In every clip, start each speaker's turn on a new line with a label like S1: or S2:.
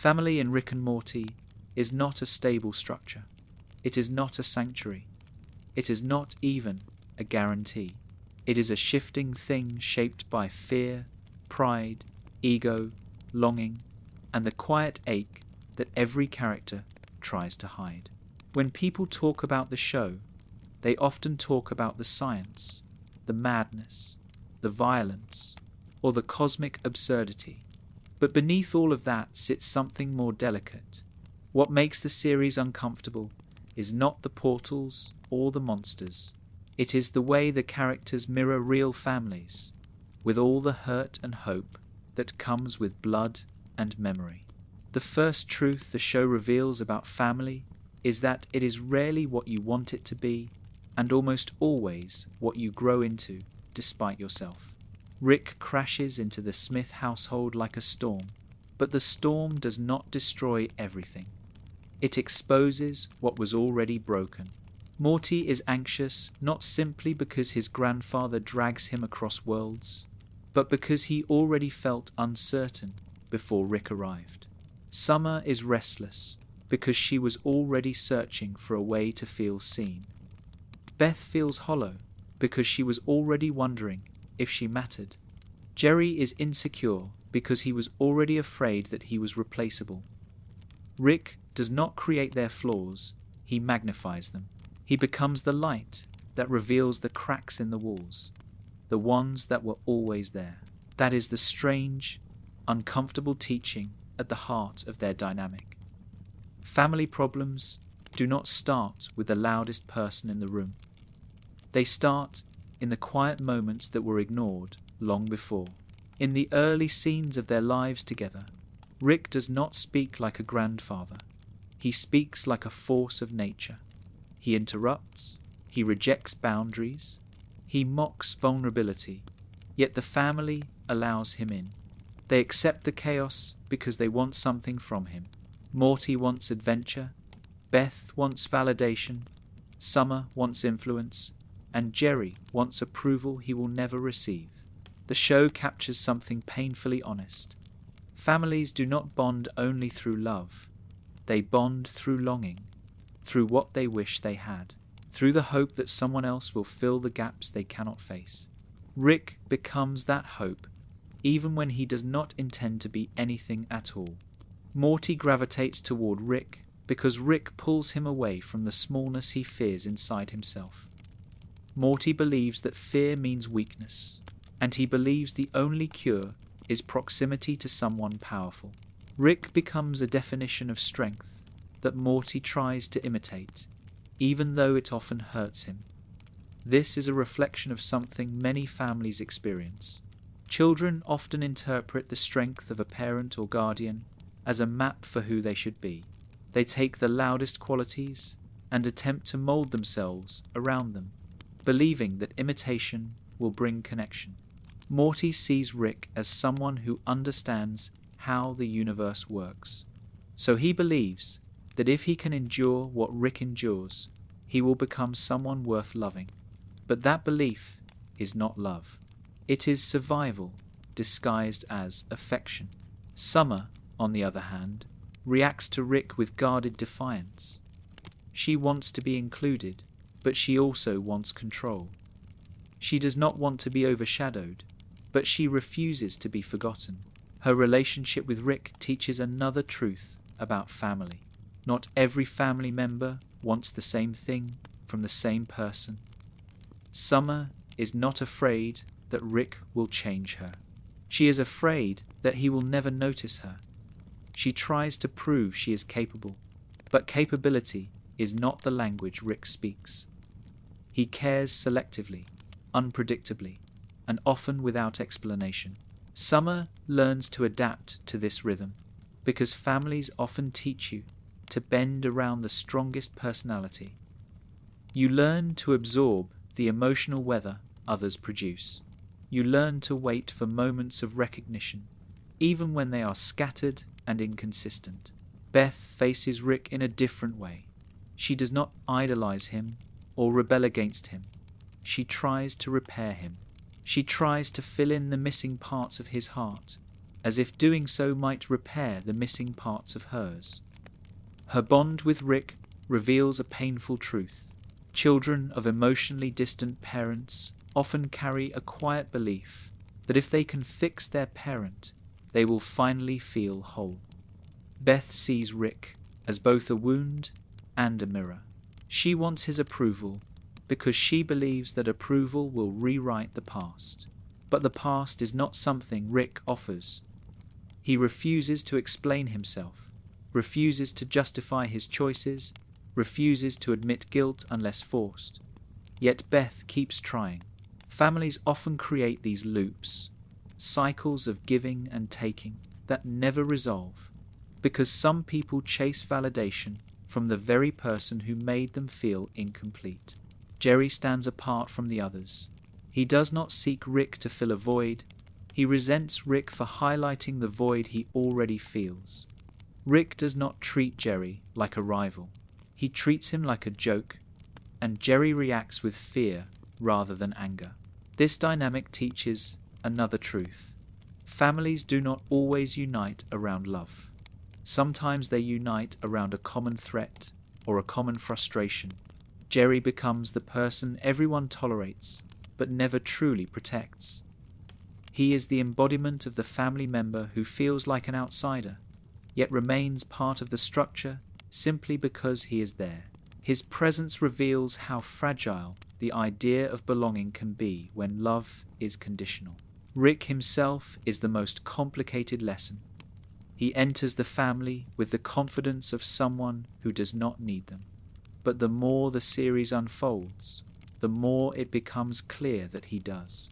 S1: Family in Rick and Morty is not a stable structure. It is not a sanctuary. It is not even a guarantee. It is a shifting thing shaped by fear, pride, ego, longing, and the quiet ache that every character tries to hide. When people talk about the show, they often talk about the science, the madness, the violence, or the cosmic absurdity. But beneath all of that sits something more delicate. What makes the series uncomfortable is not the portals or the monsters. It is the way the characters mirror real families, with all the hurt and hope that comes with blood and memory. The first truth the show reveals about family is that it is rarely what you want it to be, and almost always what you grow into despite yourself. Rick crashes into the Smith household like a storm, but the storm does not destroy everything. It exposes what was already broken. Morty is anxious not simply because his grandfather drags him across worlds, but because he already felt uncertain before Rick arrived. Summer is restless because she was already searching for a way to feel seen. Beth feels hollow because she was already wondering if she mattered. Jerry is insecure because he was already afraid that he was replaceable. Rick does not create their flaws, he magnifies them. He becomes the light that reveals the cracks in the walls, the ones that were always there. That is the strange, uncomfortable teaching at the heart of their dynamic. Family problems do not start with the loudest person in the room. They start in the quiet moments that were ignored long before. In the early scenes of their lives together, Rick does not speak like a grandfather. He speaks like a force of nature. He interrupts, he rejects boundaries, he mocks vulnerability, yet the family allows him in. They accept the chaos because they want something from him. Morty wants adventure, Beth wants validation, Summer wants influence, and Jerry wants approval he will never receive. The show captures something painfully honest. Families do not bond only through love. They bond through longing, through what they wish they had, through the hope that someone else will fill the gaps they cannot face. Rick becomes that hope, even when he does not intend to be anything at all. Morty gravitates toward Rick because Rick pulls him away from the smallness he fears inside himself. Morty believes that fear means weakness, and he believes the only cure is proximity to someone powerful. Rick becomes a definition of strength that Morty tries to imitate, even though it often hurts him. This is a reflection of something many families experience. Children often interpret the strength of a parent or guardian as a map for who they should be. They take the loudest qualities and attempt to mold themselves around them, believing that imitation will bring connection. Morty sees Rick as someone who understands how the universe works. So he believes that if he can endure what Rick endures, he will become someone worth loving. But that belief is not love. It is survival disguised as affection. Summer, on the other hand, reacts to Rick with guarded defiance. She wants to be included, but she also wants control. She does not want to be overshadowed, but she refuses to be forgotten. Her relationship with Rick teaches another truth about family. Not every family member wants the same thing from the same person. Summer is not afraid that Rick will change her. She is afraid that he will never notice her. She tries to prove she is capable, but capability is not the language Rick speaks. He cares selectively, unpredictably, and often without explanation. Summer learns to adapt to this rhythm because families often teach you to bend around the strongest personality. You learn to absorb the emotional weather others produce. You learn to wait for moments of recognition, even when they are scattered and inconsistent. Beth faces Rick in a different way. She does not idolize him or rebel against him. She tries to repair him. She tries to fill in the missing parts of his heart, as if doing so might repair the missing parts of hers. Her bond with Rick reveals a painful truth. Children of emotionally distant parents often carry a quiet belief that if they can fix their parent, they will finally feel whole. Beth sees Rick as both a wound and a mirror. She wants his approval because she believes that approval will rewrite the past. But the past is not something Rick offers. He refuses to explain himself, refuses to justify his choices, refuses to admit guilt unless forced. Yet Beth keeps trying. Families often create these loops, cycles of giving and taking that never resolve, because some people chase validation from the very person who made them feel incomplete. Jerry stands apart from the others. He does not seek Rick to fill a void. He resents Rick for highlighting the void he already feels. Rick does not treat Jerry like a rival. He treats him like a joke, and Jerry reacts with fear rather than anger. This dynamic teaches another truth. Families do not always unite around love. Sometimes they unite around a common threat or a common frustration. Jerry becomes the person everyone tolerates but never truly protects. He is the embodiment of the family member who feels like an outsider, yet remains part of the structure simply because he is there. His presence reveals how fragile the idea of belonging can be when love is conditional. Rick himself is the most complicated lesson. He enters the family with the confidence of someone who does not need them. But the more the series unfolds, the more it becomes clear that he does.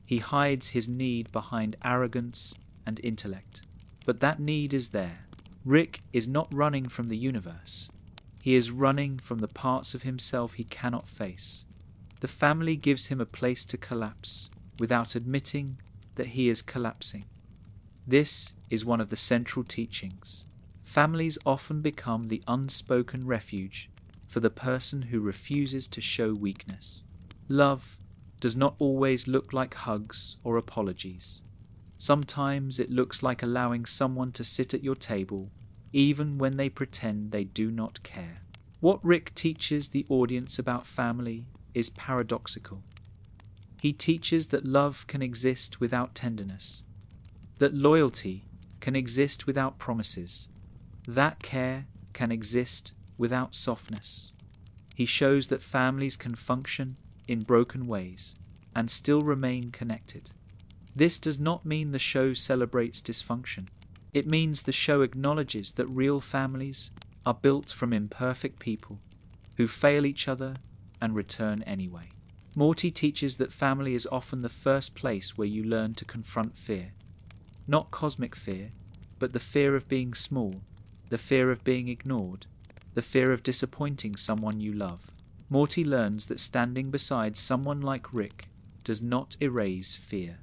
S1: He hides his need behind arrogance and intellect, but that need is there. Rick is not running from the universe. He is running from the parts of himself he cannot face. The family gives him a place to collapse without admitting that he is collapsing. This is one of the central teachings. Families often become the unspoken refuge for the person who refuses to show weakness. Love does not always look like hugs or apologies. Sometimes it looks like allowing someone to sit at your table, even when they pretend they do not care. What Rick teaches the audience about family is paradoxical. He teaches that love can exist without tenderness, that loyalty can exist without promises, that care can exist without softness. He shows that families can function in broken ways and still remain connected. This does not mean the show celebrates dysfunction. It means the show acknowledges that real families are built from imperfect people who fail each other and return anyway. Morty teaches that family is often the first place where you learn to confront fear. Not cosmic fear, but the fear of being small, the fear of being ignored, the fear of disappointing someone you love. Morty learns that standing beside someone like Rick does not erase fear.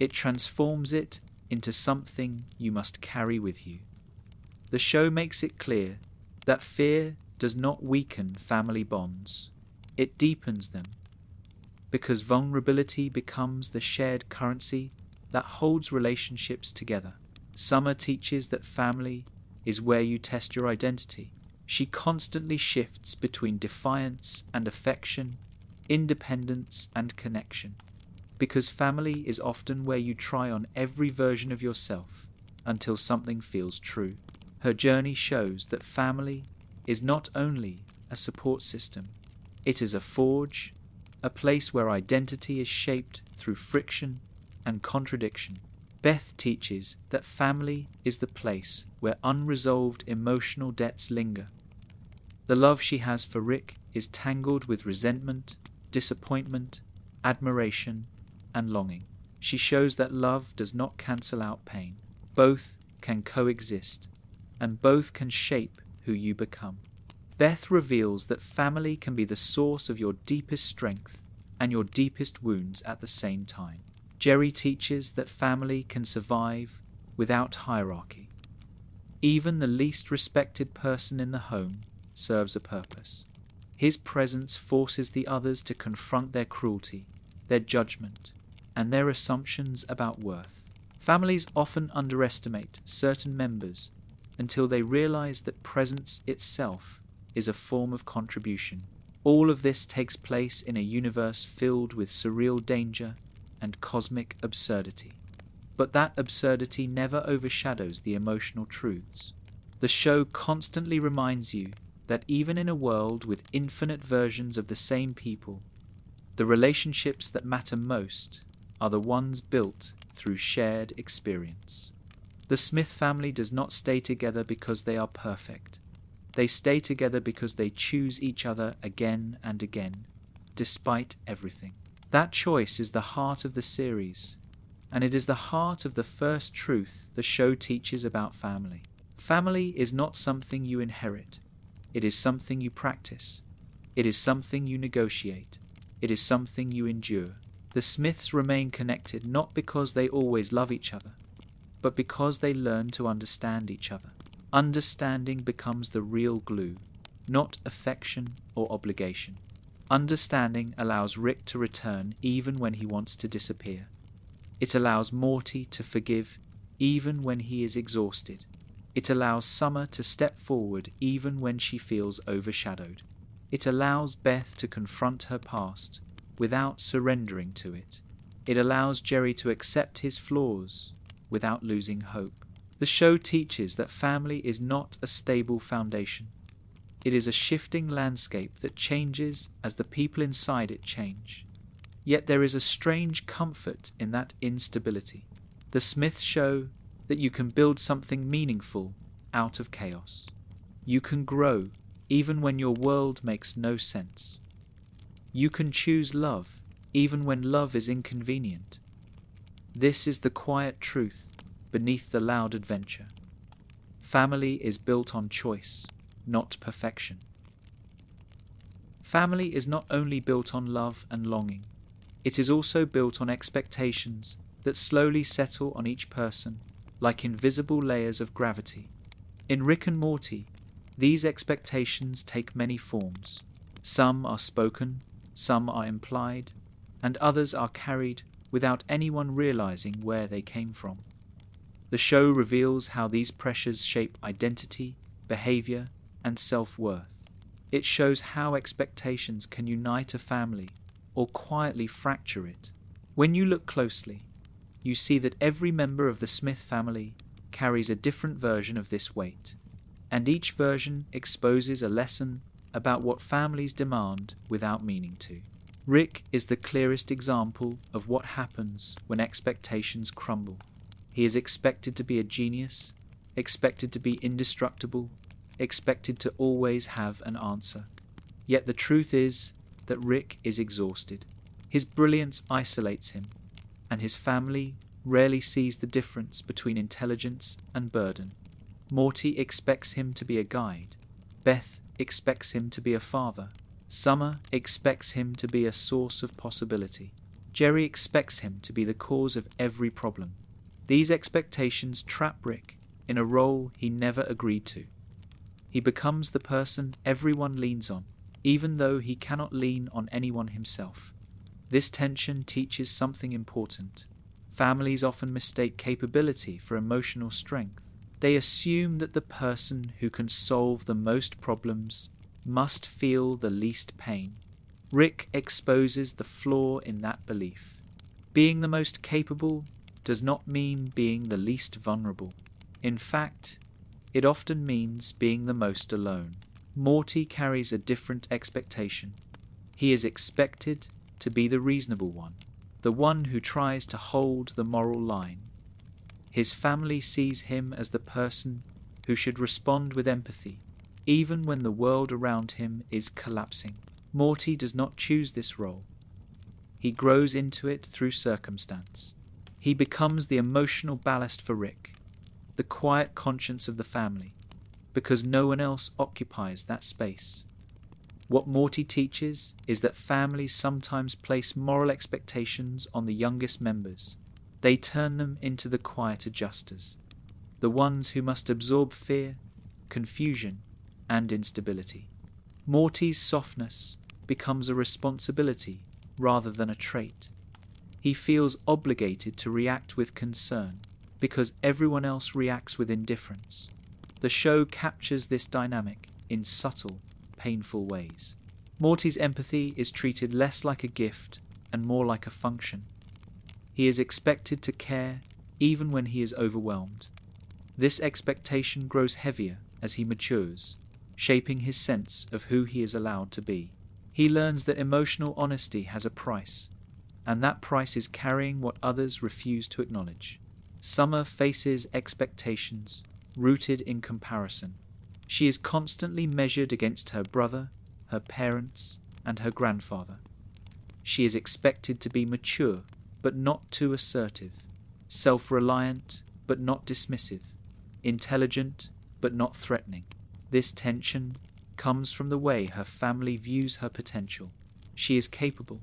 S1: It transforms it into something you must carry with you. The show makes it clear that fear does not weaken family bonds. It deepens them, because vulnerability becomes the shared currency that holds relationships together. Summer teaches that family is where you test your identity. She constantly shifts between defiance and affection, independence and connection, because family is often where you try on every version of yourself until something feels true. Her journey shows that family is not only a support system, it is a forge, a place where identity is shaped through friction and contradiction. Beth teaches that family is the place where unresolved emotional debts linger. The love she has for Rick is tangled with resentment, disappointment, admiration, and longing. She shows that love does not cancel out pain. Both can coexist, and both can shape who you become. Beth reveals that family can be the source of your deepest strength and your deepest wounds at the same time. Jerry teaches that family can survive without hierarchy. Even the least respected person in the home serves a purpose. His presence forces the others to confront their cruelty, their judgment, and their assumptions about worth. Families often underestimate certain members until they realize that presence itself is a form of contribution. All of this takes place in a universe filled with surreal danger and cosmic absurdity. But that absurdity never overshadows the emotional truths. The show constantly reminds you that even in a world with infinite versions of the same people, the relationships that matter most are the ones built through shared experience. The Smith family does not stay together because they are perfect. They stay together because they choose each other again and again, despite everything. That choice is the heart of the series, and it is the heart of the first truth the show teaches about family. Family is not something you inherit. It is something you practice. It is something you negotiate. It is something you endure. The Smiths remain connected not because they always love each other, but because they learn to understand each other. Understanding becomes the real glue, not affection or obligation. Understanding allows Rick to return even when he wants to disappear. It allows Morty to forgive even when he is exhausted. It allows Summer to step forward even when she feels overshadowed. It allows Beth to confront her past without surrendering to it. It allows Jerry to accept his flaws without losing hope. The show teaches that family is not a stable foundation. It is a shifting landscape that changes as the people inside it change. Yet there is a strange comfort in that instability. The Smiths show that you can build something meaningful out of chaos. You can grow even when your world makes no sense. You can choose love even when love is inconvenient. This is the quiet truth beneath the loud adventure. Family is built on choice, not perfection. Family is not only built on love and longing, it is also built on expectations that slowly settle on each person like invisible layers of gravity. In Rick and Morty, these expectations take many forms. Some are spoken, some are implied, and others are carried without anyone realizing where they came from. The show reveals how these pressures shape identity, behavior, and self-worth. It shows how expectations can unite a family or quietly fracture it. When you look closely, you see that every member of the Smith family carries a different version of this weight, and each version exposes a lesson about what families demand without meaning to. Rick is the clearest example of what happens when expectations crumble. He is expected to be a genius, expected to be indestructible, expected to always have an answer. Yet the truth is that Rick is exhausted. His brilliance isolates him, and his family rarely sees the difference between intelligence and burden. Morty expects him to be a guide. Beth expects him to be a father. Summer expects him to be a source of possibility. Jerry expects him to be the cause of every problem. These expectations trap Rick in a role he never agreed to. He becomes the person everyone leans on, even though he cannot lean on anyone himself. This tension teaches something important. Families often mistake capability for emotional strength. They assume that the person who can solve the most problems must feel the least pain. Rick exposes the flaw in that belief. Being the most capable does not mean being the least vulnerable. In fact, it often means being the most alone. Morty carries a different expectation. He is expected to be the reasonable one, the one who tries to hold the moral line. His family sees him as the person who should respond with empathy, even when the world around him is collapsing. Morty does not choose this role. He grows into it through circumstance. He becomes the emotional ballast for Rick, the quiet conscience of the family, because no one else occupies that space. What Morty teaches is that families sometimes place moral expectations on the youngest members. They turn them into the quiet adjusters, the ones who must absorb fear, confusion, and instability. Morty's softness becomes a responsibility rather than a trait. He feels obligated to react with concern, because everyone else reacts with indifference. The show captures this dynamic in subtle, painful ways. Morty's empathy is treated less like a gift and more like a function. He is expected to care even when he is overwhelmed. This expectation grows heavier as he matures, shaping his sense of who he is allowed to be. He learns that emotional honesty has a price, and that price is carrying what others refuse to acknowledge. Summer faces expectations rooted in comparison. She is constantly measured against her brother, her parents, and her grandfather. She is expected to be mature, but not too assertive, self-reliant, but not dismissive, intelligent, but not threatening. This tension comes from the way her family views her potential. She is capable,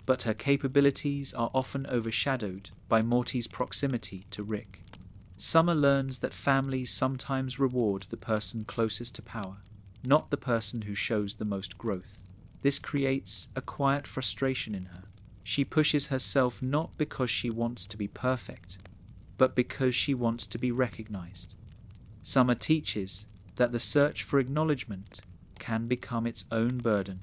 S1: but her capabilities are often overshadowed by Morty's proximity to Rick. Summer learns that families sometimes reward the person closest to power, not the person who shows the most growth. This creates a quiet frustration in her. She pushes herself not because she wants to be perfect, but because she wants to be recognized. Summer teaches that the search for acknowledgement can become its own burden.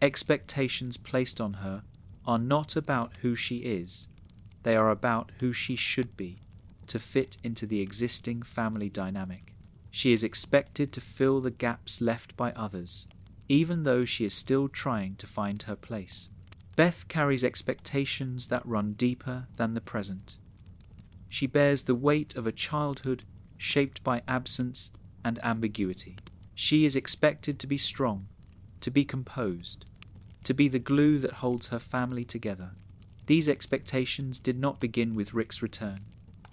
S1: Expectations placed on her are not about who she is, they are about who she should be to fit into the existing family dynamic. She is expected to fill the gaps left by others, even though she is still trying to find her place. Beth carries expectations that run deeper than the present. She bears the weight of a childhood shaped by absence and ambiguity. She is expected to be strong, to be composed, to be the glue that holds her family together. These expectations did not begin with Rick's return.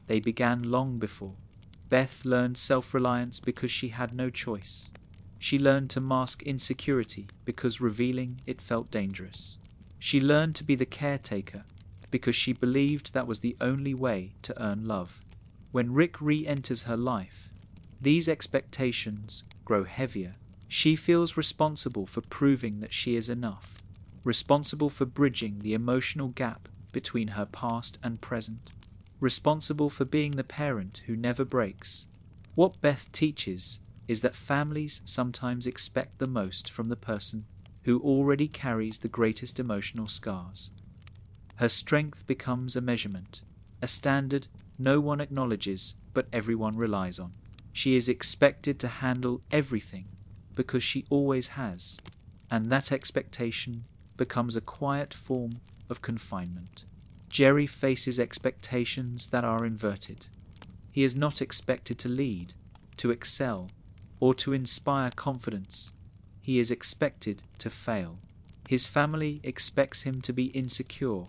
S1: They began long before. Beth learned self-reliance because she had no choice. She learned to mask insecurity because revealing it felt dangerous. She learned to be the caretaker because she believed that was the only way to earn love. When Rick re-enters her life, these expectations grow heavier. She feels responsible for proving that she is enough, responsible for bridging the emotional gap between her past and present, responsible for being the parent who never breaks. What Beth teaches is that families sometimes expect the most from the person who already carries the greatest emotional scars. Her strength becomes a measurement, a standard no one acknowledges but everyone relies on. She is expected to handle everything because she always has, and that expectation becomes a quiet form of confinement. Jerry faces expectations that are inverted. He is not expected to lead, to excel, or to inspire confidence. He is expected to fail. His family expects him to be insecure,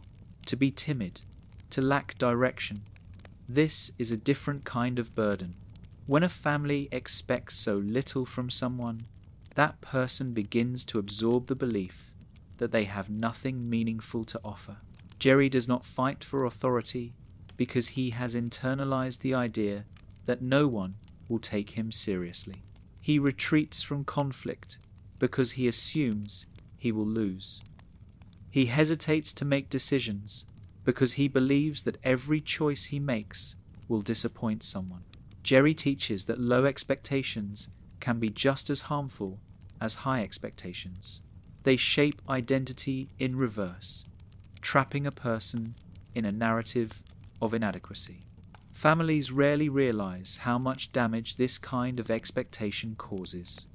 S1: to be timid, to lack direction. This is a different kind of burden. When a family expects so little from someone, that person begins to absorb the belief that they have nothing meaningful to offer. Jerry does not fight for authority because he has internalized the idea that no one will take him seriously. He retreats from conflict because he assumes he will lose. He hesitates to make decisions because he believes that every choice he makes will disappoint someone. Jerry teaches that low expectations can be just as harmful as high expectations. They shape identity in reverse, trapping a person in a narrative of inadequacy. Families rarely realize how much damage this kind of expectation causes.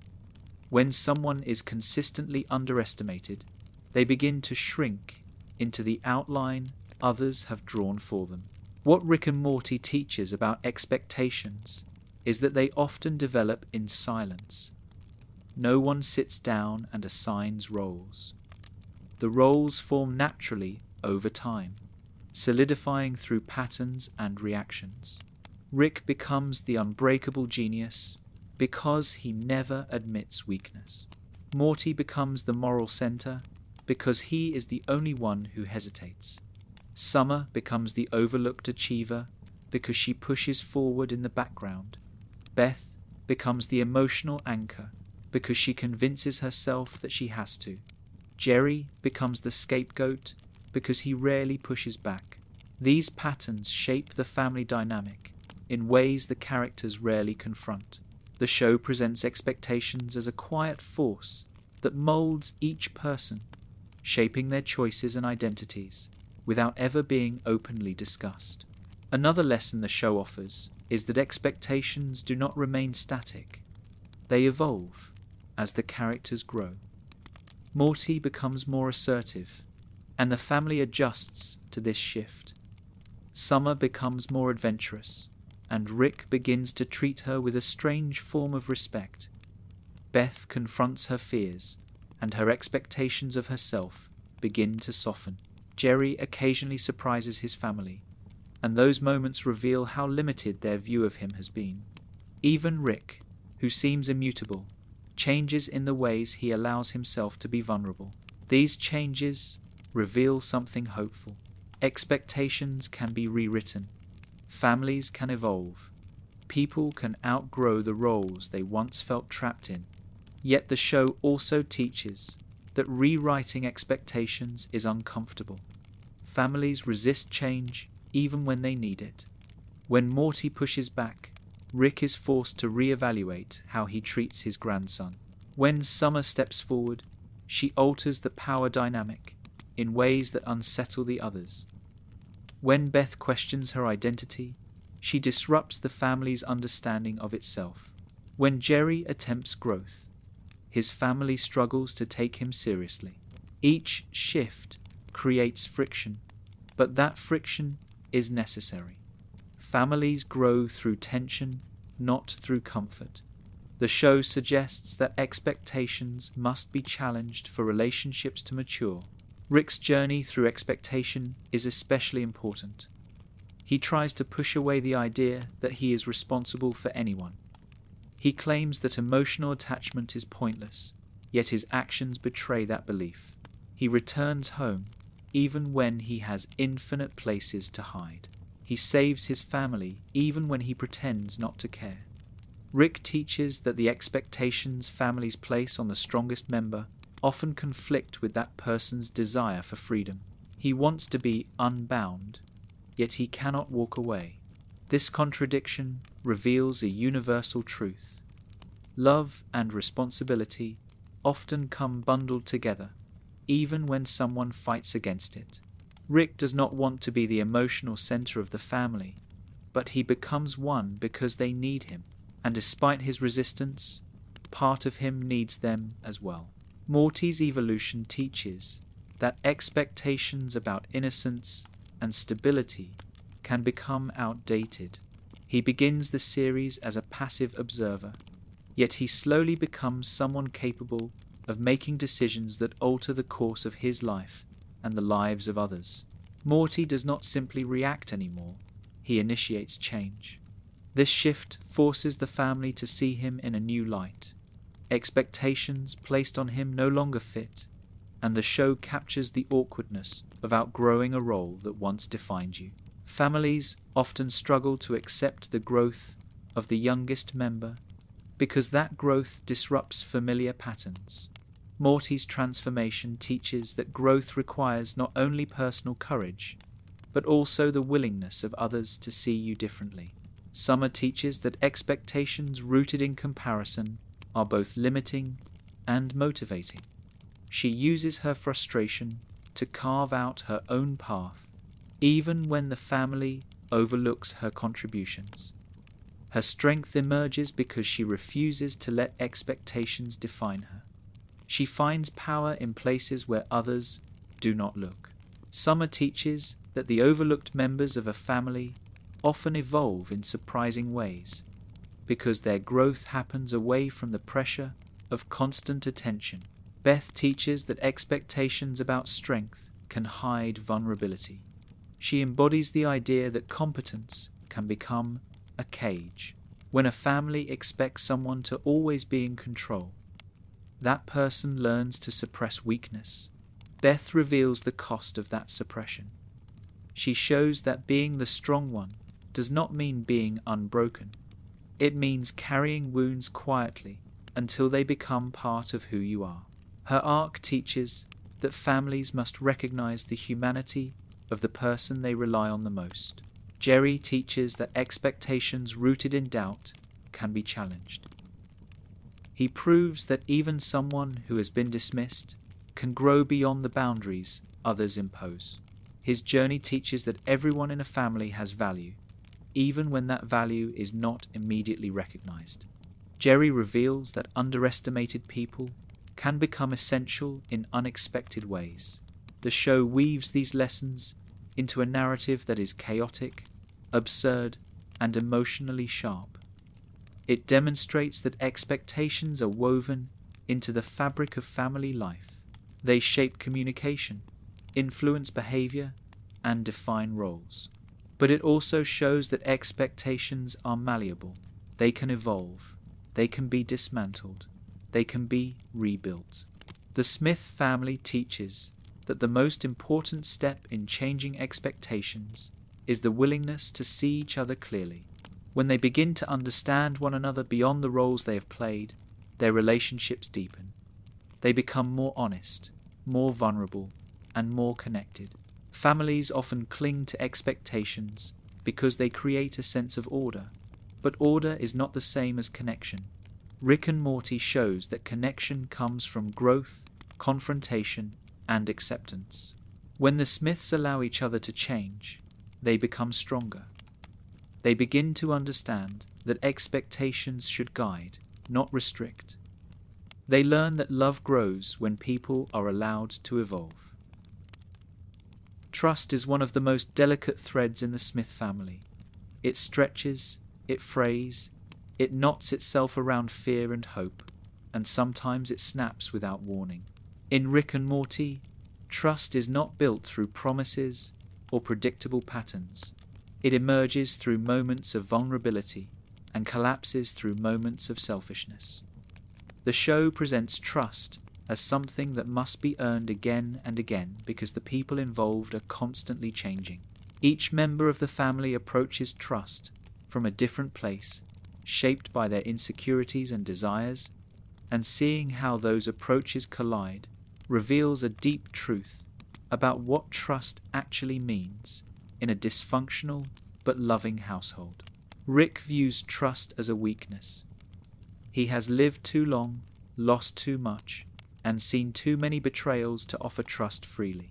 S1: When someone is consistently underestimated, they begin to shrink into the outline others have drawn for them. What Rick and Morty teaches about expectations is that they often develop in silence. No one sits down and assigns roles. The roles form naturally over time, solidifying through patterns and reactions. Rick becomes the unbreakable genius because he never admits weakness. Morty becomes the moral center because he is the only one who hesitates. Summer becomes the overlooked achiever because she pushes forward in the background. Beth becomes the emotional anchor because she convinces herself that she has to. Jerry becomes the scapegoat because he rarely pushes back. These patterns shape the family dynamic, in ways the characters rarely confront. The show presents expectations as a quiet force that molds each person, shaping their choices and identities without ever being openly discussed. Another lesson the show offers is that expectations do not remain static. They evolve as the characters grow. Morty becomes more assertive, and the family adjusts to this shift. Summer becomes more adventurous, and Rick begins to treat her with a strange form of respect. Beth confronts her fears, and her expectations of herself begin to soften. Jerry occasionally surprises his family, and those moments reveal how limited their view of him has been. Even Rick, who seems immutable, changes in the ways he allows himself to be vulnerable. These changes reveal something hopeful. Expectations can be rewritten. Families can evolve. People can outgrow the roles they once felt trapped in. Yet the show also teaches that rewriting expectations is uncomfortable. Families resist change even when they need it. When Morty pushes back, Rick is forced to reevaluate how he treats his grandson. When Summer steps forward, she alters the power dynamic in ways that unsettle the others. When Beth questions her identity, she disrupts the family's understanding of itself. When Jerry attempts growth, his family struggles to take him seriously. Each shift creates friction, but that friction is necessary. Families grow through tension, not through comfort. The show suggests that expectations must be challenged for relationships to mature. Rick's journey through expectation is especially important. He tries to push away the idea that he is responsible for anyone. He claims that emotional attachment is pointless, yet his actions betray that belief. He returns home, even when he has infinite places to hide. He saves his family, even when he pretends not to care. Rick teaches that the expectations families place on the strongest member often conflict with that person's desire for freedom. He wants to be unbound, yet he cannot walk away. This contradiction reveals a universal truth. Love and responsibility often come bundled together, even when someone fights against it. Rick does not want to be the emotional center of the family, but he becomes one because they need him, and despite his resistance, part of him needs them as well. Morty's evolution teaches that expectations about innocence and stability can become outdated. He begins the series as a passive observer, yet he slowly becomes someone capable of making decisions that alter the course of his life and the lives of others. Morty does not simply react anymore, he initiates change. This shift forces the family to see him in a new light. Expectations placed on him no longer fit, and the show captures the awkwardness of outgrowing a role that once defined you. Families often struggle to accept the growth of the youngest member because that growth disrupts familiar patterns. Morty's transformation teaches that growth requires not only personal courage, but also the willingness of others to see you differently. Summer teaches that expectations rooted in comparison are both limiting and motivating. She uses her frustration to carve out her own path, even when the family overlooks her contributions. Her strength emerges because she refuses to let expectations define her. She finds power in places where others do not look. Summer teaches that the overlooked members of a family often evolve in surprising ways, because their growth happens away from the pressure of constant attention. Beth teaches that expectations about strength can hide vulnerability. She embodies the idea that competence can become a cage. When a family expects someone to always be in control, that person learns to suppress weakness. Beth reveals the cost of that suppression. She shows that being the strong one does not mean being unbroken. It means carrying wounds quietly until they become part of who you are. Her arc teaches that families must recognize the humanity of the person they rely on the most. Jerry teaches that expectations rooted in doubt can be challenged. He proves that even someone who has been dismissed can grow beyond the boundaries others impose. His journey teaches that everyone in a family has value, even when that value is not immediately recognized. Jerry reveals that underestimated people can become essential in unexpected ways. The show weaves these lessons into a narrative that is chaotic, absurd, and emotionally sharp. It demonstrates that expectations are woven into the fabric of family life. They shape communication, influence behavior, and define roles. But it also shows that expectations are malleable. They can evolve. They can be dismantled. They can be rebuilt. The Smith family teaches that the most important step in changing expectations is the willingness to see each other clearly. When they begin to understand one another beyond the roles they have played, their relationships deepen. They become more honest, more vulnerable, and more connected. Families often cling to expectations because they create a sense of order, but order is not the same as connection. Rick and Morty shows that connection comes from growth, confrontation, and acceptance. When the Smiths allow each other to change, they become stronger. They begin to understand that expectations should guide, not restrict. They learn that love grows when people are allowed to evolve. Trust is one of the most delicate threads in the Smith family. It stretches, it frays, it knots itself around fear and hope, and sometimes it snaps without warning. In Rick and Morty, trust is not built through promises or predictable patterns. It emerges through moments of vulnerability and collapses through moments of selfishness. The show presents trust as something that must be earned again and again because the people involved are constantly changing. Each member of the family approaches trust from a different place, shaped by their insecurities and desires, and seeing how those approaches collide reveals a deep truth about what trust actually means in a dysfunctional but loving household. Rick views trust as a weakness. He has lived too long, lost too much, and seen too many betrayals to offer trust freely.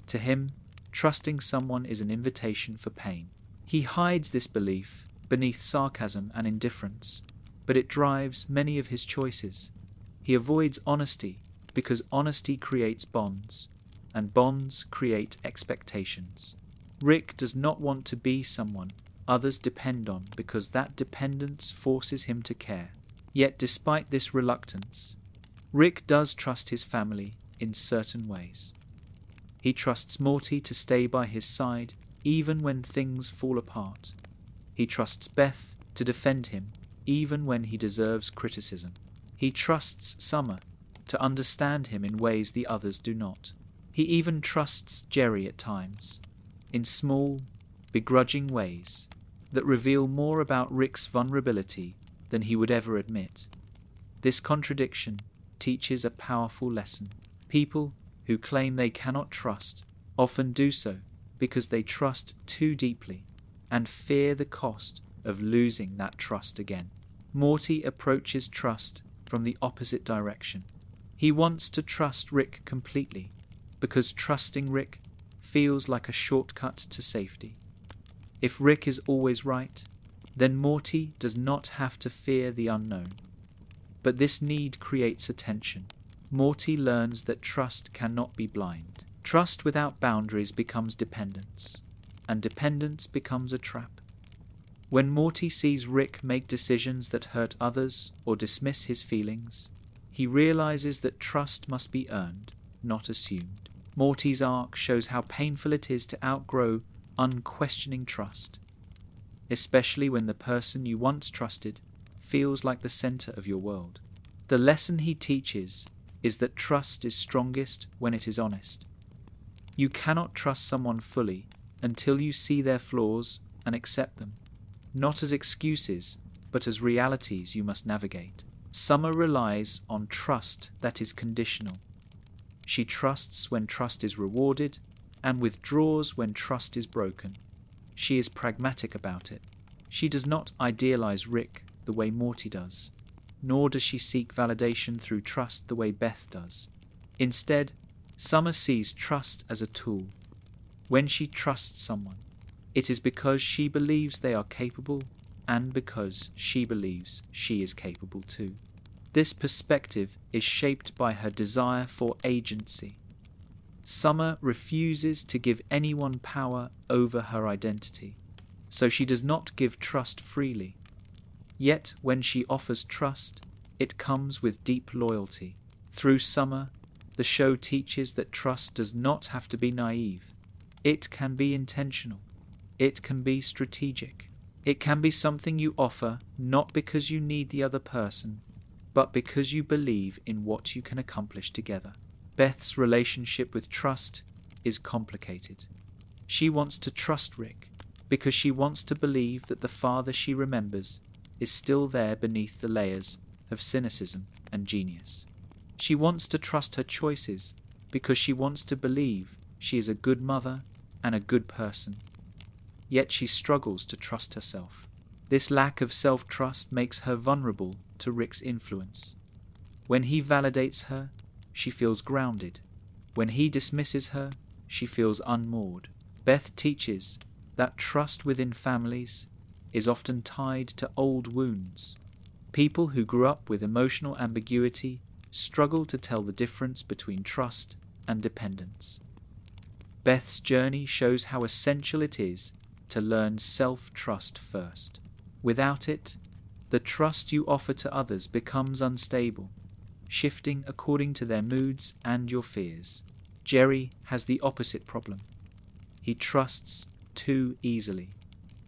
S1: To him, trusting someone is an invitation for pain. He hides this belief beneath sarcasm and indifference, but it drives many of his choices. He avoids honesty because honesty creates bonds, and bonds create expectations. Rick does not want to be someone others depend on because that dependence forces him to care. Yet despite this reluctance, Rick does trust his family in certain ways. He trusts Morty to stay by his side even when things fall apart. He trusts Beth to defend him even when he deserves criticism. He trusts Summer to understand him in ways the others do not. He even trusts Jerry at times, in small, begrudging ways that reveal more about Rick's vulnerability than he would ever admit. This contradiction teaches a powerful lesson. People who claim they cannot trust often do so because they trust too deeply and fear the cost of losing that trust again. Morty approaches trust from the opposite direction. He wants to trust Rick completely because trusting Rick feels like a shortcut to safety. If Rick is always right, then Morty does not have to fear the unknown. But this need creates a tension. Morty learns that trust cannot be blind. Trust without boundaries becomes dependence, and dependence becomes a trap. When Morty sees Rick make decisions that hurt others or dismiss his feelings, he realizes that trust must be earned, not assumed. Morty's arc shows how painful it is to outgrow unquestioning trust, especially when the person you once trusted feels like the center of your world. The lesson he teaches is that trust is strongest when it is honest. You cannot trust someone fully until you see their flaws and accept them, not as excuses, but as realities you must navigate. Summer relies on trust that is conditional. She trusts when trust is rewarded and withdraws when trust is broken. she is pragmatic about it. She does not idealize Rick the way Morty does, nor does she seek validation through trust the way Beth does. Instead, Summer sees trust as a tool. When she trusts someone, it is because she believes they are capable and because she believes she is capable too. This perspective is shaped by her desire for agency. Summer refuses to give anyone power over her identity, so she does not give trust freely. Yet when she offers trust, it comes with deep loyalty. Through Summer, the show teaches that trust does not have to be naive. It can be intentional. It can be strategic. It can be something you offer not because you need the other person, but because you believe in what you can accomplish together. Beth's relationship with trust is complicated. She wants to trust Rick because she wants to believe that the father she remembers is still there beneath the layers of cynicism and genius. She wants to trust her choices because she wants to believe she is a good mother and a good person. Yet she struggles to trust herself. This lack of self-trust makes her vulnerable to Rick's influence. When he validates her, she feels grounded. When he dismisses her, she feels unmoored. Beth teaches that trust within families is often tied to old wounds. People who grew up with emotional ambiguity struggle to tell the difference between trust and dependence. Beth's journey shows how essential it is to learn self-trust first. Without it, the trust you offer to others becomes unstable, shifting according to their moods and your fears. Jerry has the opposite problem. He trusts too easily.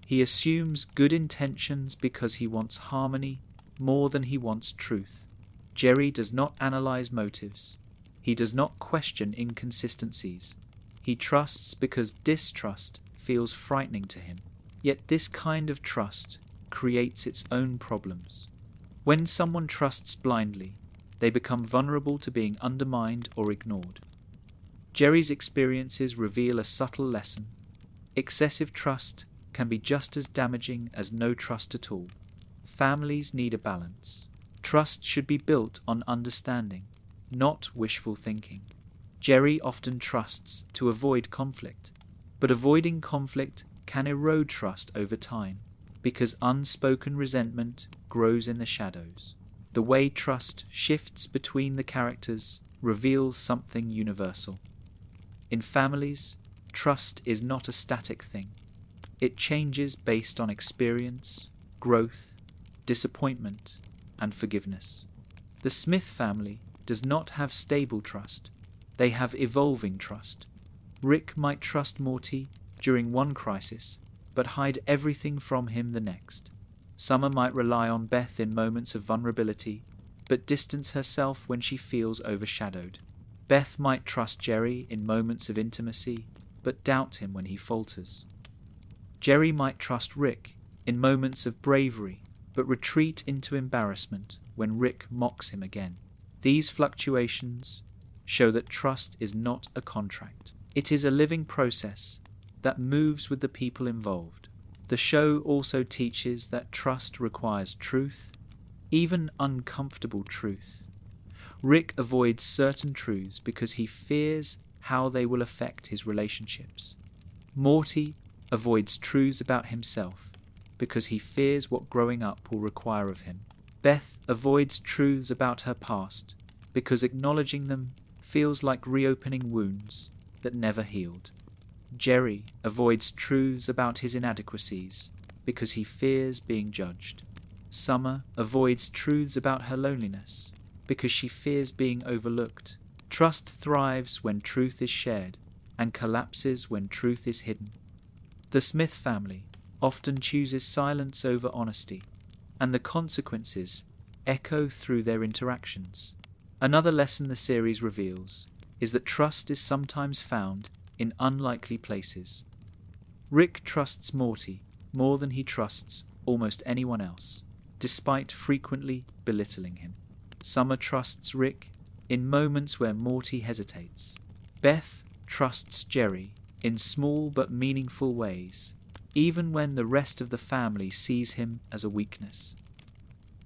S1: He assumes good intentions because he wants harmony more than he wants truth. Jerry does not analyze motives. He does not question inconsistencies. He trusts because distrust feels frightening to him. Yet this kind of trust creates its own problems. When someone trusts blindly, they become vulnerable to being undermined or ignored. Jerry's experiences reveal a subtle lesson. Excessive trust can be just as damaging as no trust at all. Families need a balance. Trust should be built on understanding, not wishful thinking. Jerry often trusts to avoid conflict, but avoiding conflict can erode trust over time because unspoken resentment grows in the shadows. The way trust shifts between the characters reveals something universal. In families, trust is not a static thing. It changes based on experience, growth, disappointment, and forgiveness. The Smith family does not have stable trust. They have evolving trust. Rick might trust Morty during one crisis, but hide everything from him the next. Summer might rely on Beth in moments of vulnerability, but distance herself when she feels overshadowed. Beth might trust Jerry in moments of intimacy, but doubt him when he falters. Jerry might trust Rick in moments of bravery, but retreat into embarrassment when Rick mocks him again. These fluctuations show that trust is not a contract. It is a living process that moves with the people involved. The show also teaches that trust requires truth, even uncomfortable truth. Rick avoids certain truths because he fears how they will affect his relationships. Morty avoids truths about himself because he fears what growing up will require of him. Beth avoids truths about her past because acknowledging them feels like reopening wounds that never healed. Jerry avoids truths about his inadequacies because he fears being judged. Summer avoids truths about her loneliness because she fears being overlooked. Trust thrives when truth is shared and collapses when truth is hidden. The Smith family often chooses silence over honesty, and the consequences echo through their interactions. Another lesson the series reveals is that trust is sometimes found in unlikely places. Rick trusts Morty more than he trusts almost anyone else, despite frequently belittling him. Summer trusts Rick in moments where Morty hesitates. Beth trusts Jerry in small but meaningful ways. even when the rest of the family sees him as a weakness.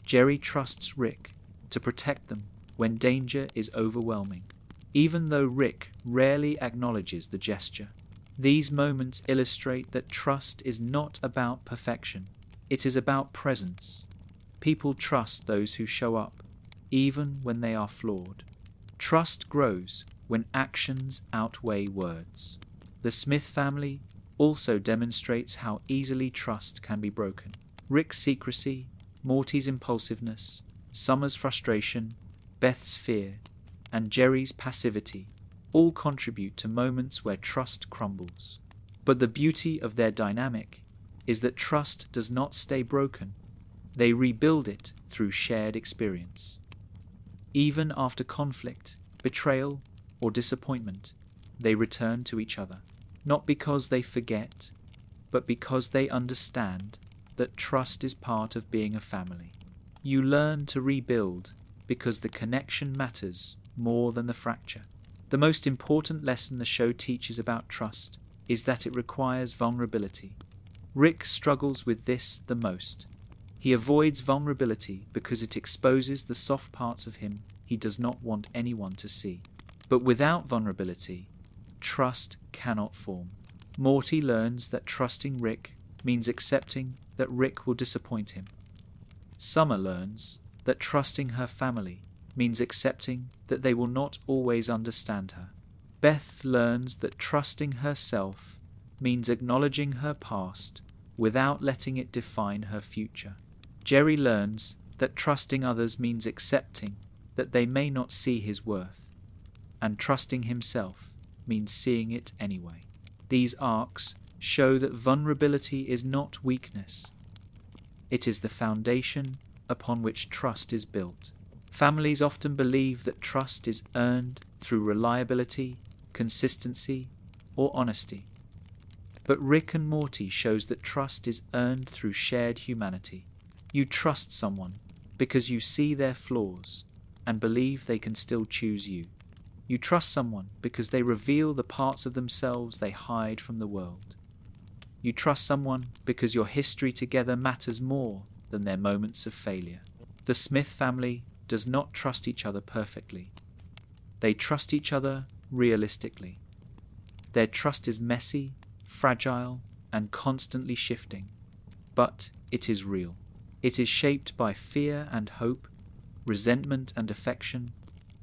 S1: Jerry trusts Rick to protect them when danger is overwhelming, even though Rick rarely acknowledges the gesture. These moments illustrate that trust is not about perfection, it is about presence. People trust those who show up, even when they are flawed. Trust grows when actions outweigh words. The Smith family also demonstrates how easily trust can be broken. Rick's secrecy, Morty's impulsiveness, Summer's frustration, Beth's fear, and Jerry's passivity all contribute to moments where trust crumbles. But the beauty of their dynamic is that trust does not stay broken. They rebuild it through shared experience. Even after conflict, betrayal, or disappointment, they return to each other, not because they forget, but because they understand that trust is part of being a family. You learn to rebuild because the connection matters more than the fracture. The most important lesson the show teaches about trust is that it requires vulnerability. Rick struggles with this the most. He avoids vulnerability because it exposes the soft parts of him he does not want anyone to see. But without vulnerability, trust cannot form. Morty learns that trusting Rick means accepting that Rick will disappoint him. Summer learns that trusting her family means accepting that they will not always understand her. Beth learns that trusting herself means acknowledging her past without letting it define her future. Jerry learns that trusting others means accepting that they may not see his worth, and trusting himself means seeing it anyway. These arcs show that vulnerability is not weakness. It is the foundation upon which trust is built. Families often believe that trust is earned through reliability, consistency, or honesty. But Rick and Morty shows that trust is earned through shared humanity. You trust someone because you see their flaws and believe they can still choose you. You trust someone because they reveal the parts of themselves they hide from the world. You trust someone because your history together matters more than their moments of failure. The Smith family does not trust each other perfectly. They trust each other realistically. Their trust is messy, fragile, and constantly shifting, but it is real. It is shaped by fear and hope, resentment and affection,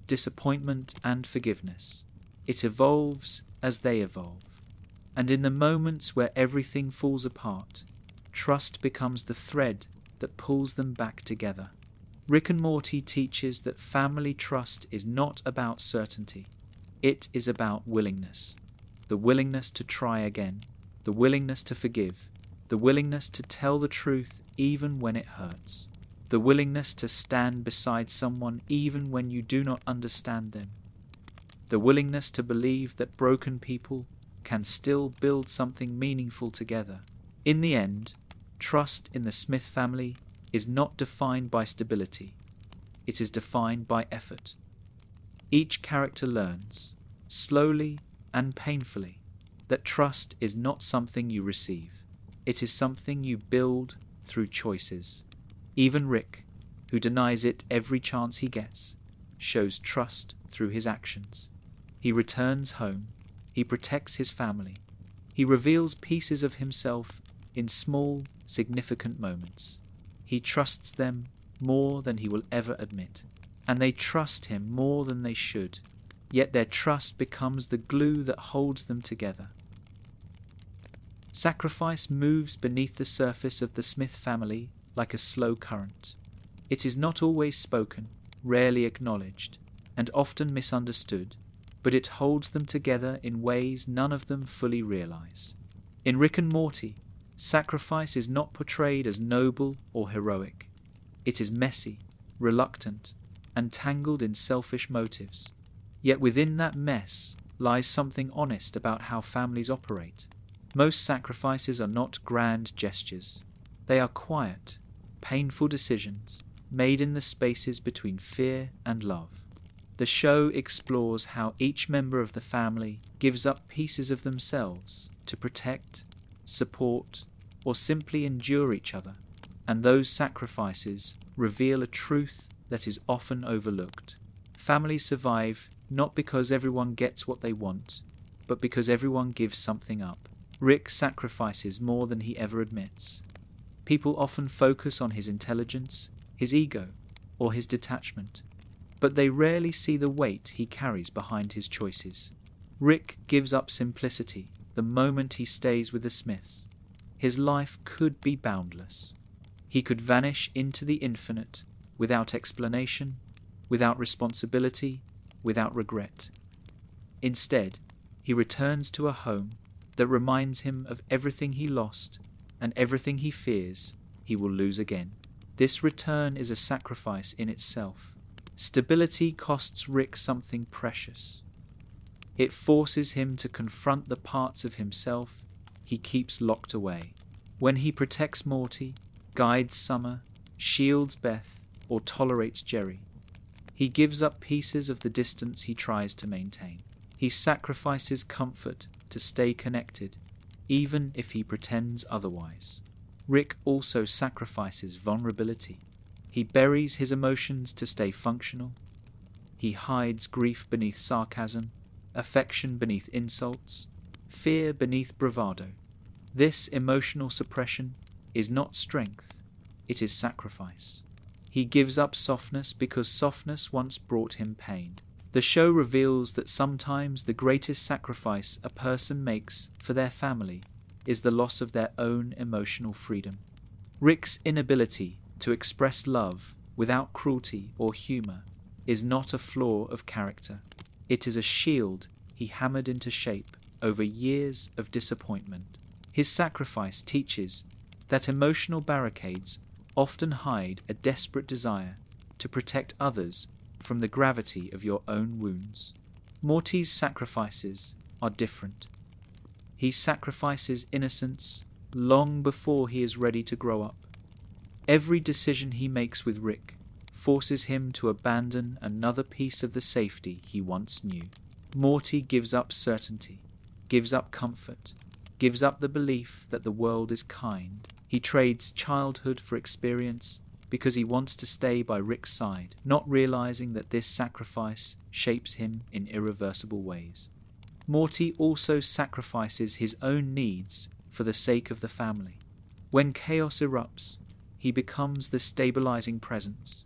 S1: disappointment and forgiveness. It evolves as they evolve. And in the moments where everything falls apart, trust becomes the thread that pulls them back together. Rick and Morty teaches that family trust is not about certainty. It is about willingness. The willingness to try again, the willingness to forgive, the willingness to tell the truth even when it hurts, the willingness to stand beside someone even when you do not understand them, the willingness to believe that broken people can still build something meaningful together. In the end, trust in the Smith family is not defined by stability. It is defined by effort. Each character learns, slowly and painfully, that trust is not something you receive. It is something you build through choices. Even Rick, who denies it every chance he gets, shows trust through his actions. He returns home. He protects his family. He reveals pieces of himself in small, significant moments. He trusts them more than he will ever admit, and they trust him more than they should, yet their trust becomes the glue that holds them together. Sacrifice moves beneath the surface of the Smith family like a slow current. It is not always spoken, rarely acknowledged, and often misunderstood, but it holds them together in ways none of them fully realize. In Rick and Morty, sacrifice is not portrayed as noble or heroic. It is messy, reluctant, and tangled in selfish motives. Yet within that mess lies something honest about how families operate. Most sacrifices are not grand gestures. They are quiet, painful decisions made in the spaces between fear and love. The show explores how each member of the family gives up pieces of themselves to protect, support, or simply endure each other, and those sacrifices reveal a truth that is often overlooked. Families survive not because everyone gets what they want, but because everyone gives something up. Rick sacrifices more than he ever admits. People often focus on his intelligence, his ego, or his detachment, but they rarely see the weight he carries behind his choices. Rick gives up simplicity the moment he stays with the Smiths. His life could be boundless. He could vanish into the infinite without explanation, without responsibility, without regret. Instead, he returns to a home that reminds him of everything he lost and everything he fears he will lose again. This return is a sacrifice in itself. Stability costs Rick something precious. It forces him to confront the parts of himself he keeps locked away. When he protects Morty, guides Summer, shields Beth, or tolerates Jerry, he gives up pieces of the distance he tries to maintain. He sacrifices comfort to stay connected, even if he pretends otherwise. Rick also sacrifices vulnerability. He buries his emotions to stay functional. He hides grief beneath sarcasm, affection beneath insults, fear beneath bravado. This emotional suppression is not strength, it is sacrifice. He gives up softness because softness once brought him pain. The show reveals that sometimes the greatest sacrifice a person makes for their family is the loss of their own emotional freedom. Rick's inability to express love without cruelty or humor is not a flaw of character. It is a shield he hammered into shape over years of disappointment. His sacrifice teaches that emotional barricades often hide a desperate desire to protect others from the gravity of your own wounds. Morty's sacrifices are different. He sacrifices innocence long before he is ready to grow up. Every decision he makes with Rick forces him to abandon another piece of the safety he once knew. Morty gives up certainty, gives up comfort, gives up the belief that the world is kind. He trades childhood for experience because he wants to stay by Rick's side, not realizing that this sacrifice shapes him in irreversible ways. Morty also sacrifices his own needs for the sake of the family. When chaos erupts, he becomes the stabilizing presence.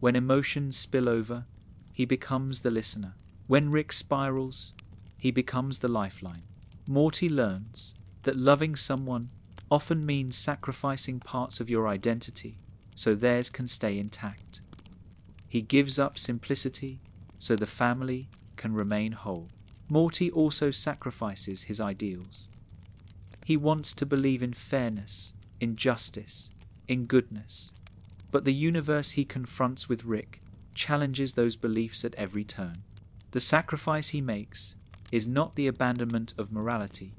S1: When emotions spill over, he becomes the listener. When Rick spirals, he becomes the lifeline. Morty learns that loving someone often means sacrificing parts of your identity so theirs can stay intact. He gives up simplicity so the family can remain whole. Morty also sacrifices his ideals. He wants to believe in fairness, in justice, in goodness, but the universe he confronts with Rick challenges those beliefs at every turn. The sacrifice he makes is not the abandonment of morality,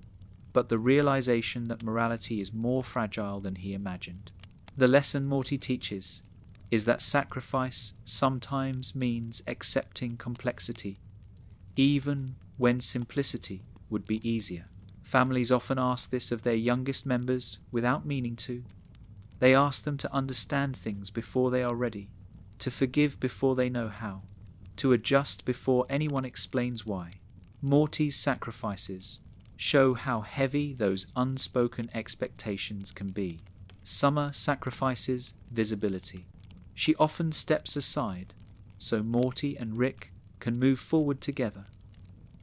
S1: but the realization that morality is more fragile than he imagined. The lesson Morty teaches is that sacrifice sometimes means accepting complexity, even when simplicity would be easier. Families often ask this of their youngest members without meaning to. They ask them to understand things before they are ready, to forgive before they know how, to adjust before anyone explains why. Morty's sacrifices show how heavy those unspoken expectations can be. Summer sacrifices visibility. She often steps aside so Morty and Rick can move forward together.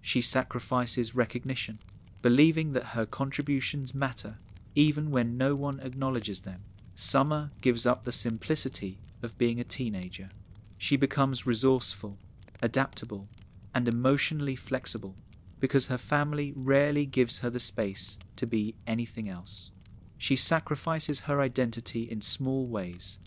S1: She sacrifices recognition, believing that her contributions matter even when no one acknowledges them. Summer gives up the simplicity of being a teenager. She becomes resourceful, adaptable, and emotionally flexible because her family rarely gives her the space to be anything else. She sacrifices her identity in small ways,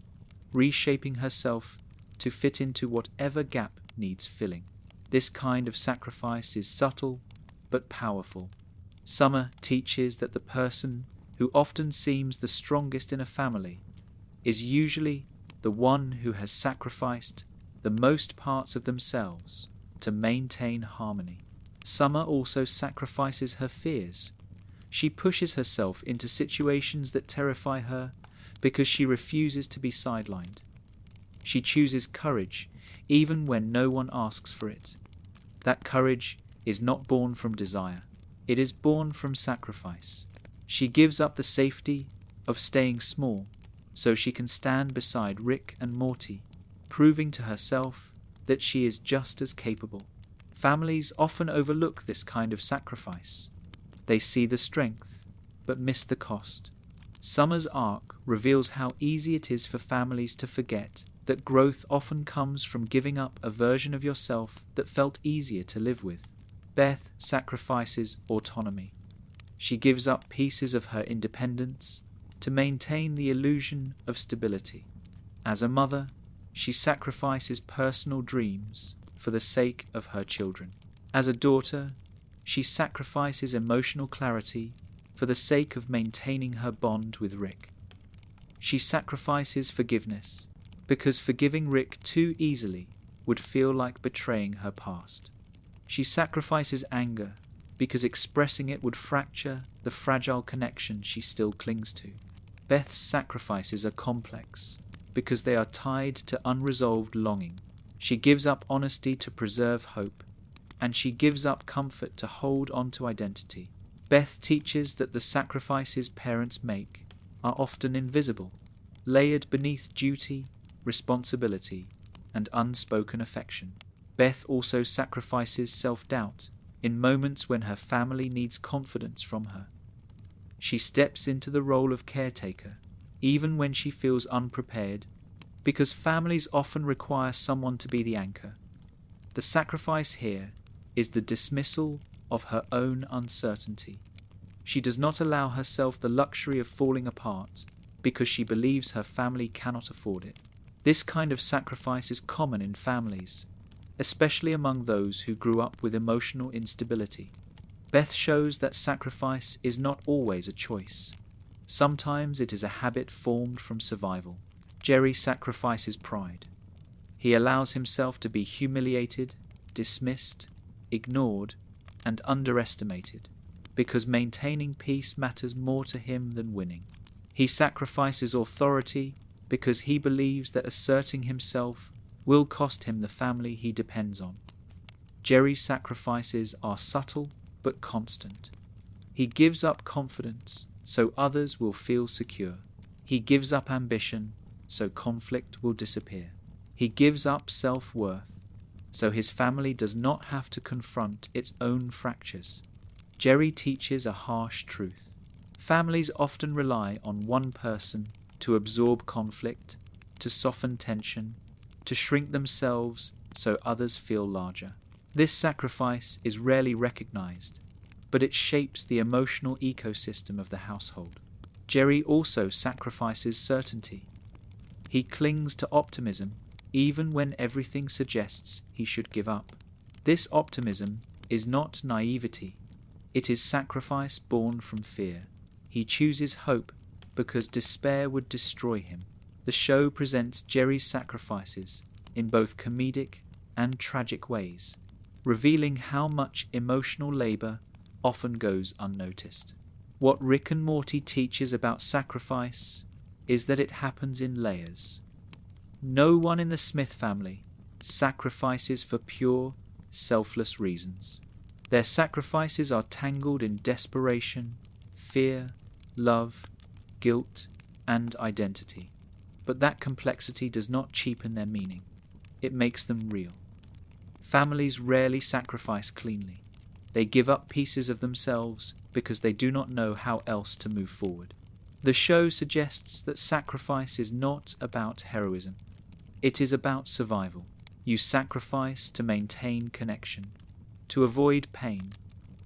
S1: reshaping herself to fit into whatever gap needs filling. This kind of sacrifice is subtle but powerful. Summer teaches that the person who often seems the strongest in a family is usually the one who has sacrificed the most parts of themselves to maintain harmony. Summer also sacrifices her fears. She pushes herself into situations that terrify her because she refuses to be sidelined. She chooses courage even when no one asks for it. That courage is not born from desire. It is born from sacrifice. She gives up the safety of staying small so she can stand beside Rick and Morty, proving to herself that she is just as capable. Families often overlook this kind of sacrifice. They see the strength, but miss the cost. Summer's arc reveals how easy it is for families to forget that growth often comes from giving up a version of yourself that felt easier to live with. Beth sacrifices autonomy. She gives up pieces of her independence to maintain the illusion of stability. As a mother, she sacrifices personal dreams for the sake of her children. As a daughter, she sacrifices emotional clarity for the sake of maintaining her bond with Rick. She sacrifices forgiveness because forgiving Rick too easily would feel like betraying her past. She sacrifices anger because expressing it would fracture the fragile connection she still clings to. Beth's sacrifices are complex because they are tied to unresolved longing. She gives up honesty to preserve hope, and she gives up comfort to hold on to identity. Beth teaches that the sacrifices parents make are often invisible, layered beneath duty, responsibility, and unspoken affection. Beth also sacrifices self-doubt in moments when her family needs confidence from her. She steps into the role of caretaker, even when she feels unprepared, because families often require someone to be the anchor. The sacrifice here is the dismissal of her own uncertainty. She does not allow herself the luxury of falling apart because she believes her family cannot afford it. This kind of sacrifice is common in families, especially among those who grew up with emotional instability. Beth shows that sacrifice is not always a choice. Sometimes it is a habit formed from survival. Jerry sacrifices pride. He allows himself to be humiliated, dismissed, ignored, and underestimated, because maintaining peace matters more to him than winning. He sacrifices authority because he believes that asserting himself will cost him the family he depends on. Jerry's sacrifices are subtle but constant. He gives up confidence so others will feel secure. He gives up ambition so conflict will disappear. He gives up self-worth so his family does not have to confront its own fractures. Jerry teaches a harsh truth. Families often rely on one person to absorb conflict, to soften tension, to shrink themselves so others feel larger. This sacrifice is rarely recognized, but it shapes the emotional ecosystem of the household. Jerry also sacrifices certainty. He clings to optimism even when everything suggests he should give up. This optimism is not naivety. It is sacrifice born from fear. He chooses hope because despair would destroy him. The show presents Jerry's sacrifices in both comedic and tragic ways, revealing how much emotional labor often goes unnoticed. What Rick and Morty teaches about sacrifice is that it happens in layers. No one in the Smith family sacrifices for pure, selfless reasons. Their sacrifices are tangled in desperation, fear, love, guilt, and identity. But that complexity does not cheapen their meaning. It makes them real. Families rarely sacrifice cleanly. They give up pieces of themselves because they do not know how else to move forward. The show suggests that sacrifice is not about heroism. It is about survival. You sacrifice to maintain connection, to avoid pain,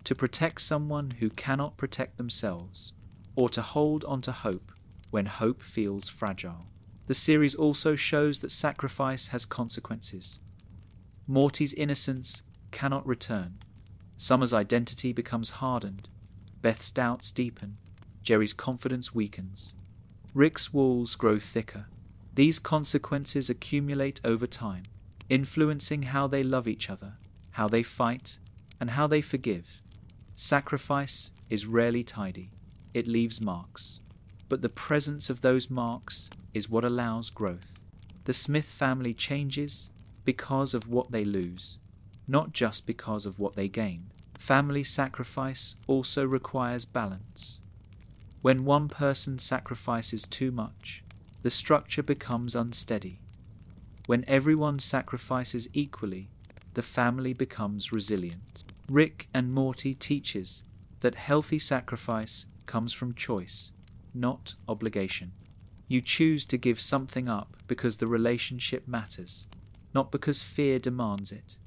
S1: to protect someone who cannot protect themselves, or to hold onto hope when hope feels fragile. The series also shows that sacrifice has consequences. Morty's innocence cannot return. Summer's identity becomes hardened. Beth's doubts deepen. Jerry's confidence weakens. Rick's walls grow thicker. These consequences accumulate over time, influencing how they love each other, how they fight, and how they forgive. Sacrifice is rarely tidy. It leaves marks. But the presence of those marks is what allows growth. The Smith family changes because of what they lose, not just because of what they gain. Family sacrifice also requires balance. When one person sacrifices too much, the structure becomes unsteady. When everyone sacrifices equally, the family becomes resilient. Rick and Morty teaches that healthy sacrifice comes from choice, not obligation. You choose to give something up because the relationship matters, not because fear demands it.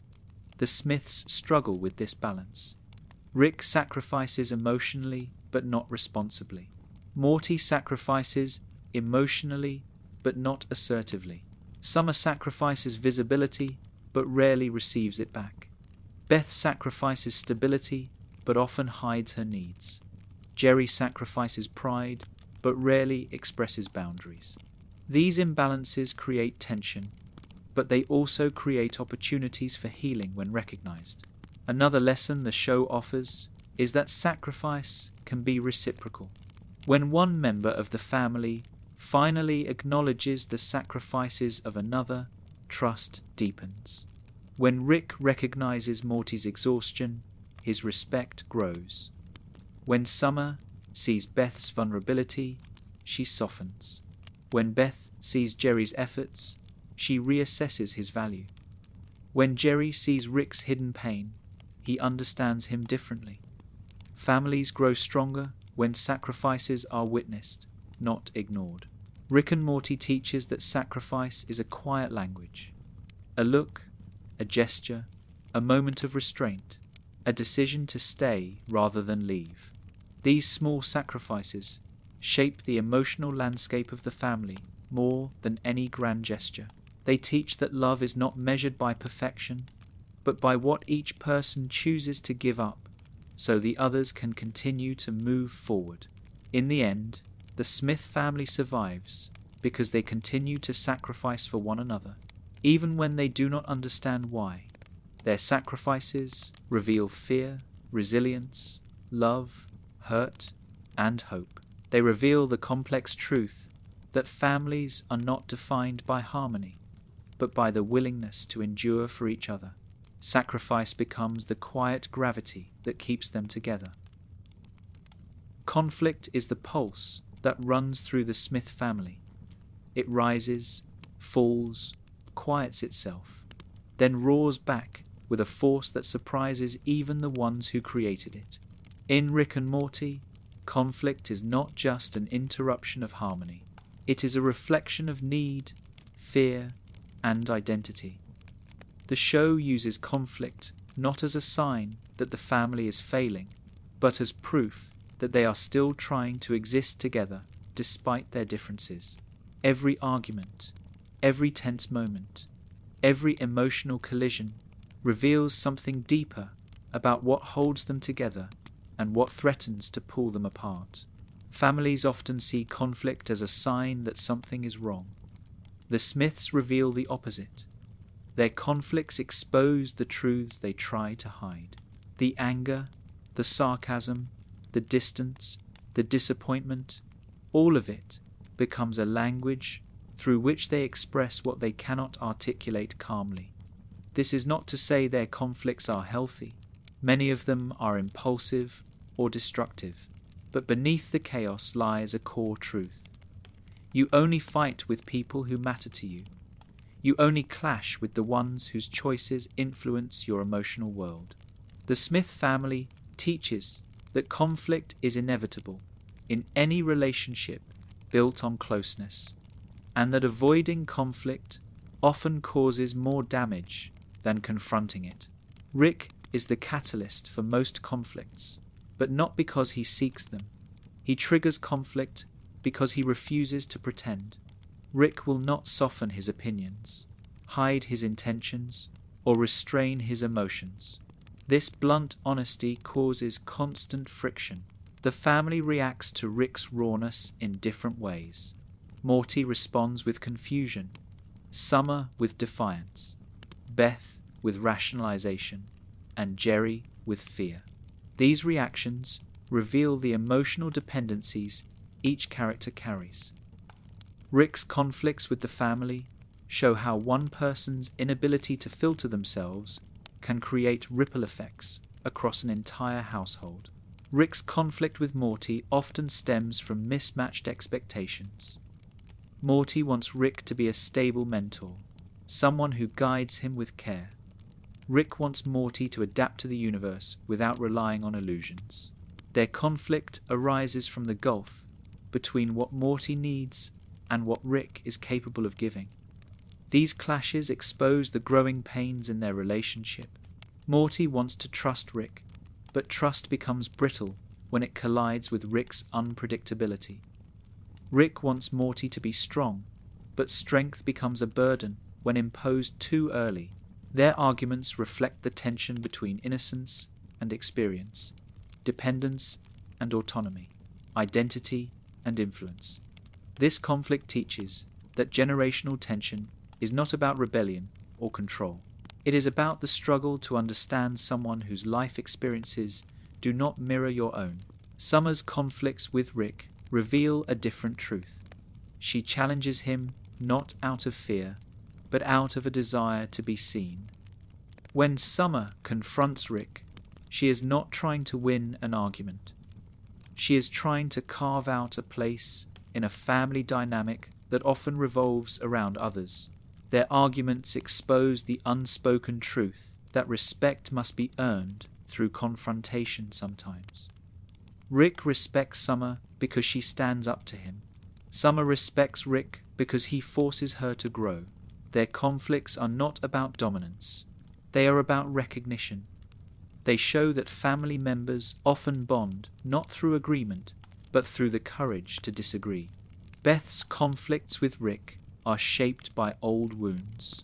S1: The Smiths struggle with this balance. Rick sacrifices emotionally but not responsibly. Morty sacrifices emotionally but not assertively. Summer sacrifices visibility but rarely receives it back. Beth sacrifices stability but often hides her needs. Jerry sacrifices pride but rarely expresses boundaries. These imbalances create tension, but they also create opportunities for healing when recognized. Another lesson the show offers is that sacrifice can be reciprocal. When one member of the family finally acknowledges the sacrifices of another, trust deepens. When Rick recognizes Morty's exhaustion, his respect grows. When Summer sees Beth's vulnerability, she softens. When Beth sees Jerry's efforts, she reassesses his value. When Jerry sees Rick's hidden pain, he understands him differently. Families grow stronger when sacrifices are witnessed, not ignored. Rick and Morty teaches that sacrifice is a quiet language. A look, a gesture, a moment of restraint, a decision to stay rather than leave. These small sacrifices shape the emotional landscape of the family more than any grand gesture. They teach that love is not measured by perfection, but by what each person chooses to give up, so the others can continue to move forward. In the end, the Smith family survives because they continue to sacrifice for one another, even when they do not understand why. Their sacrifices reveal fear, resilience, love, hurt, and hope. They reveal the complex truth that families are not defined by harmony, but by the willingness to endure for each other. Sacrifice becomes the quiet gravity that keeps them together. Conflict is the pulse that runs through the Smith family. It rises, falls, quiets itself, then roars back with a force that surprises even the ones who created it. In Rick and Morty, conflict is not just an interruption of harmony. It is a reflection of need, fear, and identity. The show uses conflict not as a sign that the family is failing, but as proof that they are still trying to exist together despite their differences. Every argument, every tense moment, every emotional collision reveals something deeper about what holds them together and what threatens to pull them apart. Families often see conflict as a sign that something is wrong. The Smiths reveal the opposite. Their conflicts expose the truths they try to hide. The anger, the sarcasm, the distance, the disappointment, all of it becomes a language through which they express what they cannot articulate calmly. This is not to say their conflicts are healthy. Many of them are impulsive or destructive, but beneath the chaos lies a core truth. You only fight with people who matter to you. You only clash with the ones whose choices influence your emotional world. The Smith family teaches that conflict is inevitable in any relationship built on closeness, and that avoiding conflict often causes more damage than confronting it. Rick is the catalyst for most conflicts, but not because he seeks them. He triggers conflict because he refuses to pretend. Rick will not soften his opinions, hide his intentions, or restrain his emotions. This blunt honesty causes constant friction. The family reacts to Rick's rawness in different ways. Morty responds with confusion, Summer with defiance, Beth with rationalization, and Jerry with fear. These reactions reveal the emotional dependencies each character carries. Rick's conflicts with the family show how one person's inability to filter themselves can create ripple effects across an entire household. Rick's conflict with Morty often stems from mismatched expectations. Morty wants Rick to be a stable mentor, someone who guides him with care. Rick wants Morty to adapt to the universe without relying on illusions. Their conflict arises from the gulf between what Morty needs and what Rick is capable of giving. These clashes expose the growing pains in their relationship. Morty wants to trust Rick, but trust becomes brittle when it collides with Rick's unpredictability. Rick wants Morty to be strong, but strength becomes a burden when imposed too early. Their arguments reflect the tension between innocence and experience, dependence and autonomy, identity and influence. This conflict teaches that generational tension is not about rebellion or control. It is about the struggle to understand someone whose life experiences do not mirror your own. Summer's conflicts with Rick reveal a different truth. She challenges him not out of fear, but out of a desire to be seen. When Summer confronts Rick, she is not trying to win an argument. She is trying to carve out a place in a family dynamic that often revolves around others. Their arguments expose the unspoken truth that respect must be earned through confrontation sometimes. Rick respects Summer because she stands up to him. Summer respects Rick because he forces her to grow. Their conflicts are not about dominance. They are about recognition. They show that family members often bond not through agreement, but through the courage to disagree. Beth's conflicts with Rick are shaped by old wounds.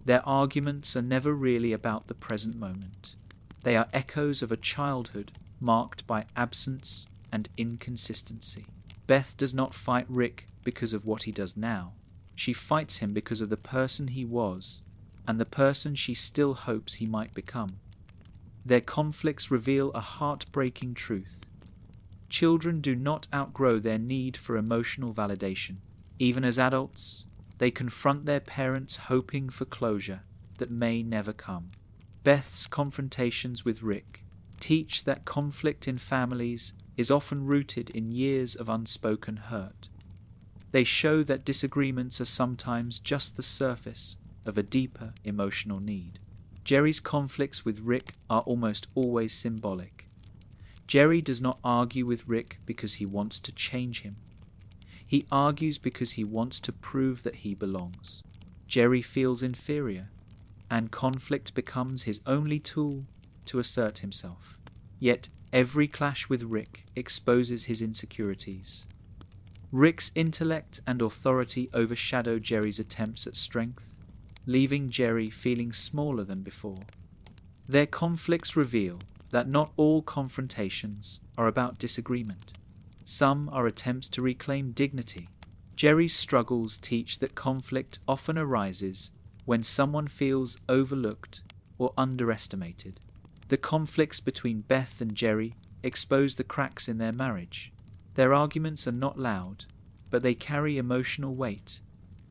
S1: Their arguments are never really about the present moment. They are echoes of a childhood marked by absence and inconsistency. Beth does not fight Rick because of what he does now. She fights him because of the person he was and the person she still hopes he might become. Their conflicts reveal a heartbreaking truth. Children do not outgrow their need for emotional validation. Even as adults, they confront their parents hoping for closure that may never come. Beth's confrontations with Rick teach that conflict in families is often rooted in years of unspoken hurt. They show that disagreements are sometimes just the surface of a deeper emotional need. Jerry's conflicts with Rick are almost always symbolic. Jerry does not argue with Rick because he wants to change him. He argues because he wants to prove that he belongs. Jerry feels inferior, and conflict becomes his only tool to assert himself. Yet every clash with Rick exposes his insecurities. Rick's intellect and authority overshadow Jerry's attempts at strength, leaving Jerry feeling smaller than before. Their conflicts reveal that not all confrontations are about disagreement. Some are attempts to reclaim dignity. Jerry's struggles teach that conflict often arises when someone feels overlooked or underestimated. The conflicts between Beth and Jerry expose the cracks in their marriage. Their arguments are not loud, but they carry emotional weight.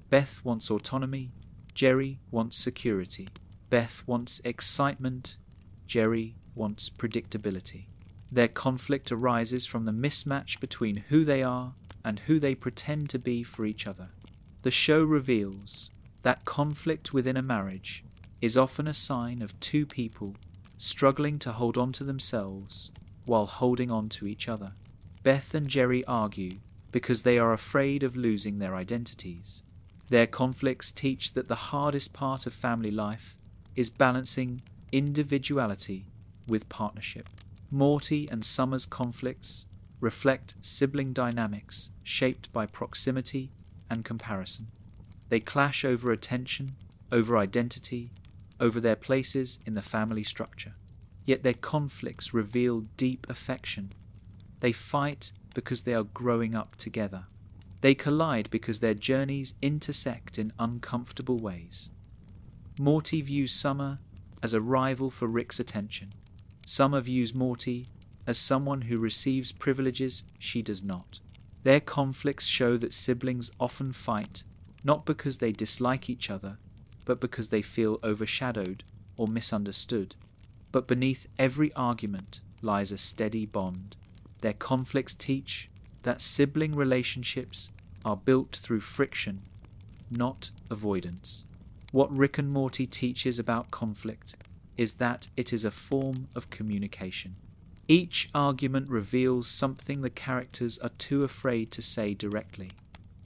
S1: Beth wants autonomy, Jerry wants security. Beth wants excitement, Jerry wants predictability. Their conflict arises from the mismatch between who they are and who they pretend to be for each other. The show reveals that conflict within a marriage is often a sign of two people struggling to hold on to themselves while holding on to each other. Beth and Jerry argue because they are afraid of losing their identities. Their conflicts teach that the hardest part of family life is balancing individuality with partnership. Morty and Summer's conflicts reflect sibling dynamics shaped by proximity and comparison. They clash over attention, over identity, over their places in the family structure. Yet their conflicts reveal deep affection. They fight because they are growing up together. They collide because their journeys intersect in uncomfortable ways. Morty views Summer as a rival for Rick's attention. Summer views Morty as someone who receives privileges she does not. Their conflicts show that siblings often fight not because they dislike each other, but because they feel overshadowed or misunderstood. But beneath every argument lies a steady bond. Their conflicts teach that sibling relationships are built through friction, not avoidance. What Rick and Morty teaches about conflict is that it is a form of communication. Each argument reveals something the characters are too afraid to say directly.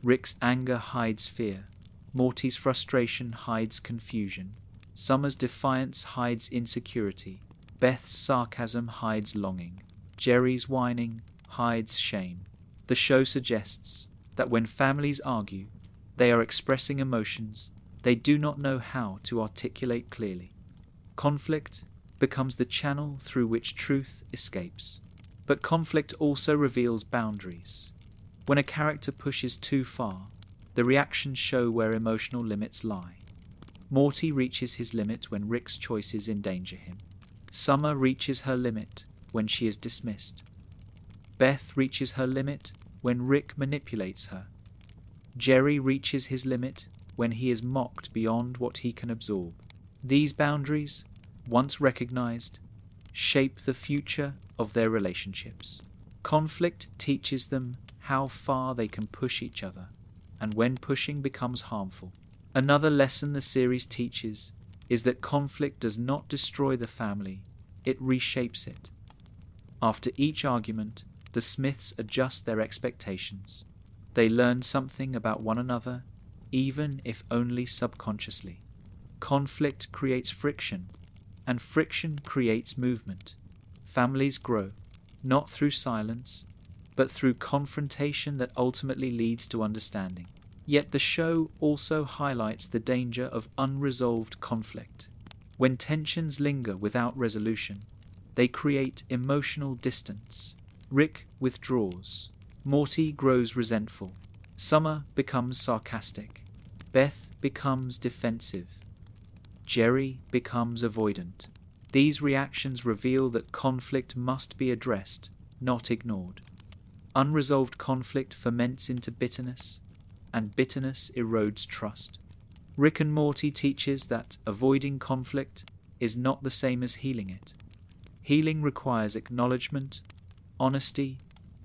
S1: Rick's anger hides fear. Morty's frustration hides confusion. Summer's defiance hides insecurity. Beth's sarcasm hides longing. Jerry's whining hides shame. The show suggests that when families argue, they are expressing emotions they do not know how to articulate clearly. Conflict becomes the channel through which truth escapes. But conflict also reveals boundaries. When a character pushes too far, the reactions show where emotional limits lie. Morty reaches his limit when Rick's choices endanger him. Summer reaches her limit when she is dismissed. Beth reaches her limit when Rick manipulates her. Jerry reaches his limit when he is mocked beyond what he can absorb. These boundaries, once recognized, shape the future of their relationships. Conflict teaches them how far they can push each other, and when pushing becomes harmful. Another lesson the series teaches is that conflict does not destroy the family, it reshapes it. After each argument, the Smiths adjust their expectations. They learn something about one another, even if only subconsciously. Conflict creates friction, and friction creates movement. Families grow, not through silence, but through confrontation that ultimately leads to understanding. Yet the show also highlights the danger of unresolved conflict. When tensions linger without resolution, they create emotional distance. Rick withdraws. Morty grows resentful. Summer becomes sarcastic. Beth becomes defensive. Jerry becomes avoidant. These reactions reveal that conflict must be addressed, not ignored. Unresolved conflict ferments into bitterness, and bitterness erodes trust. Rick and Morty teaches that avoiding conflict is not the same as healing it. Healing requires acknowledgement, honesty,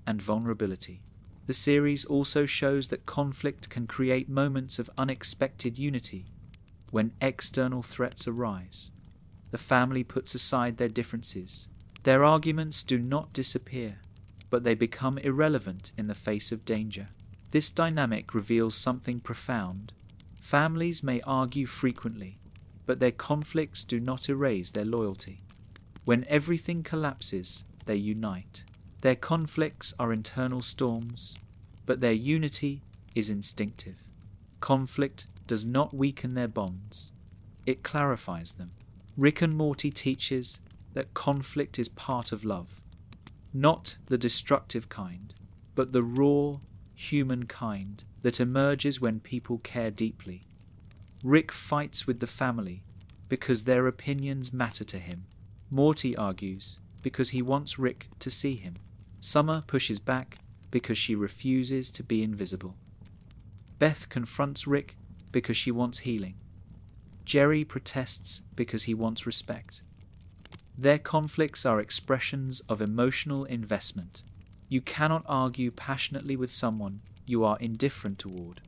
S1: and vulnerability. The series also shows that conflict can create moments of unexpected unity when external threats arise. The family puts aside their differences. Their arguments do not disappear, but they become irrelevant in the face of danger. This dynamic reveals something profound. Families may argue frequently, but their conflicts do not erase their loyalty. When everything collapses, they unite. Their conflicts are internal storms, but their unity is instinctive. Conflict does not weaken their bonds, it clarifies them. Rick and Morty teaches that conflict is part of love. Not the destructive kind, but the raw, human kind that emerges when people care deeply. Rick fights with the family because their opinions matter to him. Morty argues because he wants Rick to see him. Summer pushes back because she refuses to be invisible. Beth confronts Rick because she wants healing. Jerry protests because he wants respect. Their conflicts are expressions of emotional investment. You cannot argue passionately with someone you are indifferent toward.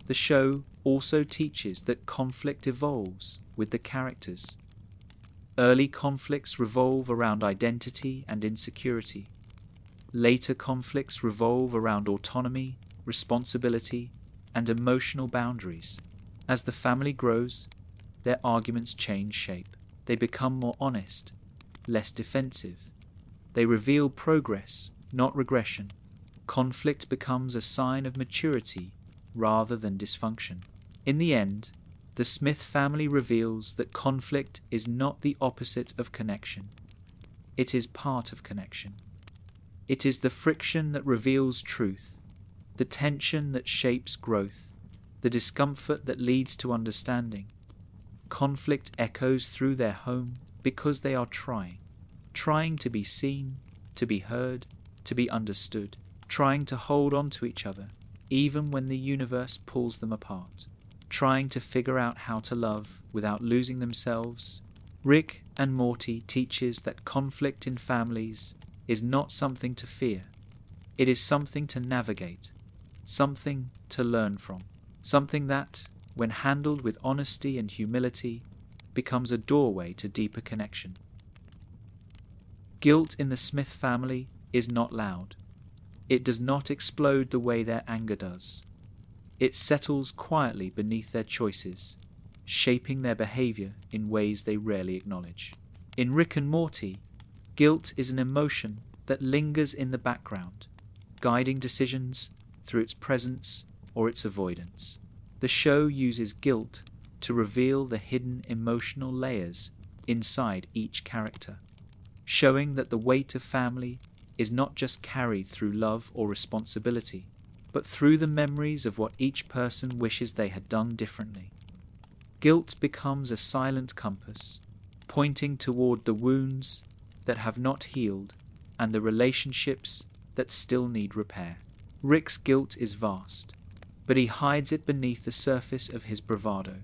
S1: The show also teaches that conflict evolves with the characters. Early conflicts revolve around identity and insecurity. Later conflicts revolve around autonomy, responsibility, and emotional boundaries. As the family grows, their arguments change shape. They become more honest, less defensive. They reveal progress, not regression. Conflict becomes a sign of maturity rather than dysfunction. In the end, the Smith family reveals that conflict is not the opposite of connection. It is part of connection. It is the friction that reveals truth, the tension that shapes growth, the discomfort that leads to understanding. Conflict echoes through their home because they are trying to be seen, to be heard, to be understood, trying to hold on to each other, even when the universe pulls them apart, trying to figure out how to love without losing themselves. Rick and Morty teaches that conflict in families is not something to fear. It is something to navigate, something to learn from, something that, when handled with honesty and humility, becomes a doorway to deeper connection. Guilt in the Smith family is not loud. It does not explode the way their anger does. It settles quietly beneath their choices, shaping their behavior in ways they rarely acknowledge. In Rick and Morty, guilt is an emotion that lingers in the background, guiding decisions through its presence or its avoidance. The show uses guilt to reveal the hidden emotional layers inside each character, showing that the weight of family is not just carried through love or responsibility, but through the memories of what each person wishes they had done differently. Guilt becomes a silent compass, pointing toward the wounds that have not healed and the relationships that still need repair. Rick's guilt is vast, but he hides it beneath the surface of his bravado.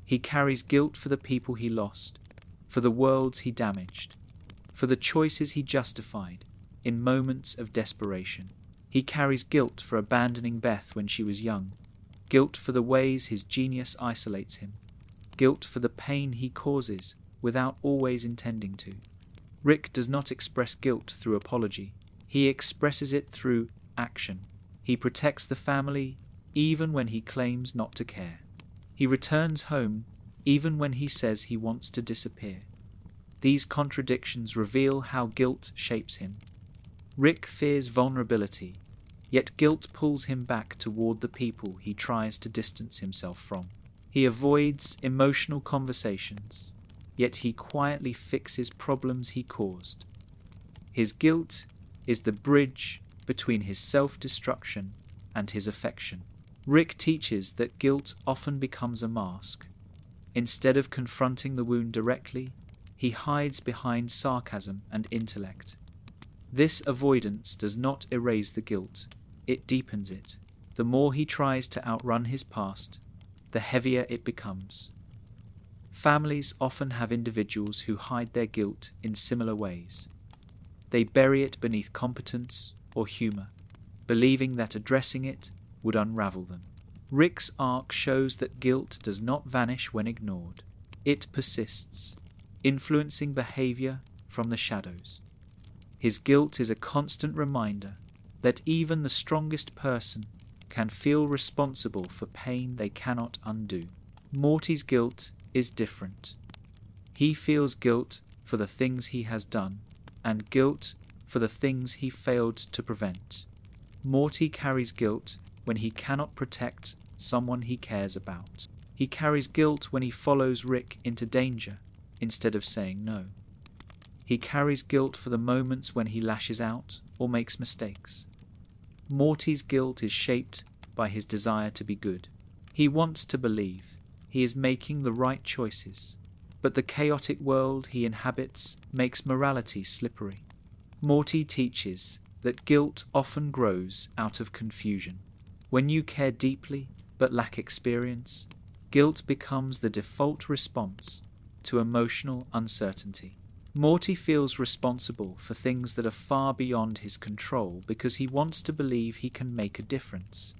S1: He carries guilt for the people he lost, for the worlds he damaged, for the choices he justified in moments of desperation. He carries guilt for abandoning Beth when she was young, guilt for the ways his genius isolates him, guilt for the pain he causes without always intending to. Rick does not express guilt through apology. He expresses it through action. He protects the family even when he claims not to care. He returns home even when he says he wants to disappear. These contradictions reveal how guilt shapes him. Rick fears vulnerability, yet guilt pulls him back toward the people he tries to distance himself from. He avoids emotional conversations, yet he quietly fixes problems he caused. His guilt is the bridge between his self-destruction and his affection. Rick teaches that guilt often becomes a mask. Instead of confronting the wound directly, he hides behind sarcasm and intellect. This avoidance does not erase the guilt, it deepens it. The more he tries to outrun his past, the heavier it becomes. Families often have individuals who hide their guilt in similar ways. They bury it beneath competence or humor, believing that addressing it would unravel them. Rick's arc shows that guilt does not vanish when ignored. It persists, influencing behavior from the shadows. His guilt is a constant reminder that even the strongest person can feel responsible for pain they cannot undo. Morty's guilt is different. He feels guilt for the things he has done, and guilt for the things he failed to prevent. Morty carries guilt when he cannot protect someone he cares about. He carries guilt when he follows Rick into danger instead of saying no. He carries guilt for the moments when he lashes out or makes mistakes. Morty's guilt is shaped by his desire to be good. He wants to believe he is making the right choices, but the chaotic world he inhabits makes morality slippery. Morty teaches that guilt often grows out of confusion. When you care deeply but lack experience, guilt becomes the default response to emotional uncertainty. Morty feels responsible for things that are far beyond his control because he wants to believe he can make a difference.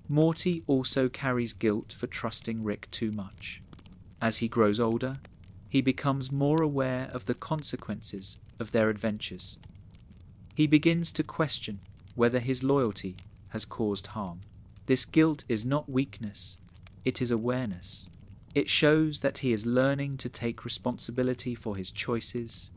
S1: Morty also carries guilt for trusting Rick too much. As he grows older, he becomes more aware of the consequences of their adventures. He begins to question whether his loyalty has caused harm. This guilt is not weakness, it is awareness. It shows that he is learning to take responsibility for his choices,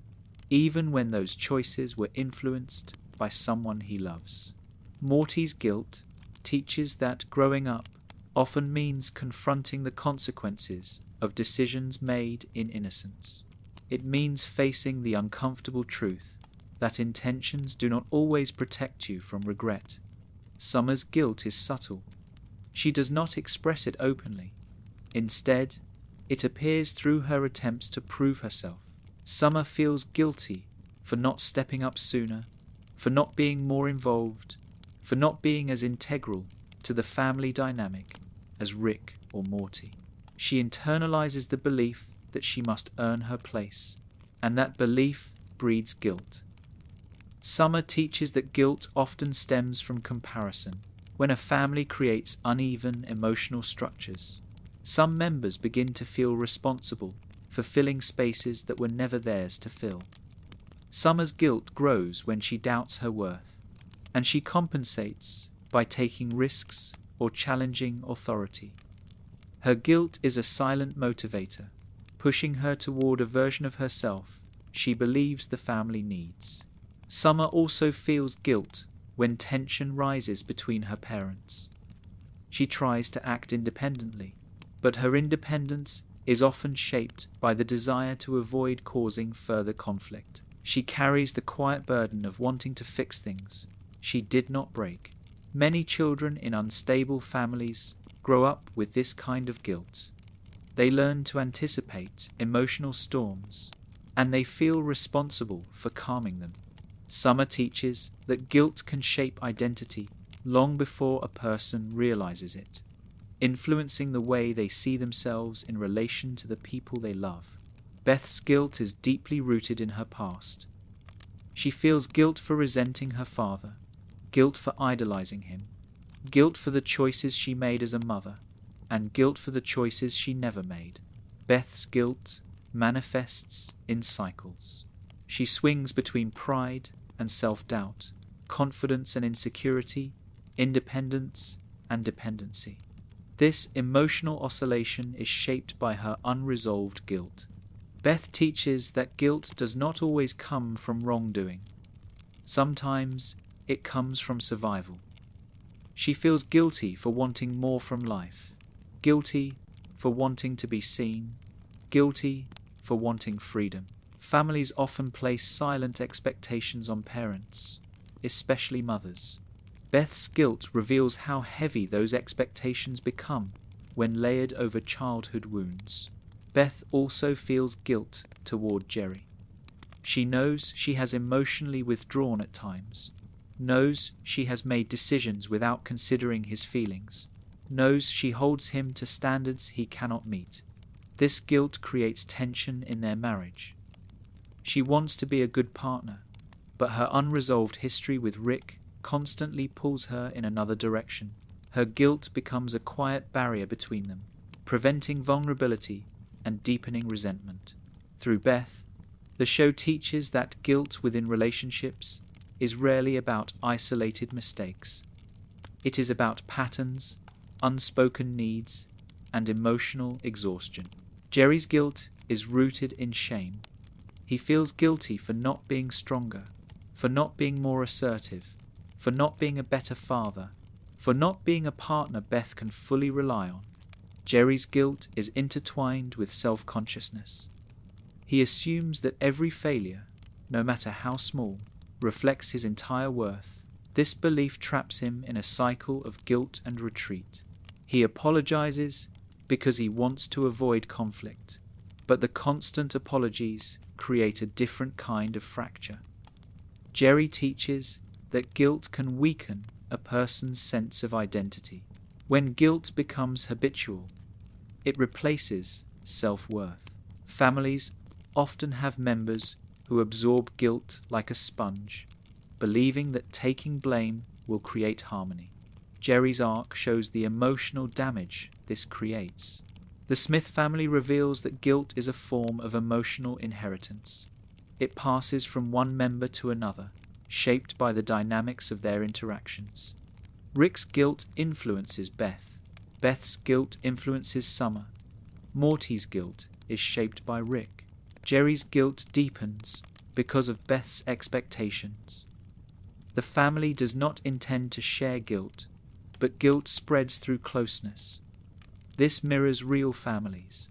S1: even when those choices were influenced by someone he loves. Morty's guilt teaches that growing up often means confronting the consequences of decisions made in innocence. It means facing the uncomfortable truth that intentions do not always protect you from regret. Summer's guilt is subtle. She does not express it openly. Instead, it appears through her attempts to prove herself. Summer feels guilty for not stepping up sooner, for not being more involved, for not being as integral to the family dynamic as Rick or Morty. She internalizes the belief that she must earn her place, and that belief breeds guilt. Summer teaches that guilt often stems from comparison. When a family creates uneven emotional structures, some members begin to feel responsible for filling spaces that were never theirs to fill. Summer's guilt grows when she doubts her worth, and she compensates by taking risks or challenging authority. Her guilt is a silent motivator, pushing her toward a version of herself she believes the family needs. Summer also feels guilt when tension rises between her parents. She tries to act independently, but her independence is often shaped by the desire to avoid causing further conflict. She carries the quiet burden of wanting to fix things she did not break. Many children in unstable families grow up with this kind of guilt. They learn to anticipate emotional storms, and they feel responsible for calming them. Summer teaches that guilt can shape identity long before a person realizes it, influencing the way they see themselves in relation to the people they love. Beth's guilt is deeply rooted in her past. She feels guilt for resenting her father, guilt for idolizing him, guilt for the choices she made as a mother, and guilt for the choices she never made. Beth's guilt manifests in cycles. She swings between pride and self-doubt, confidence and insecurity, independence and dependency. This emotional oscillation is shaped by her unresolved guilt. Beth teaches that guilt does not always come from wrongdoing. Sometimes it comes from survival. She feels guilty for wanting more from life, guilty for wanting to be seen, guilty for wanting freedom. Families often place silent expectations on parents, especially mothers. Beth's guilt reveals how heavy those expectations become when layered over childhood wounds. Beth also feels guilt toward Jerry. She knows she has emotionally withdrawn at times, knows she has made decisions without considering his feelings, knows she holds him to standards he cannot meet. This guilt creates tension in their marriage. She wants to be a good partner, but her unresolved history with Rick constantly pulls her in another direction. Her guilt becomes a quiet barrier between them, preventing vulnerability and deepening resentment. Through Beth, the show teaches that guilt within relationships is rarely about isolated mistakes. It is about patterns, unspoken needs, and emotional exhaustion. Jerry's guilt is rooted in shame. He feels guilty for not being stronger, for not being more assertive, for not being a better father, for not being a partner Beth can fully rely on. Jerry's guilt is intertwined with self-consciousness. He assumes that every failure, no matter how small, reflects his entire worth. This belief traps him in a cycle of guilt and retreat. He apologizes because he wants to avoid conflict, but the constant apologies create a different kind of fracture. Jerry teaches that guilt can weaken a person's sense of identity. When guilt becomes habitual, it replaces self-worth. Families often have members who absorb guilt like a sponge, believing that taking blame will create harmony. Jerry's arc shows the emotional damage this creates. The Smith family reveals that guilt is a form of emotional inheritance. It passes from one member to another, shaped by the dynamics of their interactions. Rick's guilt influences Beth. Beth's guilt influences Summer. Morty's guilt is shaped by Rick. Jerry's guilt deepens because of Beth's expectations. The family does not intend to share guilt, but guilt spreads through closeness. This mirrors real families.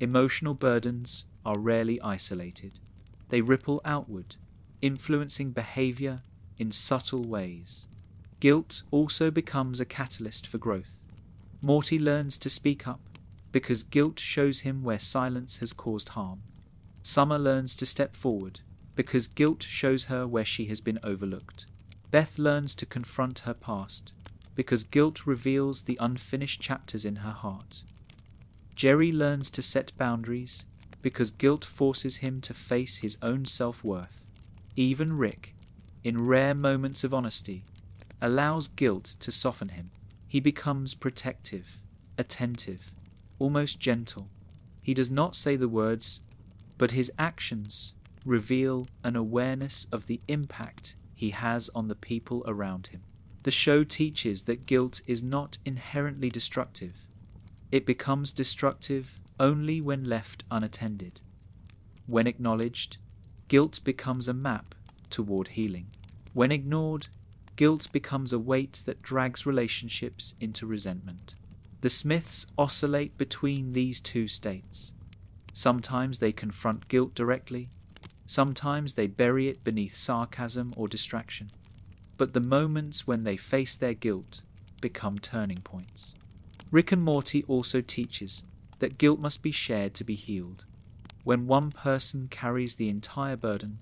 S1: Emotional burdens are rarely isolated. They ripple outward, influencing behavior in subtle ways. Guilt also becomes a catalyst for growth. Morty learns to speak up because guilt shows him where silence has caused harm. Summer learns to step forward because guilt shows her where she has been overlooked. Beth learns to confront her past because guilt reveals the unfinished chapters in her heart. Jerry learns to set boundaries because guilt forces him to face his own self-worth. Even Rick, in rare moments of honesty, allows guilt to soften him. He becomes protective, attentive, almost gentle. He does not say the words, but his actions reveal an awareness of the impact he has on the people around him. The show teaches that guilt is not inherently destructive. It becomes destructive only when left unattended. When acknowledged, guilt becomes a map toward healing. When ignored, guilt becomes a weight that drags relationships into resentment. The Smiths oscillate between these two states. Sometimes they confront guilt directly, sometimes they bury it beneath sarcasm or distraction. But the moments when they face their guilt become turning points. Rick and Morty also teaches that guilt must be shared to be healed. When one person carries the entire burden,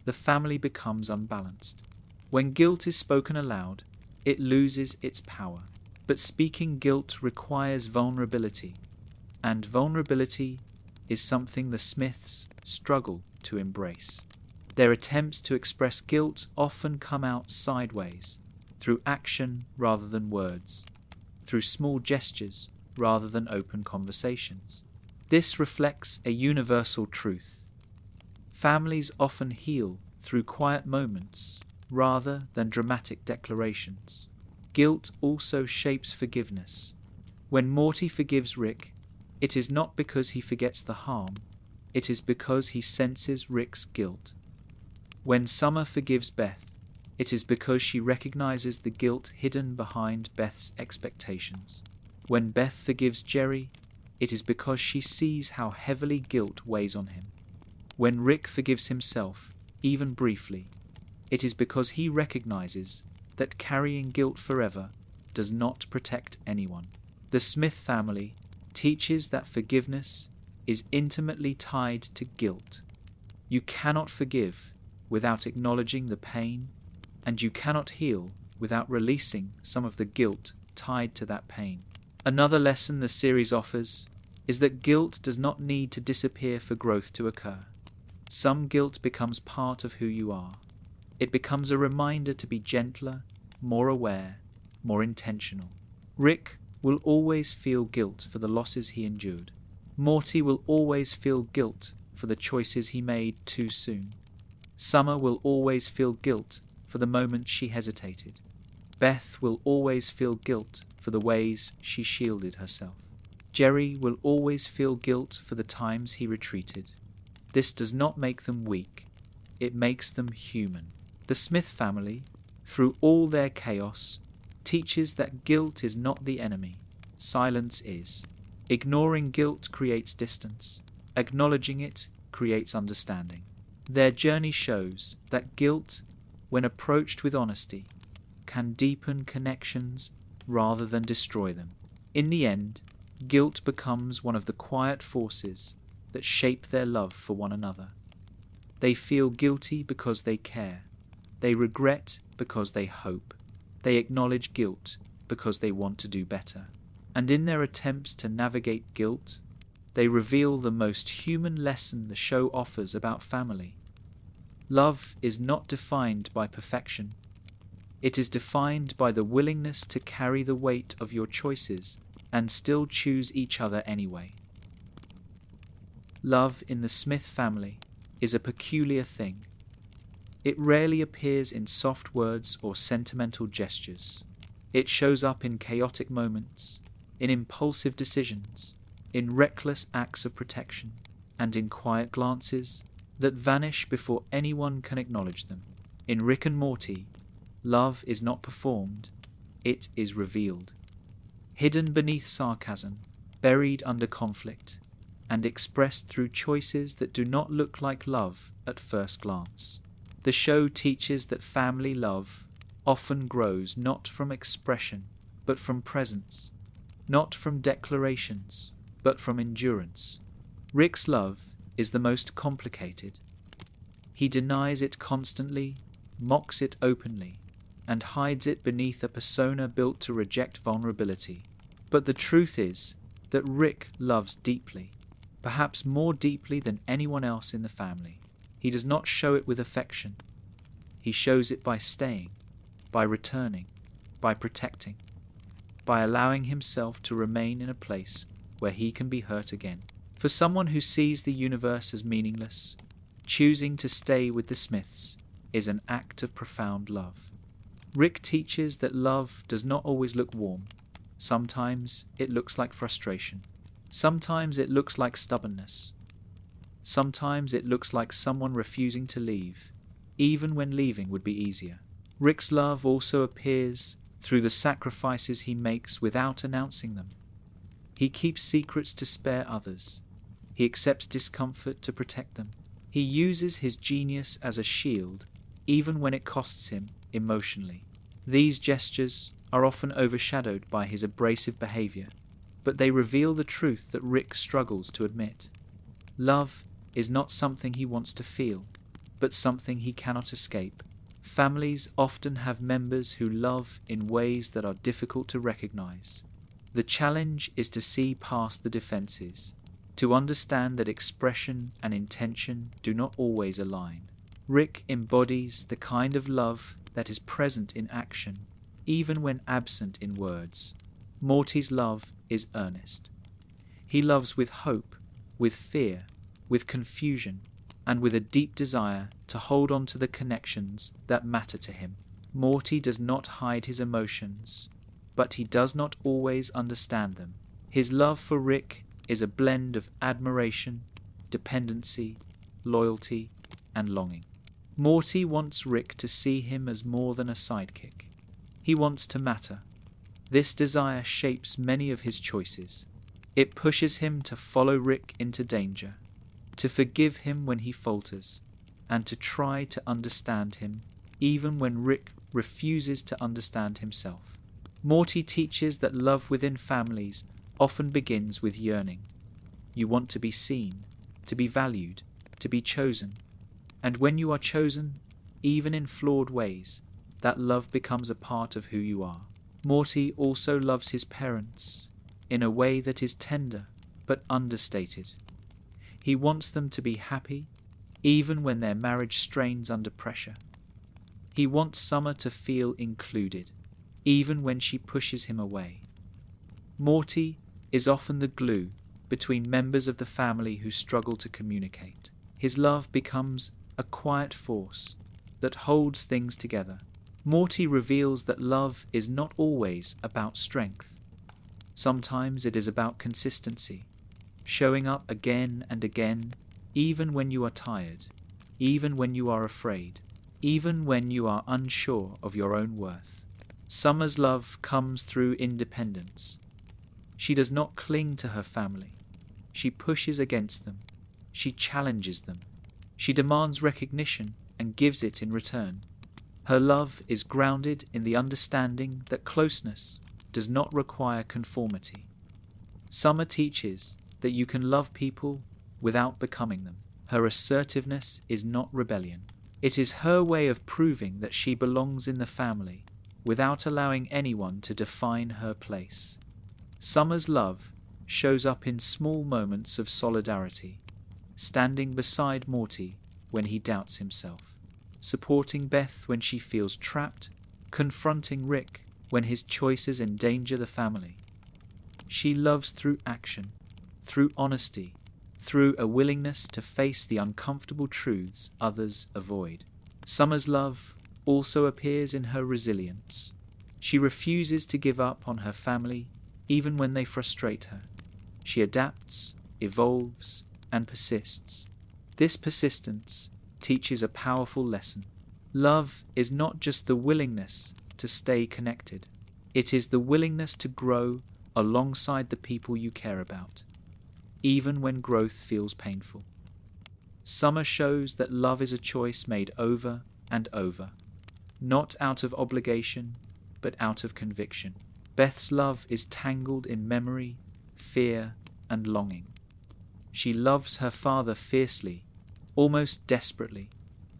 S1: the family becomes unbalanced. When guilt is spoken aloud, it loses its power. But speaking guilt requires vulnerability, and vulnerability is something the Smiths struggle to embrace. Their attempts to express guilt often come out sideways, through action rather than words, through small gestures rather than open conversations. This reflects a universal truth. Families often heal through quiet moments rather than dramatic declarations. Guilt also shapes forgiveness. When Morty forgives Rick, it is not because he forgets the harm, it is because he senses Rick's guilt. When Summer forgives Beth, it is because she recognizes the guilt hidden behind Beth's expectations. When Beth forgives Jerry, it is because she sees how heavily guilt weighs on him. When Rick forgives himself, even briefly, it is because he recognizes that carrying guilt forever does not protect anyone. The Smith family teaches that forgiveness is intimately tied to guilt. You cannot forgive without acknowledging the pain, and you cannot heal without releasing some of the guilt tied to that pain. Another lesson the series offers is that guilt does not need to disappear for growth to occur. Some guilt becomes part of who you are. It becomes a reminder to be gentler, more aware, more intentional. Rick will always feel guilt for the losses he endured. Morty will always feel guilt for the choices he made too soon. Summer will always feel guilt for the moment she hesitated. Beth will always feel guilt for the ways she shielded herself. Jerry will always feel guilt for the times he retreated. This does not make them weak. It makes them human. The Smith family, through all their chaos, teaches that guilt is not the enemy. Silence is. Ignoring guilt creates distance. Acknowledging it creates understanding. Their journey shows that guilt, when approached with honesty, can deepen connections rather than destroy them. In the end, guilt becomes one of the quiet forces that shape their love for one another. They feel guilty because they care. They regret because they hope. They acknowledge guilt because they want to do better. And in their attempts to navigate guilt, they reveal the most human lesson the show offers about family. Love is not defined by perfection. It is defined by the willingness to carry the weight of your choices and still choose each other anyway. Love in the Smith family is a peculiar thing. It rarely appears in soft words or sentimental gestures. It shows up in chaotic moments, in impulsive decisions, in reckless acts of protection, and in quiet glances that vanish before anyone can acknowledge them. In Rick and Morty, love is not performed, it is revealed. Hidden beneath sarcasm, buried under conflict, and expressed through choices that do not look like love at first glance. The show teaches that family love often grows not from expression, but from presence, not from declarations, but from endurance. Rick's love is the most complicated. He denies it constantly, mocks it openly, and hides it beneath a persona built to reject vulnerability. But the truth is that Rick loves deeply, perhaps more deeply than anyone else in the family. He does not show it with affection. He shows it by staying, by returning, by protecting, by allowing himself to remain in a place where he can be hurt again. For someone who sees the universe as meaningless, choosing to stay with the Smiths is an act of profound love. Rick teaches that love does not always look warm. Sometimes it looks like frustration. Sometimes it looks like stubbornness. Sometimes it looks like someone refusing to leave, even when leaving would be easier. Rick's love also appears through the sacrifices he makes without announcing them. He keeps secrets to spare others. He accepts discomfort to protect them. He uses his genius as a shield, even when it costs him emotionally. These gestures are often overshadowed by his abrasive behavior, but they reveal the truth that Rick struggles to admit. Love is not something he wants to feel, but something he cannot escape. Families often have members who love in ways that are difficult to recognize. The challenge is to see past the defenses, to understand that expression and intention do not always align. Rick embodies the kind of love that is present in action, even when absent in words. Morty's love is earnest. He loves with hope, with fear, with confusion, and with a deep desire to hold on to the connections that matter to him. Morty does not hide his emotions, but he does not always understand them. His love for Rick is a blend of admiration, dependency, loyalty, and longing. Morty wants Rick to see him as more than a sidekick. He wants to matter. This desire shapes many of his choices. It pushes him to follow Rick into danger, to forgive him when he falters, and to try to understand him, even when Rick refuses to understand himself. Morty teaches that love within families often begins with yearning. You want to be seen, to be valued, to be chosen. And when you are chosen, even in flawed ways, that love becomes a part of who you are. Morty also loves his parents in a way that is tender but understated. He wants them to be happy, even when their marriage strains under pressure. He wants Summer to feel included, even when she pushes him away. Morty is often the glue between members of the family who struggle to communicate. His love becomes a quiet force that holds things together. Morty reveals that love is not always about strength. Sometimes it is about consistency, showing up again and again, even when you are tired, even when you are afraid, even when you are unsure of your own worth. Summer's love comes through independence. She does not cling to her family. She pushes against them. She challenges them. She demands recognition and gives it in return. Her love is grounded in the understanding that closeness does not require conformity. Summer teaches that you can love people without becoming them. Her assertiveness is not rebellion. It is her way of proving that she belongs in the family without allowing anyone to define her place. Summer's love shows up in small moments of solidarity, standing beside Morty when he doubts himself, supporting Beth when she feels trapped, confronting Rick when his choices endanger the family. She loves through action, through honesty, through a willingness to face the uncomfortable truths others avoid. Summer's love also appears in her resilience. She refuses to give up on her family even when they frustrate her. She adapts, evolves, and persists. This persistence teaches a powerful lesson. Love is not just the willingness to stay connected. It is the willingness to grow alongside the people you care about, even when growth feels painful. Summer shows that love is a choice made over and over, not out of obligation, but out of conviction. Beth's love is tangled in memory, fear, and longing. She loves her father fiercely, almost desperately,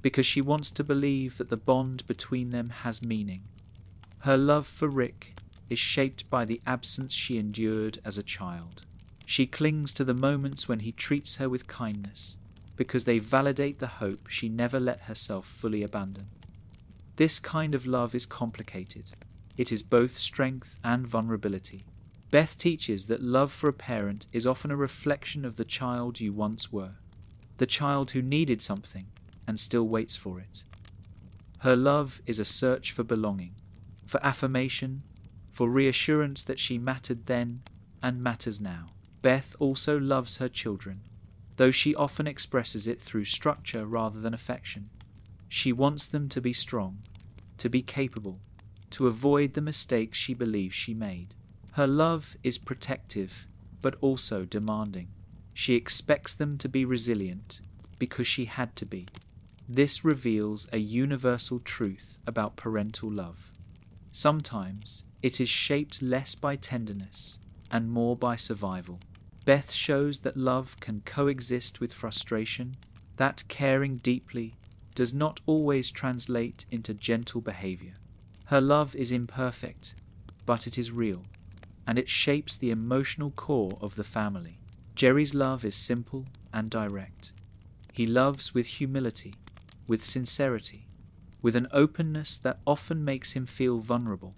S1: because she wants to believe that the bond between them has meaning. Her love for Rick is shaped by the absence she endured as a child. She clings to the moments when he treats her with kindness, because they validate the hope she never let herself fully abandon. This kind of love is complicated. It is both strength and vulnerability. Beth teaches that love for a parent is often a reflection of the child you once were, the child who needed something and still waits for it. Her love is a search for belonging, for affirmation, for reassurance that she mattered then and matters now. Beth also loves her children, though she often expresses it through structure rather than affection. She wants them to be strong, to be capable, to avoid the mistakes she believes she made. Her love is protective, but also demanding. She expects them to be resilient, because she had to be. This reveals a universal truth about parental love. Sometimes it is shaped less by tenderness and more by survival. Beth shows that love can coexist with frustration, that caring deeply does not always translate into gentle behavior. Her love is imperfect, but it is real, and it shapes the emotional core of the family. Jerry's love is simple and direct. He loves with humility, with sincerity, with an openness that often makes him feel vulnerable.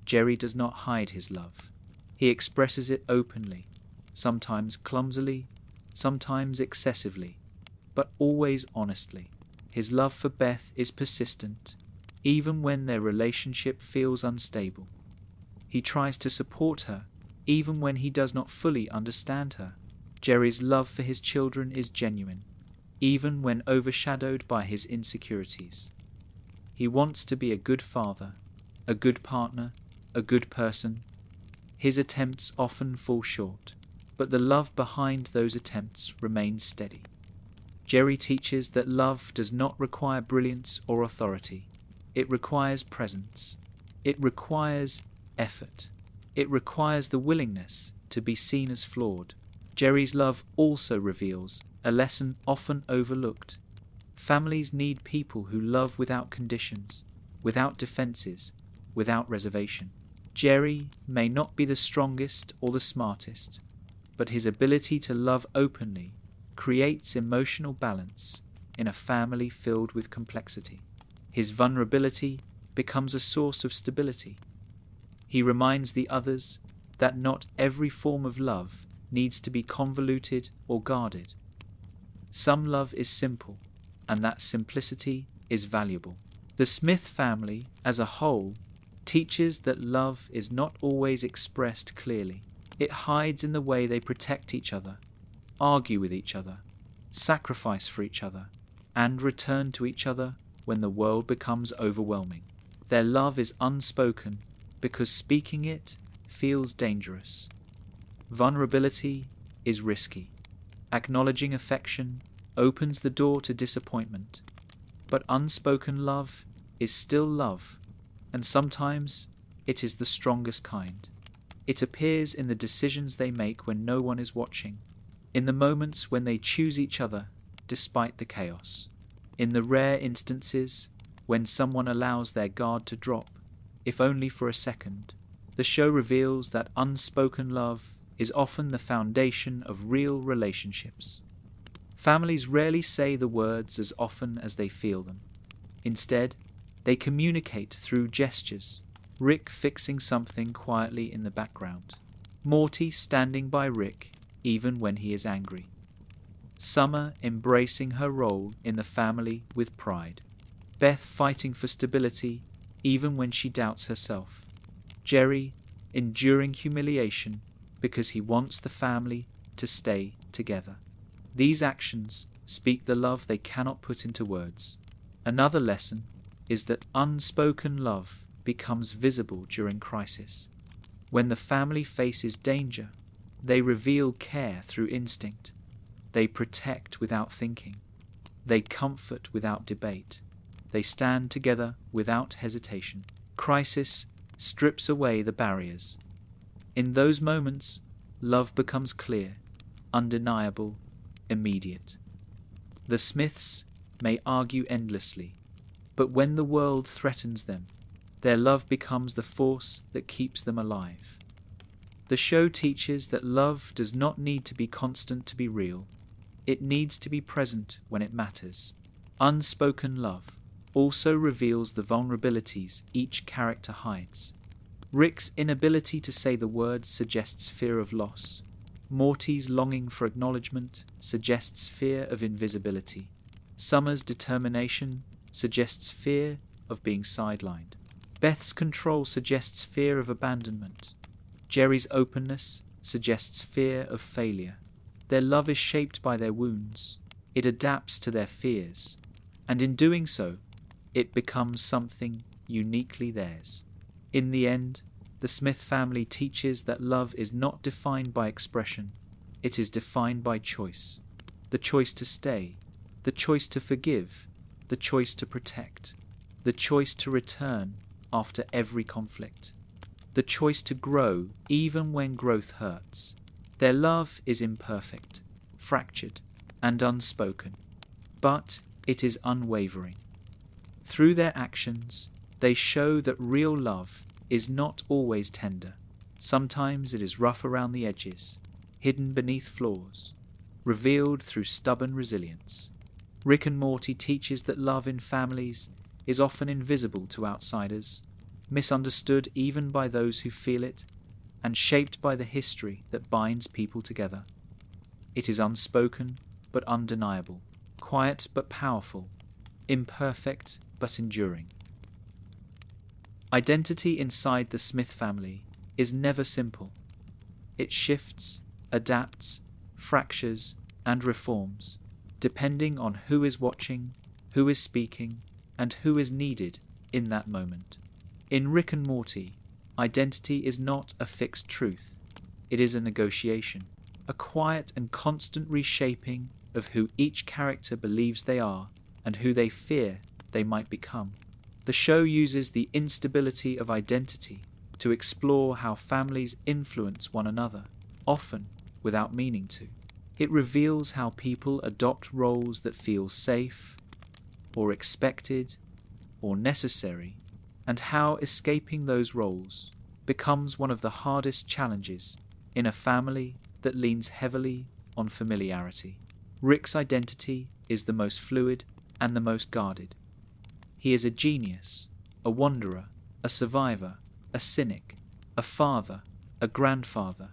S1: Jerry does not hide his love. He expresses it openly, sometimes clumsily, sometimes excessively, but always honestly. His love for Beth is persistent, even when their relationship feels unstable. He tries to support her, even when he does not fully understand her. Jerry's love for his children is genuine, even when overshadowed by his insecurities. He wants to be a good father, a good partner, a good person. His attempts often fall short, but the love behind those attempts remains steady. Jerry teaches that love does not require brilliance or authority. It requires presence. It requires effort. It requires the willingness to be seen as flawed. Jerry's love also reveals a lesson often overlooked. Families need people who love without conditions, without defenses, without reservation. Jerry may not be the strongest or the smartest, but his ability to love openly creates emotional balance in a family filled with complexity. His vulnerability becomes a source of stability. He reminds the others that not every form of love needs to be convoluted or guarded. Some love is simple, and that simplicity is valuable. The Smith family, as a whole, teaches that love is not always expressed clearly. It hides in the way they protect each other, argue with each other, sacrifice for each other, and return to each other when the world becomes overwhelming. Their love is unspoken because speaking it feels dangerous. Vulnerability is risky. Acknowledging affection opens the door to disappointment, but unspoken love is still love, and sometimes it is the strongest kind. It appears in the decisions they make when no one is watching, in the moments when they choose each other despite the chaos, in the rare instances when someone allows their guard to drop, if only for a second. The show reveals that unspoken love is often the foundation of real relationships. Families rarely say the words as often as they feel them. Instead, they communicate through gestures, Rick fixing something quietly in the background, Morty standing by Rick even when he is angry, Summer embracing her role in the family with pride, Beth fighting for stability even when she doubts herself, Jerry enduring humiliation because he wants the family to stay together. These actions speak the love they cannot put into words. Another lesson is that unspoken love becomes visible during crisis. When the family faces danger, they reveal care through instinct. They protect without thinking. They comfort without debate. They stand together without hesitation. Crisis strips away the barriers. In those moments, love becomes clear, undeniable, immediate. The Smiths may argue endlessly, but when the world threatens them, their love becomes the force that keeps them alive. The show teaches that love does not need to be constant to be real. It needs to be present when it matters. Unspoken love also reveals the vulnerabilities each character hides. Rick's inability to say the words suggests fear of loss. Morty's longing for acknowledgement suggests fear of invisibility. Summer's determination suggests fear of being sidelined. Beth's control suggests fear of abandonment. Jerry's openness suggests fear of failure. Their love is shaped by their wounds. It adapts to their fears, and in doing so, it becomes something uniquely theirs. In the end, the Smith family teaches that love is not defined by expression. It is defined by choice. The choice to stay, the choice to forgive, the choice to protect, the choice to return after every conflict, the choice to grow even when growth hurts. Their love is imperfect, fractured, and unspoken, but it is unwavering. Through their actions, they show that real love is not always tender. Sometimes it is rough around the edges, hidden beneath flaws, revealed through stubborn resilience. Rick and Morty teaches that love in families is often invisible to outsiders, misunderstood even by those who feel it, and shaped by the history that binds people together. It is unspoken but undeniable, quiet but powerful, imperfect but enduring. Identity inside the Smith family is never simple. It shifts, adapts, fractures, and reforms, depending on who is watching, who is speaking, and who is needed in that moment. In Rick and Morty, identity is not a fixed truth. It is a negotiation, a quiet and constant reshaping of who each character believes they are and who they fear they might become. The show uses the instability of identity to explore how families influence one another, often without meaning to. It reveals how people adopt roles that feel safe, or expected, or necessary, and how escaping those roles becomes one of the hardest challenges in a family that leans heavily on familiarity. Rick's identity is the most fluid and the most guarded. He is a genius, a wanderer, a survivor, a cynic, a father, a grandfather,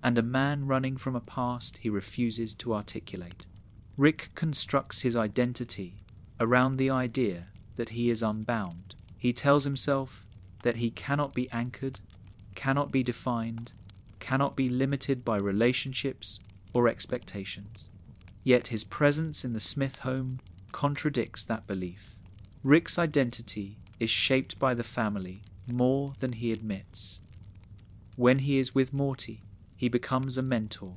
S1: and a man running from a past he refuses to articulate. Rick constructs his identity around the idea that he is unbound. He tells himself that he cannot be anchored, cannot be defined, cannot be limited by relationships or expectations. Yet his presence in the Smith home contradicts that belief. Rick's identity is shaped by the family more than he admits. When he is with Morty, he becomes a mentor.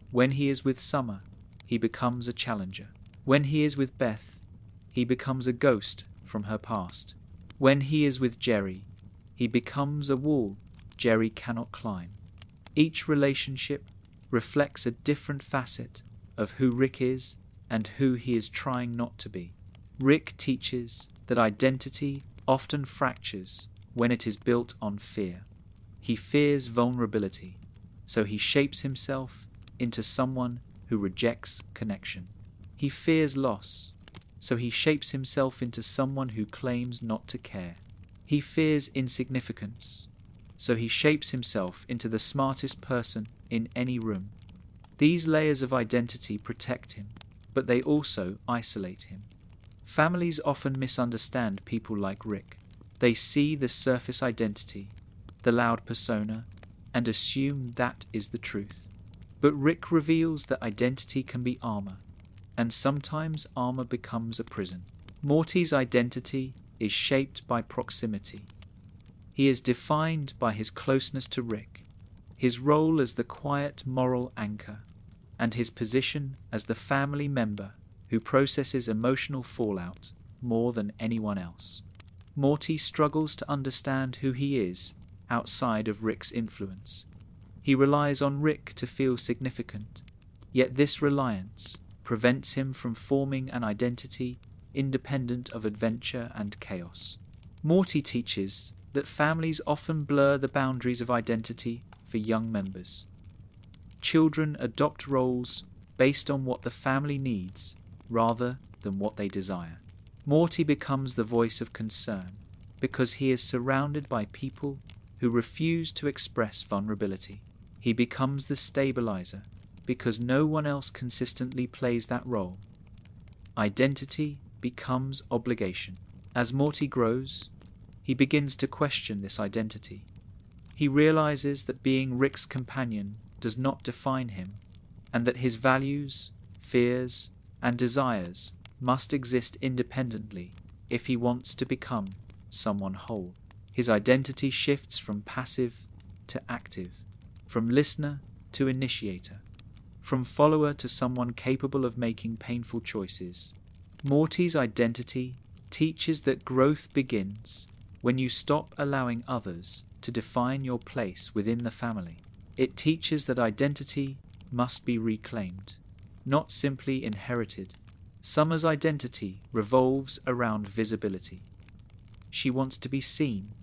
S1: When he is with Summer, he becomes a challenger. When he is with Beth, he becomes a ghost from her past. When he is with Jerry, he becomes a wall Jerry cannot climb. Each relationship reflects a different facet of who Rick is and who he is trying not to be. Rick teaches that identity often fractures when it is built on fear. He fears vulnerability, so he shapes himself into someone who rejects connection. He fears loss, so he shapes himself into someone who claims not to care. He fears insignificance, so he shapes himself into the smartest person in any room. These layers of identity protect him, but they also isolate him. Families often misunderstand people like Rick. They see the surface identity, the loud persona, and assume that is the truth. But Rick reveals that identity can be armor, and sometimes armor becomes a prison. Morty's identity is shaped by proximity. He is defined by his closeness to Rick, his role as the quiet moral anchor, and his position as the family member who processes emotional fallout more than anyone else. Morty struggles to understand who he is outside of Rick's influence. He relies on Rick to feel significant, yet this reliance prevents him from forming an identity independent of adventure and chaos. Morty teaches that families often blur the boundaries of identity for young members. Children adopt roles based on what the family needs rather than what they desire. Morty becomes the voice of concern because he is surrounded by people who refuse to express vulnerability. He becomes the stabilizer because no one else consistently plays that role. Identity becomes obligation. As Morty grows, he begins to question this identity. He realizes that being Rick's companion does not define him, and that his values, fears, and desires must exist independently if he wants to become someone whole. His identity shifts from passive to active, from listener to initiator, from follower to someone capable of making painful choices. Morty's identity teaches that growth begins when you stop allowing others to define your place within the family. It teaches that identity must be reclaimed, not simply inherited. Summer's identity revolves around visibility. She wants to be seen,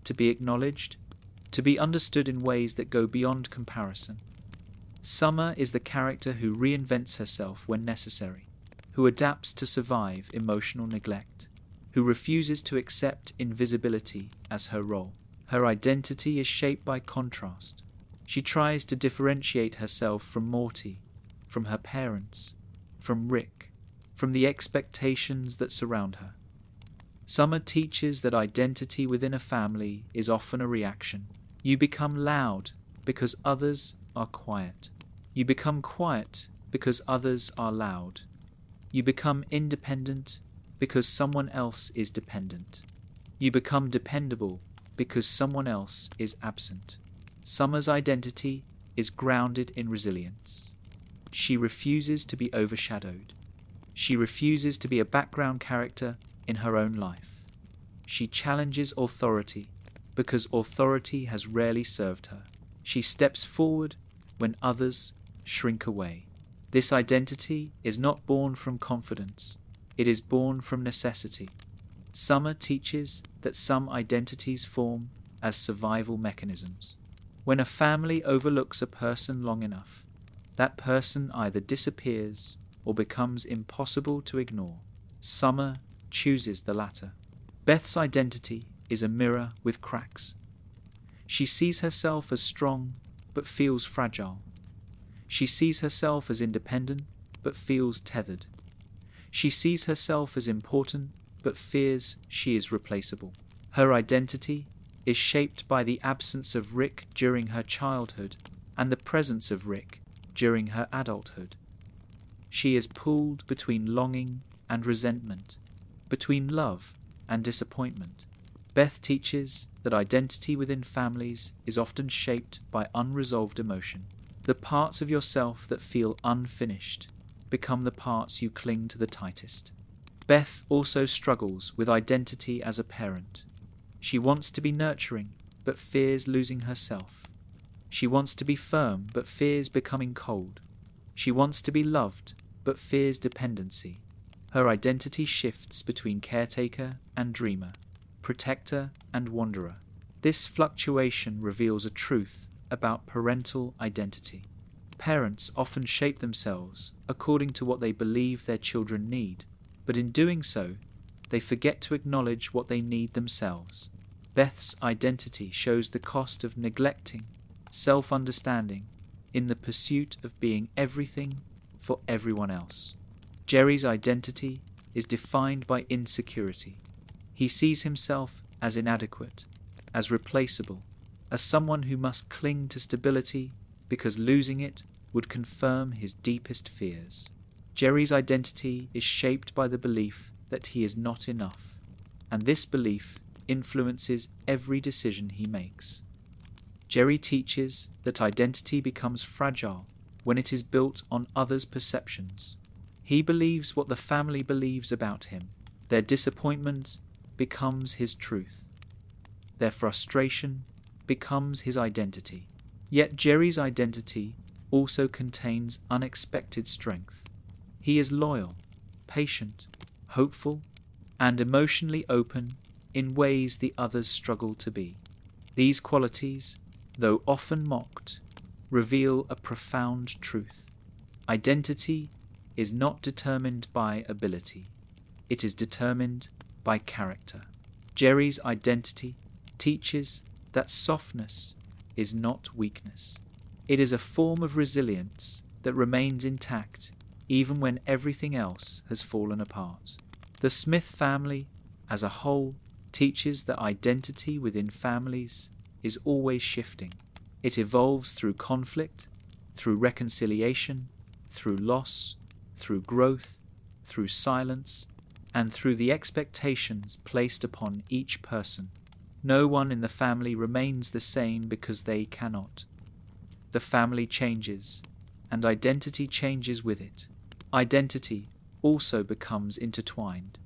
S1: to be acknowledged, to be understood in ways that go beyond comparison. Summer is the character who reinvents herself when necessary, who adapts to survive emotional neglect, who refuses to accept invisibility as her role. Her identity is shaped by contrast. She tries to differentiate herself from Morty, from her parents, from Rick, from the expectations that surround her. Summer teaches that identity within a family is often a reaction. You become loud because others are quiet. You become quiet because others are loud. You become independent because someone else is dependent. You become dependable because someone else is absent. Summer's identity is grounded in resilience. She refuses to be overshadowed. She refuses to be a background character in her own life. She challenges authority because authority has rarely served her. She steps forward when others shrink away. This identity is not born from confidence. It is born from necessity. Summer teaches that some identities form as survival mechanisms. When a family overlooks a person long enough, that person either disappears or becomes impossible to ignore. Summer chooses the latter. Beth's identity is a mirror with cracks. She sees herself as strong but feels fragile. She sees herself as independent but feels tethered. She sees herself as important but fears she is replaceable. Her identity is shaped by the absence of Rick during her childhood and the presence of Rick during her adulthood. She is pulled between longing and resentment, between love and disappointment. Beth teaches that identity within families is often shaped by unresolved emotion. The parts of yourself that feel unfinished become the parts you cling to the tightest. Beth also struggles with identity as a parent. She wants to be nurturing, but fears losing herself. She wants to be firm, but fears becoming cold. She wants to be loved, but fears dependency. Her identity shifts between caretaker and dreamer, protector and wanderer. This fluctuation reveals a truth about parental identity. Parents often shape themselves according to what they believe their children need, but in doing so, they forget to acknowledge what they need themselves. Beth's identity shows the cost of neglecting self-understanding in the pursuit of being everything for everyone else. Jerry's identity is defined by insecurity. He sees himself as inadequate, as replaceable, as someone who must cling to stability because losing it would confirm his deepest fears. Jerry's identity is shaped by the belief that he is not enough, and this belief influences every decision he makes. Jerry teaches that identity becomes fragile when it is built on others' perceptions. He believes what the family believes about him. Their disappointment becomes his truth. Their frustration becomes his identity. Yet Jerry's identity also contains unexpected strength. He is loyal, patient, hopeful, and emotionally open in ways the others struggle to be. These qualities, though often mocked, reveal a profound truth. Identity is not determined by ability. It is determined by character. Jerry's identity teaches that softness is not weakness. It is a form of resilience that remains intact even when everything else has fallen apart. The Smith family, as a whole, teaches that identity within families is always shifting. It evolves through conflict, through reconciliation, through loss, through growth, through silence, and through the expectations placed upon each person. No one in the family remains the same because they cannot. The family changes, and identity changes with it. Identity also becomes intertwined.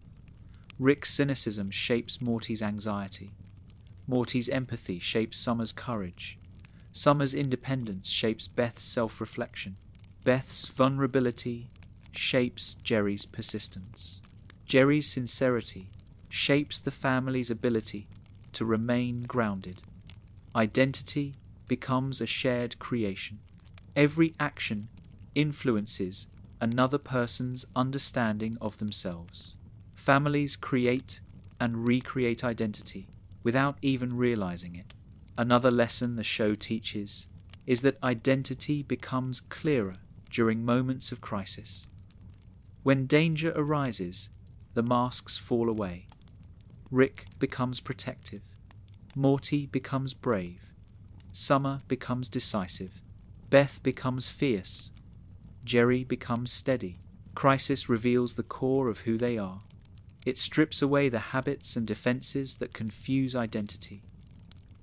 S1: Rick's cynicism shapes Morty's anxiety. Morty's empathy shapes Summer's courage. Summer's independence shapes Beth's self-reflection. Beth's vulnerability shapes Jerry's persistence. Jerry's sincerity shapes the family's ability to remain grounded. Identity becomes a shared creation. Every action influences another person's understanding of themselves. Families create and recreate identity without even realizing it. Another lesson the show teaches is that identity becomes clearer during moments of crisis. When danger arises, the masks fall away. Rick becomes protective. Morty becomes brave. Summer becomes decisive. Beth becomes fierce. Jerry becomes steady. Crisis reveals the core of who they are. It strips away the habits and defenses that confuse identity.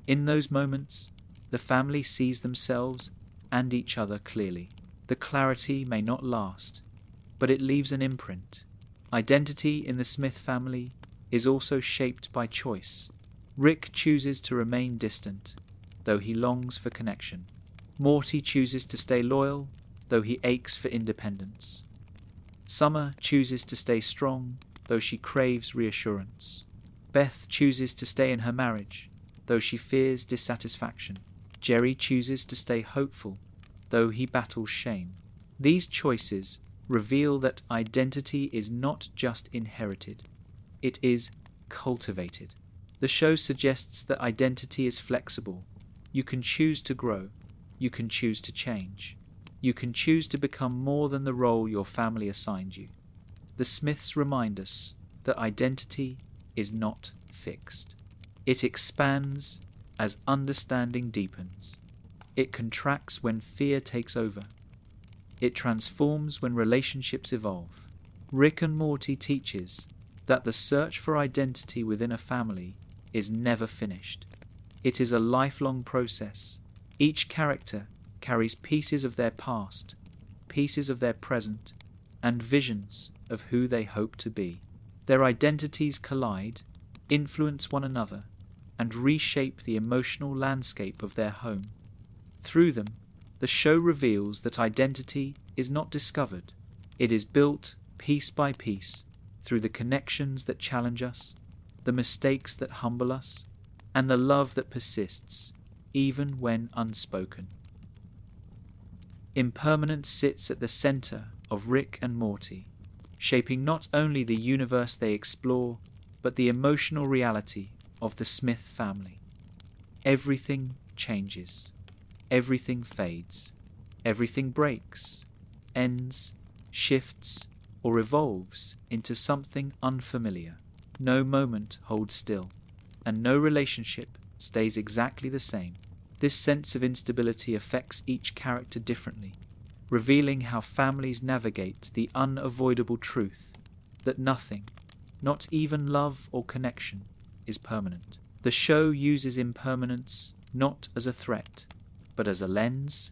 S1: In those moments, the family sees themselves and each other clearly. The clarity may not last, but it leaves an imprint. Identity in the Smith family is also shaped by choice. Rick chooses to remain distant, though he longs for connection. Morty chooses to stay loyal, though he aches for independence. Summer chooses to stay strong, though she craves reassurance. Beth chooses to stay in her marriage, though she fears dissatisfaction. Jerry chooses to stay hopeful, though he battles shame. These choices reveal that identity is not just inherited, it is cultivated. The show suggests that identity is flexible. You can choose to grow. You can choose to change. You can choose to become more than the role your family assigned you. The Smiths remind us that identity is not fixed. It expands as understanding deepens. It contracts when fear takes over. It transforms when relationships evolve. Rick and Morty teaches that the search for identity within a family is never finished. It is a lifelong process. Each character carries pieces of their past, pieces of their present, and visions of who they hope to be. Their identities collide, influence one another, and reshape the emotional landscape of their home. Through them, the show reveals that identity is not discovered. It is built piece by piece through the connections that challenge us, the mistakes that humble us, and the love that persists, even when unspoken. Impermanence sits at the center of Rick and Morty, shaping not only the universe they explore, but the emotional reality of the Smith family. Everything changes. Everything fades. Everything breaks, ends, shifts, or evolves into something unfamiliar. No moment holds still, and no relationship stays exactly the same. This sense of instability affects each character differently, revealing how families navigate the unavoidable truth that nothing, not even love or connection, is permanent. The show uses impermanence not as a threat, but as a lens,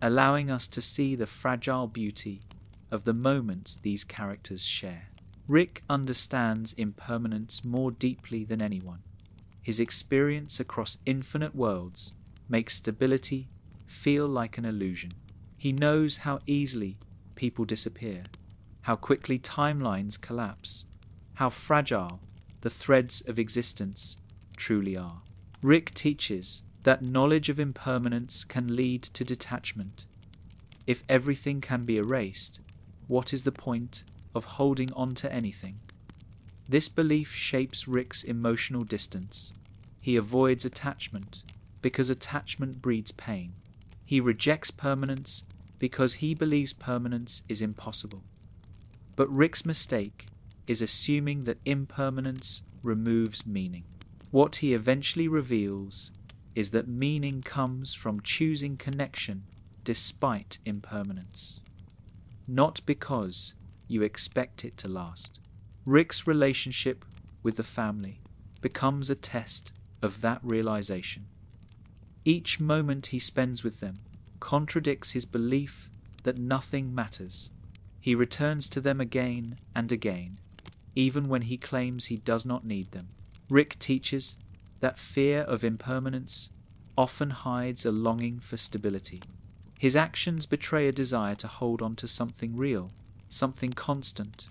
S1: allowing us to see the fragile beauty of the moments these characters share. Rick understands impermanence more deeply than anyone. His experience across infinite worlds makes stability feel like an illusion. He knows how easily people disappear, how quickly timelines collapse, how fragile the threads of existence truly are. Rick teaches that knowledge of impermanence can lead to detachment. If everything can be erased, what is the point of holding on to anything? This belief shapes Rick's emotional distance. He avoids attachment because attachment breeds pain. He rejects permanence because he believes permanence is impossible. But Rick's mistake is assuming that impermanence removes meaning. What he eventually reveals is that meaning comes from choosing connection despite impermanence, not because you expect it to last. Rick's relationship with the family becomes a test of that realization. Each moment he spends with them contradicts his belief that nothing matters. He returns to them again and again, even when he claims he does not need them. Rick teaches that fear of impermanence often hides a longing for stability. His actions betray a desire to hold on to something real, something constant,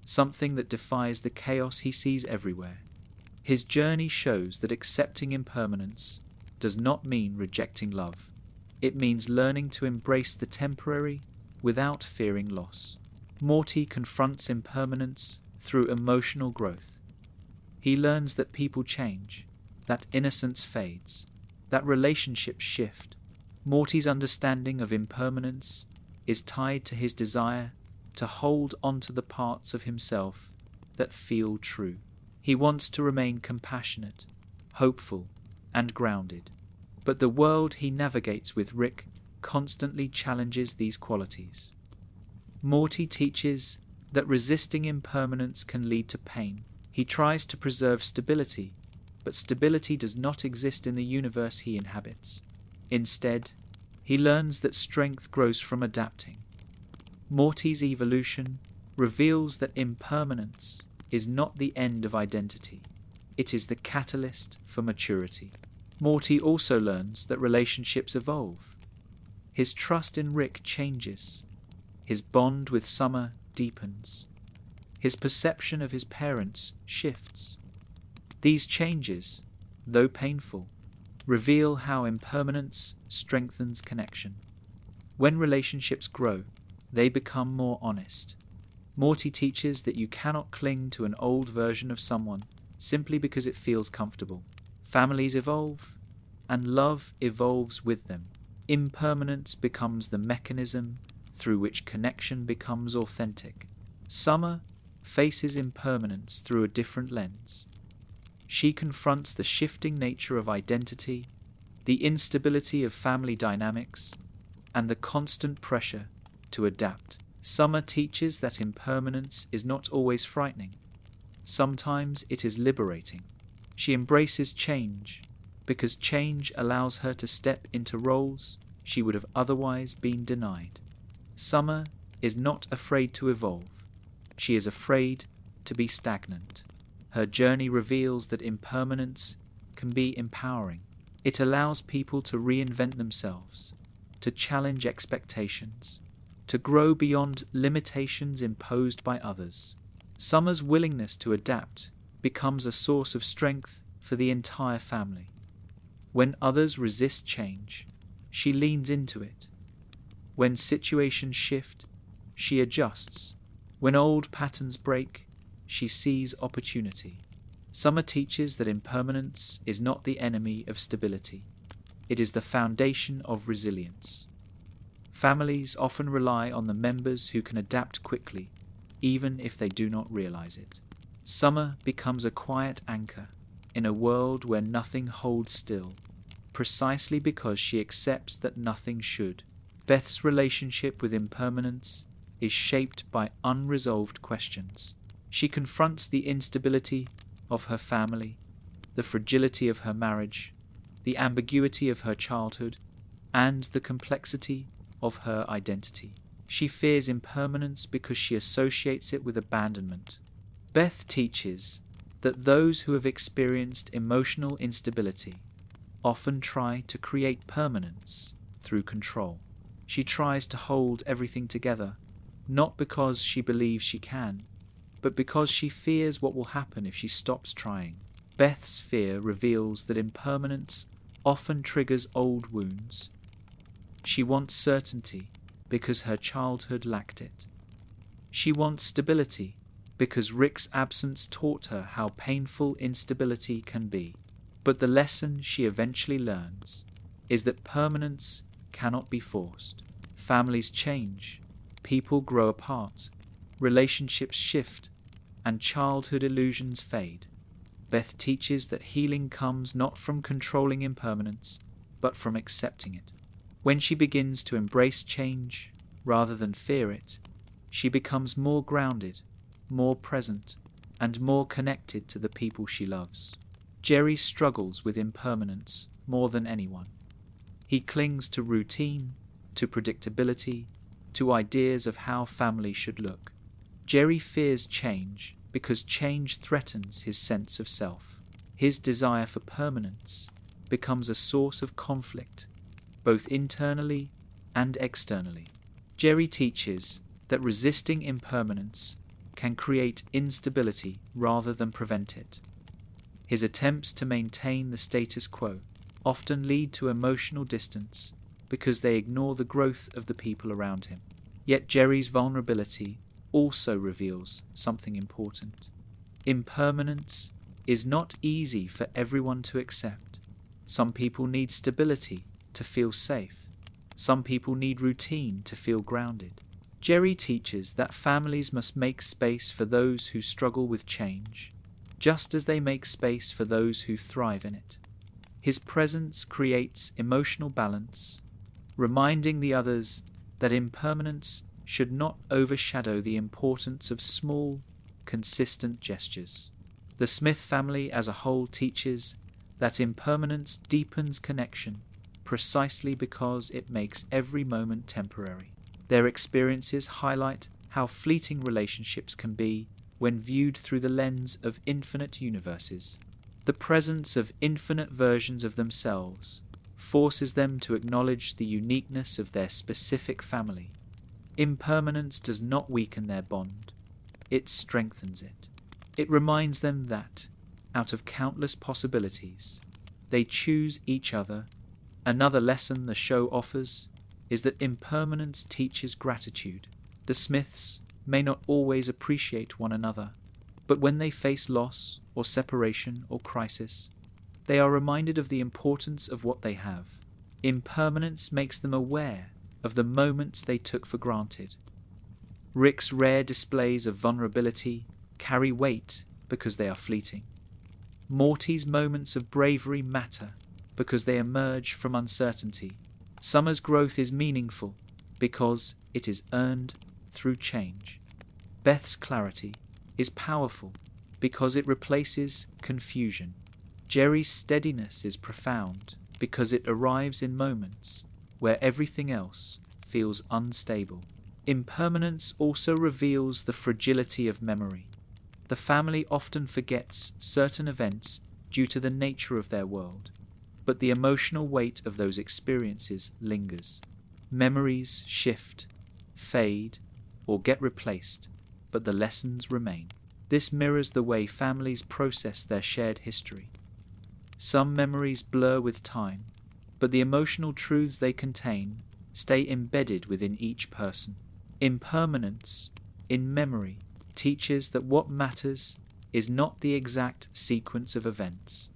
S1: something that defies the chaos he sees everywhere. His journey shows that accepting impermanence does not mean rejecting love. It means learning to embrace the temporary without fearing loss. Morty confronts impermanence through emotional growth. He learns that people change, that innocence fades, that relationships shift. Morty's understanding of impermanence is tied to his desire to hold onto the parts of himself that feel true. He wants to remain compassionate, hopeful, and grounded. But the world he navigates with Rick constantly challenges these qualities. Morty teaches that resisting impermanence can lead to pain. He tries to preserve stability, but stability does not exist in the universe he inhabits. Instead, he learns that strength grows from adapting. Morty's evolution reveals that impermanence is not the end of identity. It is the catalyst for maturity. Morty also learns that relationships evolve. His trust in Rick changes. His bond with Summer deepens. His perception of his parents shifts. These changes, though painful, reveal how impermanence strengthens connection. When relationships grow, they become more honest. Morty teaches that you cannot cling to an old version of someone simply because it feels comfortable. Families evolve, and love evolves with them. Impermanence becomes the mechanism through which connection becomes authentic. Summer faces impermanence through a different lens. She confronts the shifting nature of identity, the instability of family dynamics, and the constant pressure to adapt. Summer teaches that impermanence is not always frightening. Sometimes it is liberating. She embraces change because change allows her to step into roles she would have otherwise been denied. Summer is not afraid to evolve. She is afraid to be stagnant. Her journey reveals that impermanence can be empowering. It allows people to reinvent themselves, to challenge expectations, to grow beyond limitations imposed by others. Summer's willingness to adapt becomes a source of strength for the entire family. When others resist change, she leans into it. When situations shift, she adjusts. When old patterns break, she sees opportunity. Summer teaches that impermanence is not the enemy of stability. It is the foundation of resilience. Families often rely on the members who can adapt quickly, even if they do not realize it. Summer becomes a quiet anchor in a world where nothing holds still, precisely because she accepts that nothing should. Beth's relationship with impermanence is shaped by unresolved questions. She confronts the instability of her family, the fragility of her marriage, the ambiguity of her childhood, and the complexity of her identity. She fears impermanence because she associates it with abandonment. Beth teaches that those who have experienced emotional instability often try to create permanence through control. She tries to hold everything together, not because she believes she can, but because she fears what will happen if she stops trying. Beth's fear reveals that impermanence often triggers old wounds. She wants certainty because her childhood lacked it. She wants stability because Rick's absence taught her how painful instability can be. But the lesson she eventually learns is that permanence cannot be forced. Families change, people grow apart, relationships shift, and childhood illusions fade. Beth teaches that healing comes not from controlling impermanence, but from accepting it. When she begins to embrace change rather than fear it, she becomes more grounded, more present, and more connected to the people she loves. Jerry struggles with impermanence more than anyone. He clings to routine, to predictability, to ideas of how family should look. Jerry fears change because change threatens his sense of self. His desire for permanence becomes a source of conflict, both internally and externally. Jerry teaches that resisting impermanence can create instability rather than prevent it. His attempts to maintain the status quo often lead to emotional distance because they ignore the growth of the people around him. Yet Jerry's vulnerability also reveals something important. Impermanence is not easy for everyone to accept. Some people need stability to feel safe. Some people need routine to feel grounded. Jerry teaches that families must make space for those who struggle with change, just as they make space for those who thrive in it. His presence creates emotional balance, reminding the others that impermanence should not overshadow the importance of small, consistent gestures. The Smith family as a whole teaches that impermanence deepens connection precisely because it makes every moment temporary. Their experiences highlight how fleeting relationships can be when viewed through the lens of infinite universes. The presence of infinite versions of themselves forces them to acknowledge the uniqueness of their specific family. Impermanence does not weaken their bond, it strengthens it. It reminds them that, out of countless possibilities, they choose each other. Another lesson the show offers is that impermanence teaches gratitude. The Smiths may not always appreciate one another, but when they face loss or separation or crisis, they are reminded of the importance of what they have. Impermanence makes them aware of the moments they took for granted. Rick's rare displays of vulnerability carry weight because they are fleeting. Morty's moments of bravery matter because they emerge from uncertainty. Summer's growth is meaningful because it is earned through change. Beth's clarity is powerful because it replaces confusion. Jerry's steadiness is profound because it arrives in moments where everything else feels unstable. Impermanence also reveals the fragility of memory. The family often forgets certain events due to the nature of their world, but the emotional weight of those experiences lingers. Memories shift, fade, or get replaced, but the lessons remain. This mirrors the way families process their shared history. Some memories blur with time, but the emotional truths they contain stay embedded within each person. Impermanence, in memory, teaches that what matters is not the exact sequence of events,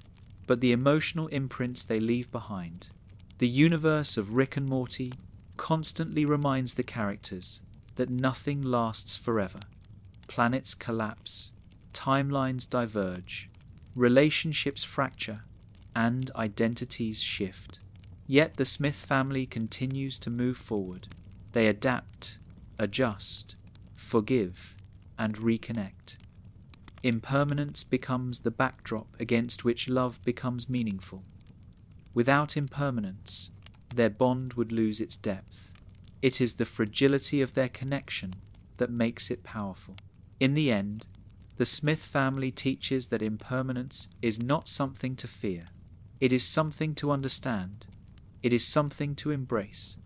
S1: but the emotional imprints they leave behind. The universe of Rick and Morty constantly reminds the characters that nothing lasts forever. Planets collapse, timelines diverge, relationships fracture, and identities shift. Yet the Smith family continues to move forward. They adapt, adjust, forgive, and reconnect. Impermanence becomes the backdrop against which love becomes meaningful. Without impermanence, their bond would lose its depth. It is the fragility of their connection that makes it powerful. In the end, the Smith family teaches that impermanence is not something to fear. It is something to understand. It is something to embrace.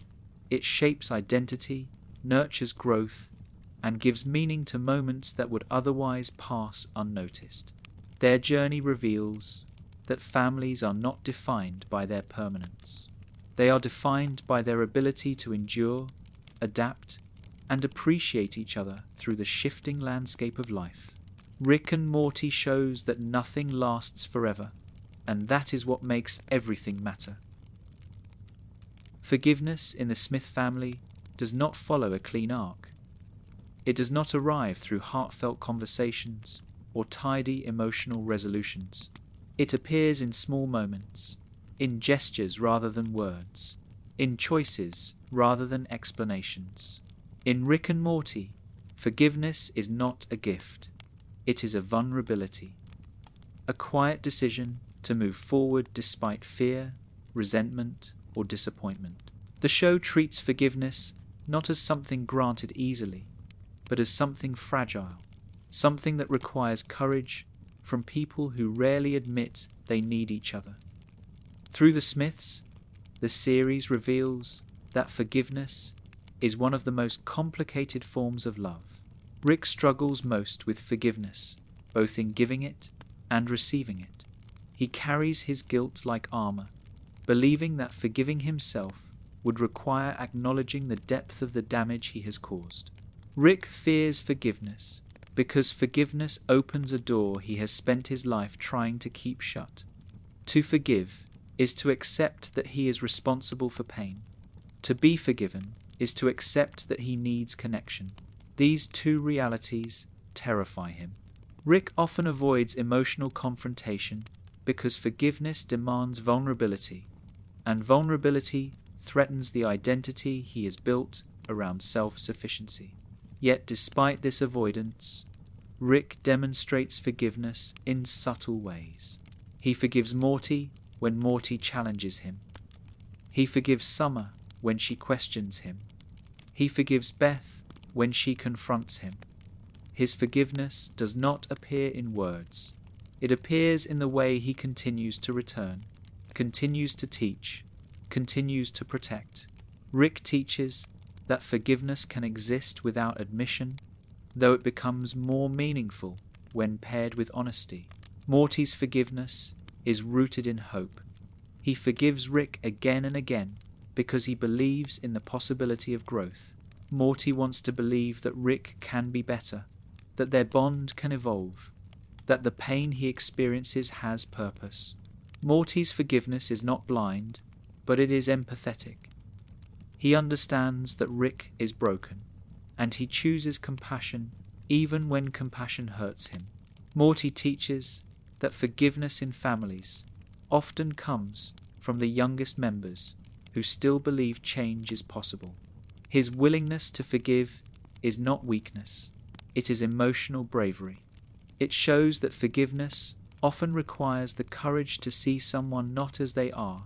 S1: It shapes identity, nurtures growth, and gives meaning to moments that would otherwise pass unnoticed. Their journey reveals that families are not defined by their permanence. They are defined by their ability to endure, adapt, and appreciate each other through the shifting landscape of life. Rick and Morty shows that nothing lasts forever, and that is what makes everything matter. Forgiveness in the Smith family does not follow a clean arc. It does not arrive through heartfelt conversations or tidy emotional resolutions. It appears in small moments, in gestures rather than words, in choices rather than explanations. In Rick and Morty, forgiveness is not a gift. It is a vulnerability, a quiet decision to move forward despite fear, resentment, or disappointment. The show treats forgiveness not as something granted easily, but as something fragile, something that requires courage from people who rarely admit they need each other. Through the Smiths, the series reveals that forgiveness is one of the most complicated forms of love. Rick struggles most with forgiveness, both in giving it and receiving it. He carries his guilt like armor, believing that forgiving himself would require acknowledging the depth of the damage he has caused. Rick fears forgiveness because forgiveness opens a door he has spent his life trying to keep shut. To forgive is to accept that he is responsible for pain. To be forgiven is to accept that he needs connection. These two realities terrify him. Rick often avoids emotional confrontation because forgiveness demands vulnerability, and vulnerability threatens the identity he has built around self-sufficiency. Yet despite this avoidance, Rick demonstrates forgiveness in subtle ways. He forgives Morty when Morty challenges him. He forgives Summer when she questions him. He forgives Beth when she confronts him. His forgiveness does not appear in words. It appears in the way he continues to return, continues to teach, continues to protect. Rick teaches that forgiveness can exist without admission, though it becomes more meaningful when paired with honesty. Morty's forgiveness is rooted in hope. He forgives Rick again and again because he believes in the possibility of growth. Morty wants to believe that Rick can be better, that their bond can evolve, that the pain he experiences has purpose. Morty's forgiveness is not blind, but it is empathetic. He understands that Rick is broken, and he chooses compassion even when compassion hurts him. Morty teaches that forgiveness in families often comes from the youngest members who still believe change is possible. His willingness to forgive is not weakness, it is emotional bravery. It shows that forgiveness often requires the courage to see someone not as they are,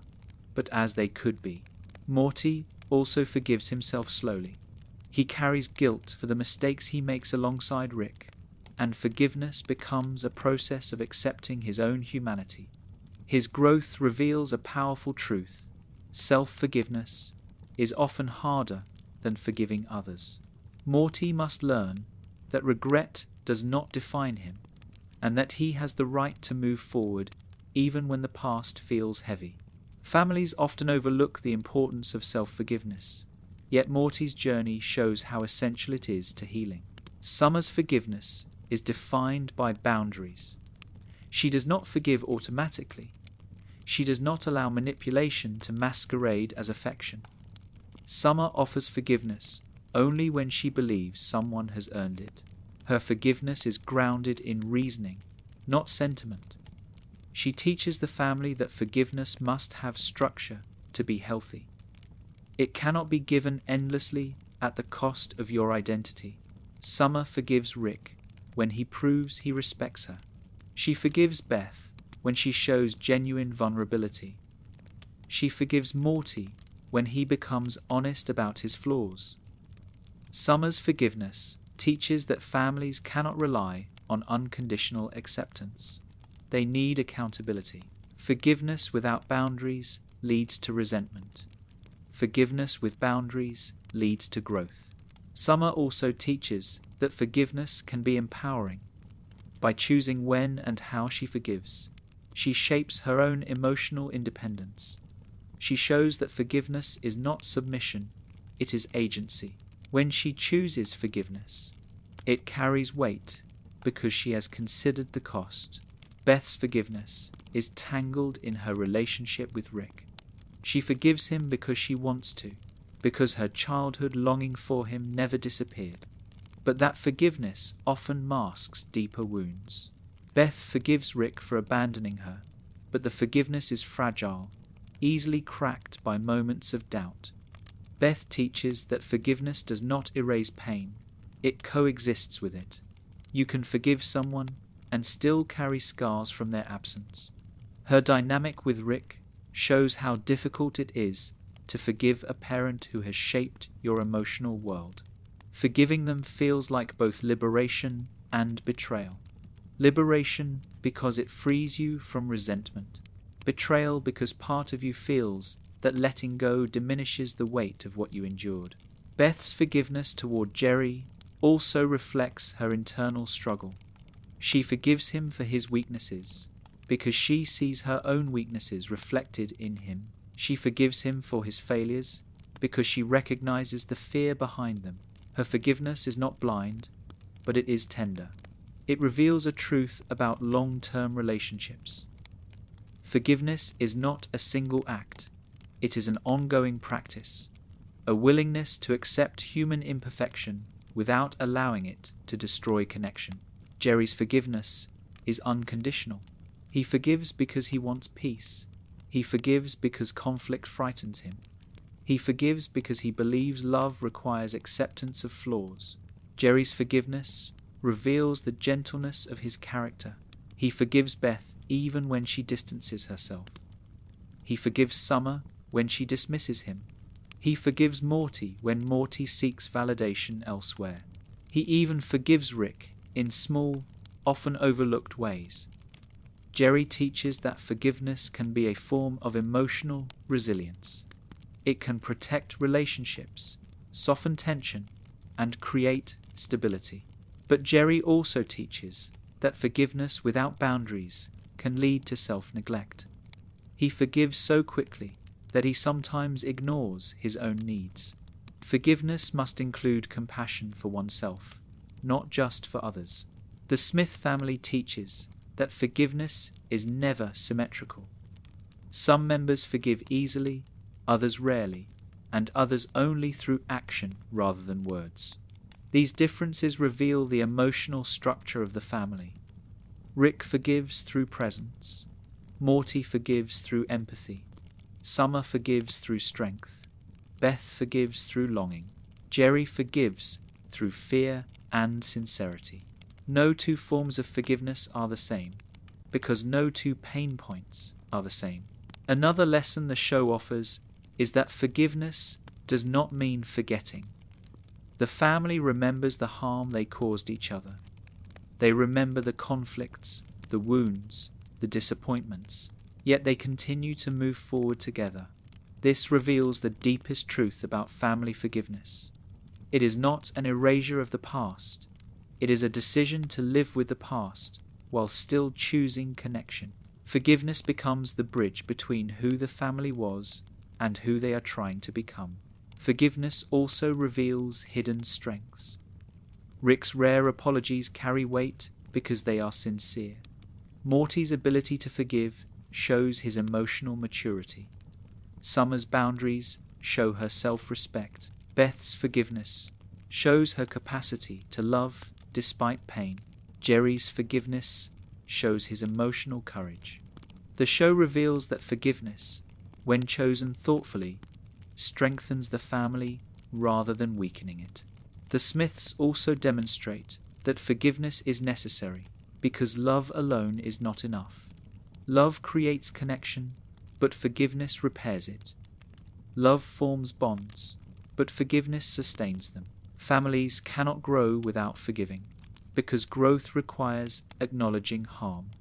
S1: but as they could be. Morty also forgives himself slowly. He carries guilt for the mistakes he makes alongside Rick, and forgiveness becomes a process of accepting his own humanity. His growth reveals a powerful truth. Self-forgiveness is often harder than forgiving others. Morty must learn that regret does not define him, and that he has the right to move forward even when the past feels heavy. Families often overlook the importance of self-forgiveness, yet Morty's journey shows how essential it is to healing. Summer's forgiveness is defined by boundaries. She does not forgive automatically. She does not allow manipulation to masquerade as affection. Summer offers forgiveness only when she believes someone has earned it. Her forgiveness is grounded in reasoning, not sentiment. She teaches the family that forgiveness must have structure to be healthy. It cannot be given endlessly at the cost of your identity. Summer forgives Rick when he proves he respects her. She forgives Beth when she shows genuine vulnerability. She forgives Morty when he becomes honest about his flaws. Summer's forgiveness teaches that families cannot rely on unconditional acceptance. They need accountability. Forgiveness without boundaries leads to resentment. Forgiveness with boundaries leads to growth. Summer also teaches that forgiveness can be empowering. By choosing when and how she forgives, she shapes her own emotional independence. She shows that forgiveness is not submission, it is agency. When she chooses forgiveness, it carries weight because she has considered the cost. Beth's forgiveness is tangled in her relationship with Rick. She forgives him because she wants to, because her childhood longing for him never disappeared. But that forgiveness often masks deeper wounds. Beth forgives Rick for abandoning her, but the forgiveness is fragile, easily cracked by moments of doubt. Beth teaches that forgiveness does not erase pain, it coexists with it. You can forgive someone and still carry scars from their absence. Her dynamic with Rick shows how difficult it is to forgive a parent who has shaped your emotional world. Forgiving them feels like both liberation and betrayal. Liberation because it frees you from resentment. Betrayal because part of you feels that letting go diminishes the weight of what you endured. Beth's forgiveness toward Jerry also reflects her internal struggle. She forgives him for his weaknesses because she sees her own weaknesses reflected in him. She forgives him for his failures because she recognizes the fear behind them. Her forgiveness is not blind, but it is tender. It reveals a truth about long-term relationships. Forgiveness is not a single act. It is an ongoing practice, a willingness to accept human imperfection without allowing it to destroy connection. Jerry's forgiveness is unconditional. He forgives because he wants peace. He forgives because conflict frightens him. He forgives because he believes love requires acceptance of flaws. Jerry's forgiveness reveals the gentleness of his character. He forgives Beth even when she distances herself. He forgives Summer when she dismisses him. He forgives Morty when Morty seeks validation elsewhere. He even forgives Rick in small, often overlooked ways. Jerry teaches that forgiveness can be a form of emotional resilience. It can protect relationships, soften tension, and create stability. But Jerry also teaches that forgiveness without boundaries can lead to self-neglect. He forgives so quickly that he sometimes ignores his own needs. Forgiveness must include compassion for oneself, not just for others. The Smith family teaches that forgiveness is never symmetrical. Some members forgive easily, others rarely, and others only through action rather than words. These differences reveal the emotional structure of the family. Rick forgives through presence. Morty forgives through empathy. Summer forgives through strength. Beth forgives through longing. Jerry forgives through fear and sincerity. No two forms of forgiveness are the same, because no two pain points are the same. Another lesson the show offers is that forgiveness does not mean forgetting. The family remembers the harm they caused each other. They remember the conflicts, the wounds, the disappointments, yet they continue to move forward together. This reveals the deepest truth about family forgiveness. It is not an erasure of the past. It is a decision to live with the past while still choosing connection. Forgiveness becomes the bridge between who the family was and who they are trying to become. Forgiveness also reveals hidden strengths. Rick's rare apologies carry weight because they are sincere. Morty's ability to forgive shows his emotional maturity. Summer's boundaries show her self-respect. Beth's forgiveness shows her capacity to love despite pain. Jerry's forgiveness shows his emotional courage. The show reveals that forgiveness, when chosen thoughtfully, strengthens the family rather than weakening it. The Smiths also demonstrate that forgiveness is necessary because love alone is not enough. Love creates connection, but forgiveness repairs it. Love forms bonds, but forgiveness sustains them. Families cannot grow without forgiving, because growth requires acknowledging harm.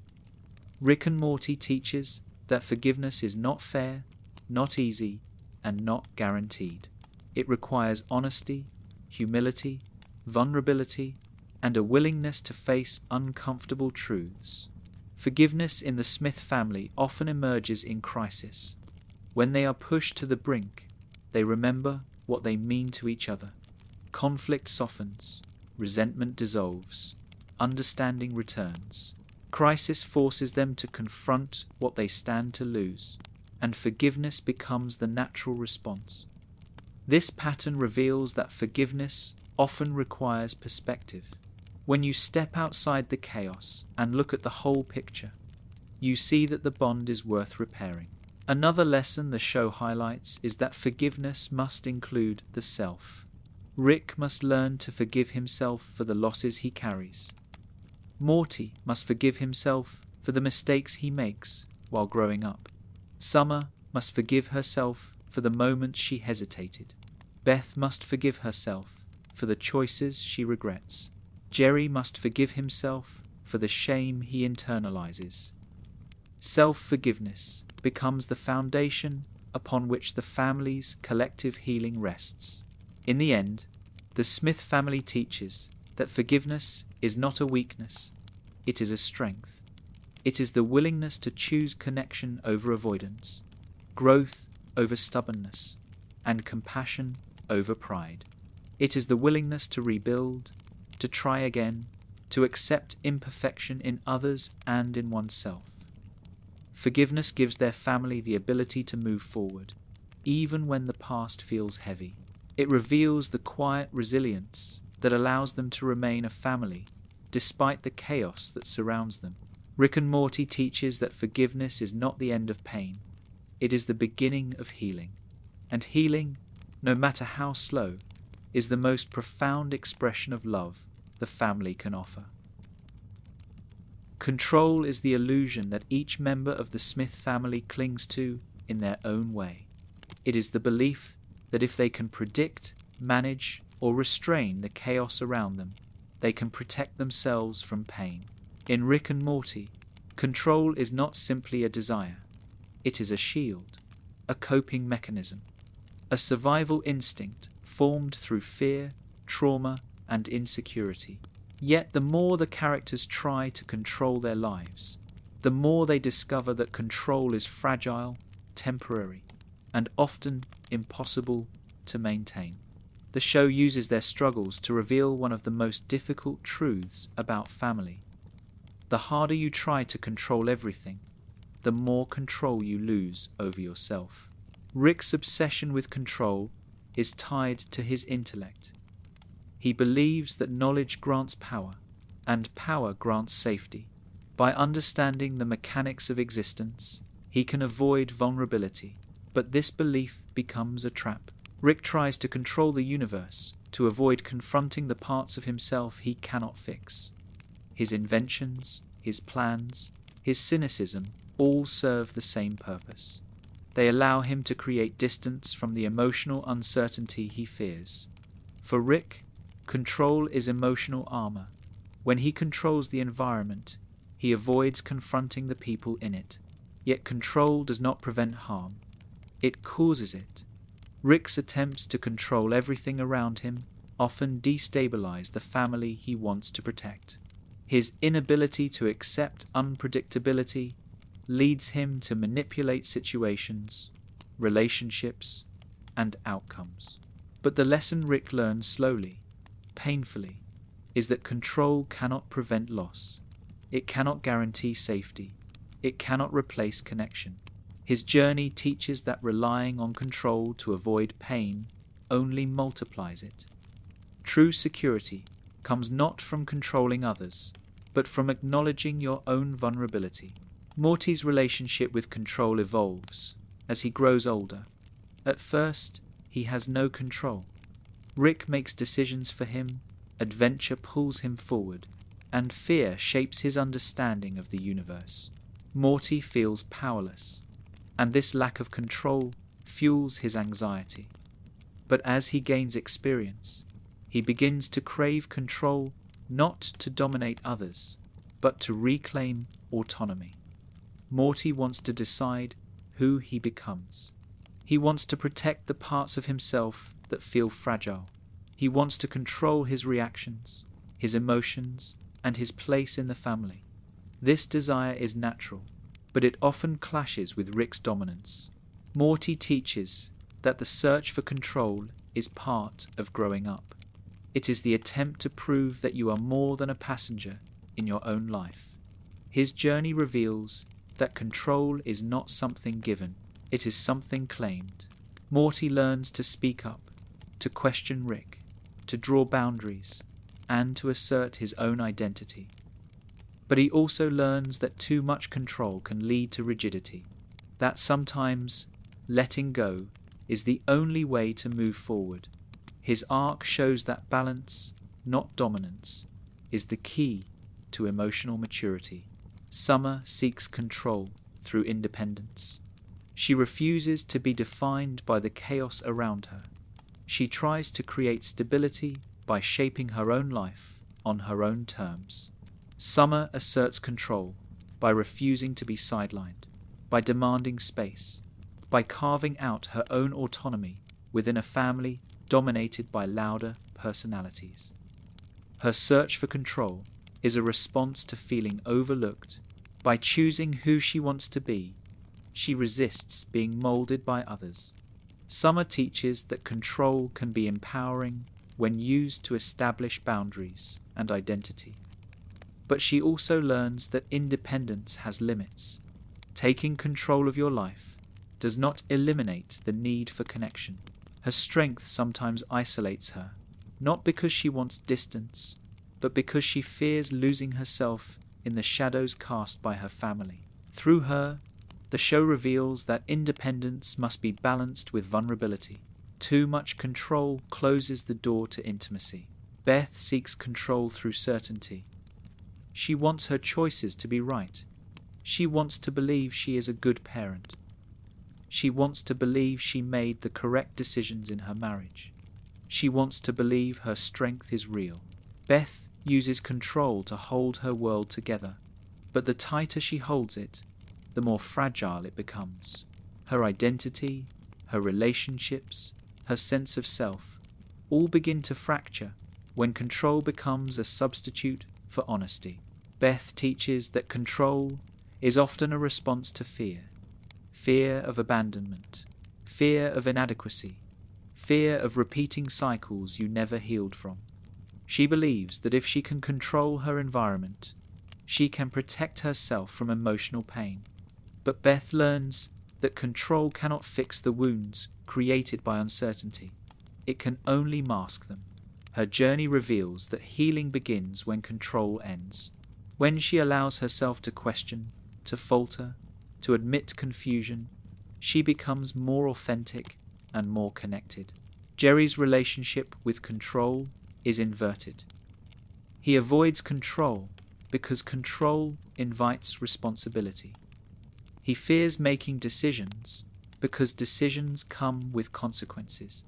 S1: Rick and Morty teaches that forgiveness is not fair, not easy, and not guaranteed. It requires honesty, humility, vulnerability, and a willingness to face uncomfortable truths. Forgiveness in the Smith family often emerges in crisis. When they are pushed to the brink, they remember what they mean to each other. Conflict softens, resentment dissolves, understanding returns. Crisis forces them to confront what they stand to lose, and forgiveness becomes the natural response. This pattern reveals that forgiveness often requires perspective. When you step outside the chaos and look at the whole picture, you see that the bond is worth repairing. Another lesson the show highlights is that forgiveness must include the self. Rick must learn to forgive himself for the losses he carries. Morty must forgive himself for the mistakes he makes while growing up. Summer must forgive herself for the moments she hesitated. Beth must forgive herself for the choices she regrets. Jerry must forgive himself for the shame he internalizes. Self-forgiveness becomes the foundation upon which the family's collective healing rests. In the end, the Smith family teaches that forgiveness is not a weakness, it is a strength. It is the willingness to choose connection over avoidance, growth over stubbornness, and compassion over pride. It is the willingness to rebuild, to try again, to accept imperfection in others and in oneself. Forgiveness gives their family the ability to move forward, even when the past feels heavy. It reveals the quiet resilience that allows them to remain a family despite the chaos that surrounds them. Rick and Morty teaches that forgiveness is not the end of pain, it is the beginning of healing. And healing, no matter how slow, is the most profound expression of love the family can offer. Control is the illusion that each member of the Smith family clings to in their own way. It is the belief that if they can predict, manage, or restrain the chaos around them, they can protect themselves from pain. In Rick and Morty, control is not simply a desire. It is a shield, a coping mechanism, a survival instinct formed through fear, trauma, and insecurity. Yet the more the characters try to control their lives, the more they discover that control is fragile, temporary, and often impossible to maintain. The show uses their struggles to reveal one of the most difficult truths about family. The harder you try to control everything, the more control you lose over yourself. Rick's obsession with control is tied to his intellect. He believes that knowledge grants power, and power grants safety. By understanding the mechanics of existence, he can avoid vulnerability, but this belief becomes a trap. Rick tries to control the universe to avoid confronting the parts of himself he cannot fix. His inventions, his plans, his cynicism all serve the same purpose. They allow him to create distance from the emotional uncertainty he fears. For Rick, control is emotional armor. When he controls the environment, he avoids confronting the people in it. Yet control does not prevent harm. It causes it. Rick's attempts to control everything around him often destabilize the family he wants to protect. His inability to accept unpredictability leads him to manipulate situations, relationships, and outcomes. But the lesson Rick learns slowly, painfully, is that control cannot prevent loss. It cannot guarantee safety. It cannot replace connection. His journey teaches that relying on control to avoid pain only multiplies it. True security comes not from controlling others, but from acknowledging your own vulnerability. Morty's relationship with control evolves as he grows older. At first, he has no control. Rick makes decisions for him, adventure pulls him forward, and fear shapes his understanding of the universe. Morty feels powerless, and this lack of control fuels his anxiety. But as he gains experience, he begins to crave control not to dominate others, but to reclaim autonomy. Morty wants to decide who he becomes. He wants to protect the parts of himself that feel fragile. He wants to control his reactions, his emotions, and his place in the family. This desire is natural, but it often clashes with Rick's dominance. Morty teaches that the search for control is part of growing up. It is the attempt to prove that you are more than a passenger in your own life. His journey reveals that control is not something given, it is something claimed. Morty learns to speak up, to question Rick, to draw boundaries, and to assert his own identity. But he also learns that too much control can lead to rigidity, that sometimes letting go is the only way to move forward. His arc shows that balance, not dominance, is the key to emotional maturity. Summer seeks control through independence. She refuses to be defined by the chaos around her. She tries to create stability by shaping her own life on her own terms. Summer asserts control by refusing to be sidelined, by demanding space, by carving out her own autonomy within a family dominated by louder personalities. Her search for control is a response to feeling overlooked. By choosing who she wants to be, she resists being molded by others. Summer teaches that control can be empowering when used to establish boundaries and identity. But she also learns that independence has limits. Taking control of your life does not eliminate the need for connection. Her strength sometimes isolates her, not because she wants distance, but because she fears losing herself in the shadows cast by her family. Through her, the show reveals that independence must be balanced with vulnerability. Too much control closes the door to intimacy. Beth seeks control through certainty. She wants her choices to be right. She wants to believe she is a good parent. She wants to believe she made the correct decisions in her marriage. She wants to believe her strength is real. Beth uses control to hold her world together, but the tighter she holds it, the more fragile it becomes. Her identity, her relationships, her sense of self, all begin to fracture when control becomes a substitute for honesty. Beth teaches that control is often a response to fear. Fear of abandonment, fear of inadequacy, fear of repeating cycles you never healed from. She believes that if she can control her environment, she can protect herself from emotional pain. But Beth learns that control cannot fix the wounds created by uncertainty. It can only mask them. Her journey reveals that healing begins when control ends. When she allows herself to question, to falter, to admit confusion, she becomes more authentic and more connected. Jerry's relationship with control is inverted. He avoids control because control invites responsibility. He fears making decisions because decisions come with consequences.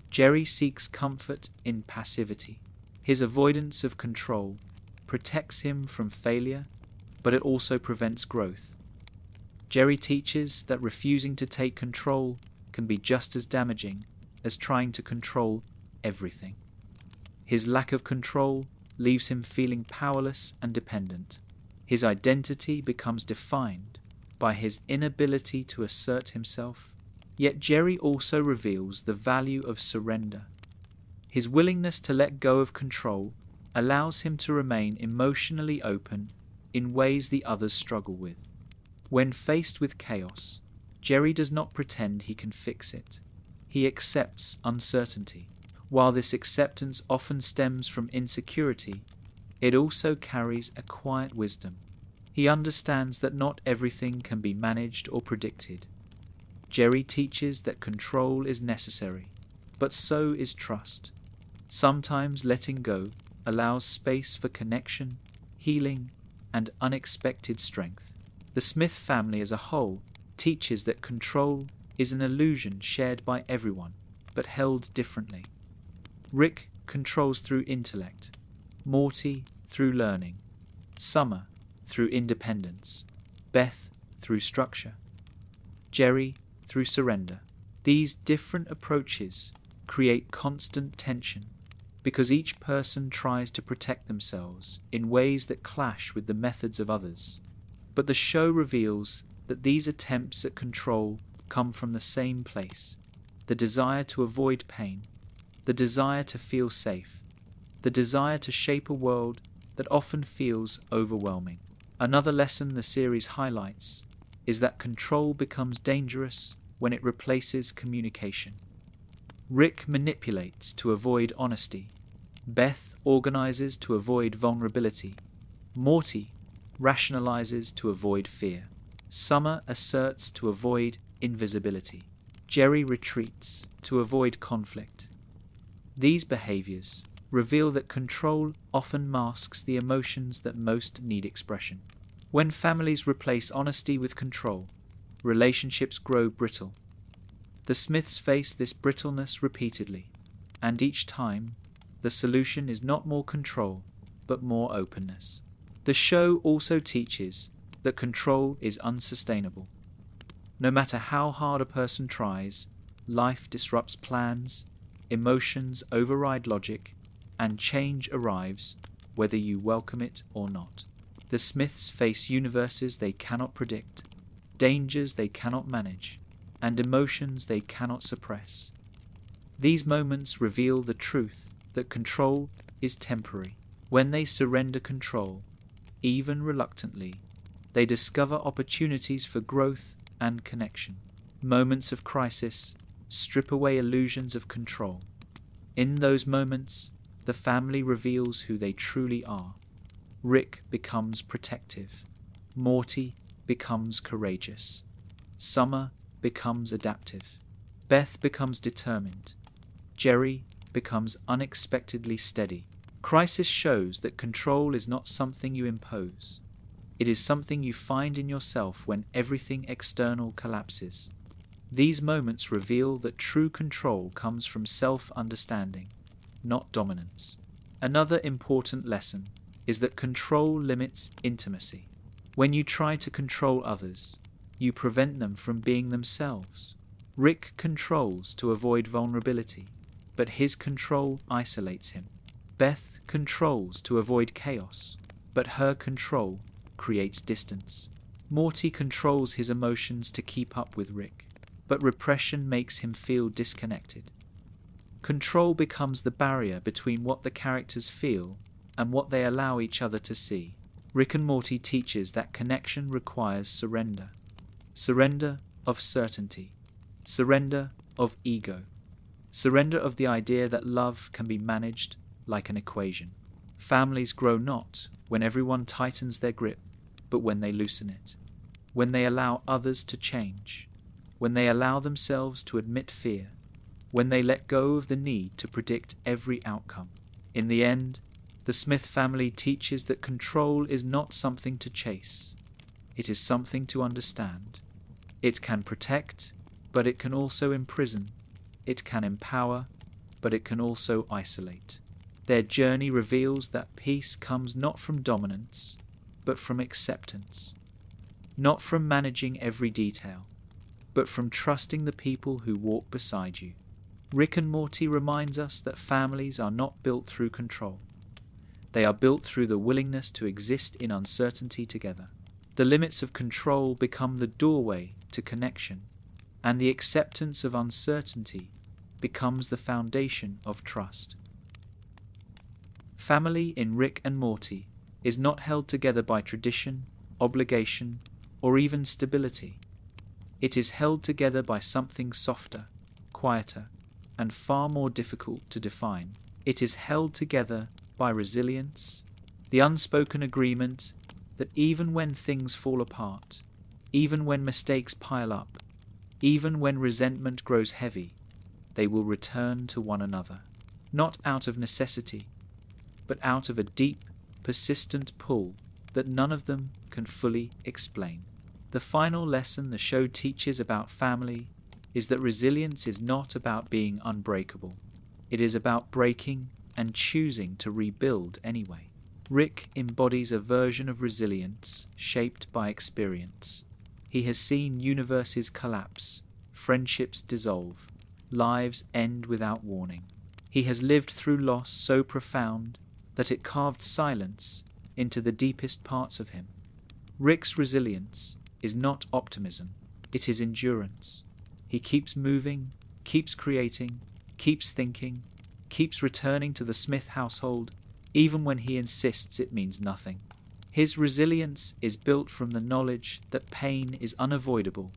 S1: Jerry seeks comfort in passivity. His avoidance of control protects him from failure, but it also prevents growth. Jerry teaches that refusing to take control can be just as damaging as trying to control everything. His lack of control leaves him feeling powerless and dependent. His identity becomes defined by his inability to assert himself. Yet Jerry also reveals the value of surrender. His willingness to let go of control allows him to remain emotionally open in ways the others struggle with. When faced with chaos, Jerry does not pretend he can fix it. He accepts uncertainty. While this acceptance often stems from insecurity, it also carries a quiet wisdom. He understands that not everything can be managed or predicted. Jerry teaches that control is necessary, but so is trust. Sometimes letting go allows space for connection, healing, and unexpected strength. The Smith family as a whole teaches that control is an illusion shared by everyone, but held differently. Rick controls through intellect, Morty through learning, Summer through independence, Beth through structure, Jerry through surrender. These different approaches create constant tension, because each person tries to protect themselves in ways that clash with the methods of others. But the show reveals that these attempts at control come from the same place: the desire to avoid pain, the desire to feel safe, the desire to shape a world that often feels overwhelming. Another lesson the series highlights is that control becomes dangerous when it replaces communication. Rick manipulates to avoid honesty. Beth organizes to avoid vulnerability. Morty rationalizes to avoid fear. Summer asserts to avoid invisibility. Jerry retreats to avoid conflict. These behaviors reveal that control often masks the emotions that most need expression. When families replace honesty with control, relationships grow brittle. The Smiths face this brittleness repeatedly, and each time, the solution is not more control, but more openness. The show also teaches that control is unsustainable. No matter how hard a person tries, life disrupts plans, emotions override logic, and change arrives whether you welcome it or not. The Smiths face universes they cannot predict, dangers they cannot manage, and emotions they cannot suppress. These moments reveal the truth that control is temporary. When they surrender control, even reluctantly, they discover opportunities for growth and connection. Moments of crisis strip away illusions of control. In those moments, the family reveals who they truly are. Rick becomes protective. Morty becomes courageous. Summer becomes adaptive. Beth becomes determined. Jerry becomes unexpectedly steady. Crisis shows that control is not something you impose. It is something you find in yourself when everything external collapses. These moments reveal that true control comes from self-understanding, not dominance. Another important lesson is that control limits intimacy. When you try to control others, you prevent them from being themselves. Rick controls to avoid vulnerability, but his control isolates him. Beth controls to avoid chaos, but her control creates distance. Morty controls his emotions to keep up with Rick, but repression makes him feel disconnected. Control becomes the barrier between what the characters feel and what they allow each other to see. Rick and Morty teaches that connection requires surrender. Surrender of certainty. Surrender of ego. Surrender of the idea that love can be managed like an equation. Families grow not when everyone tightens their grip, but when they loosen it. When they allow others to change. When they allow themselves to admit fear. When they let go of the need to predict every outcome. In the end, the Smith family teaches that control is not something to chase. It is something to understand. It can protect, but it can also imprison. It can empower, but it can also isolate. Their journey reveals that peace comes not from dominance, but from acceptance. Not from managing every detail, but from trusting the people who walk beside you. Rick and Morty reminds us that families are not built through control. They are built through the willingness to exist in uncertainty together. The limits of control become the doorway to connection, and the acceptance of uncertainty becomes the foundation of trust. Family in Rick and Morty is not held together by tradition, obligation, or even stability. It is held together by something softer, quieter, and far more difficult to define. It is held together by resilience, the unspoken agreement that even when things fall apart, even when mistakes pile up, even when resentment grows heavy, they will return to one another, not out of necessity, but out of a deep, persistent pull that none of them can fully explain. The final lesson the show teaches about family is that resilience is not about being unbreakable. It is about breaking and choosing to rebuild anyway. Rick embodies a version of resilience shaped by experience. He has seen universes collapse, friendships dissolve, lives end without warning. He has lived through loss so profound that it carved silence into the deepest parts of him. Rick's resilience is not optimism, it is endurance. He keeps moving, keeps creating, keeps thinking, keeps returning to the Smith household, even when he insists it means nothing. His resilience is built from the knowledge that pain is unavoidable,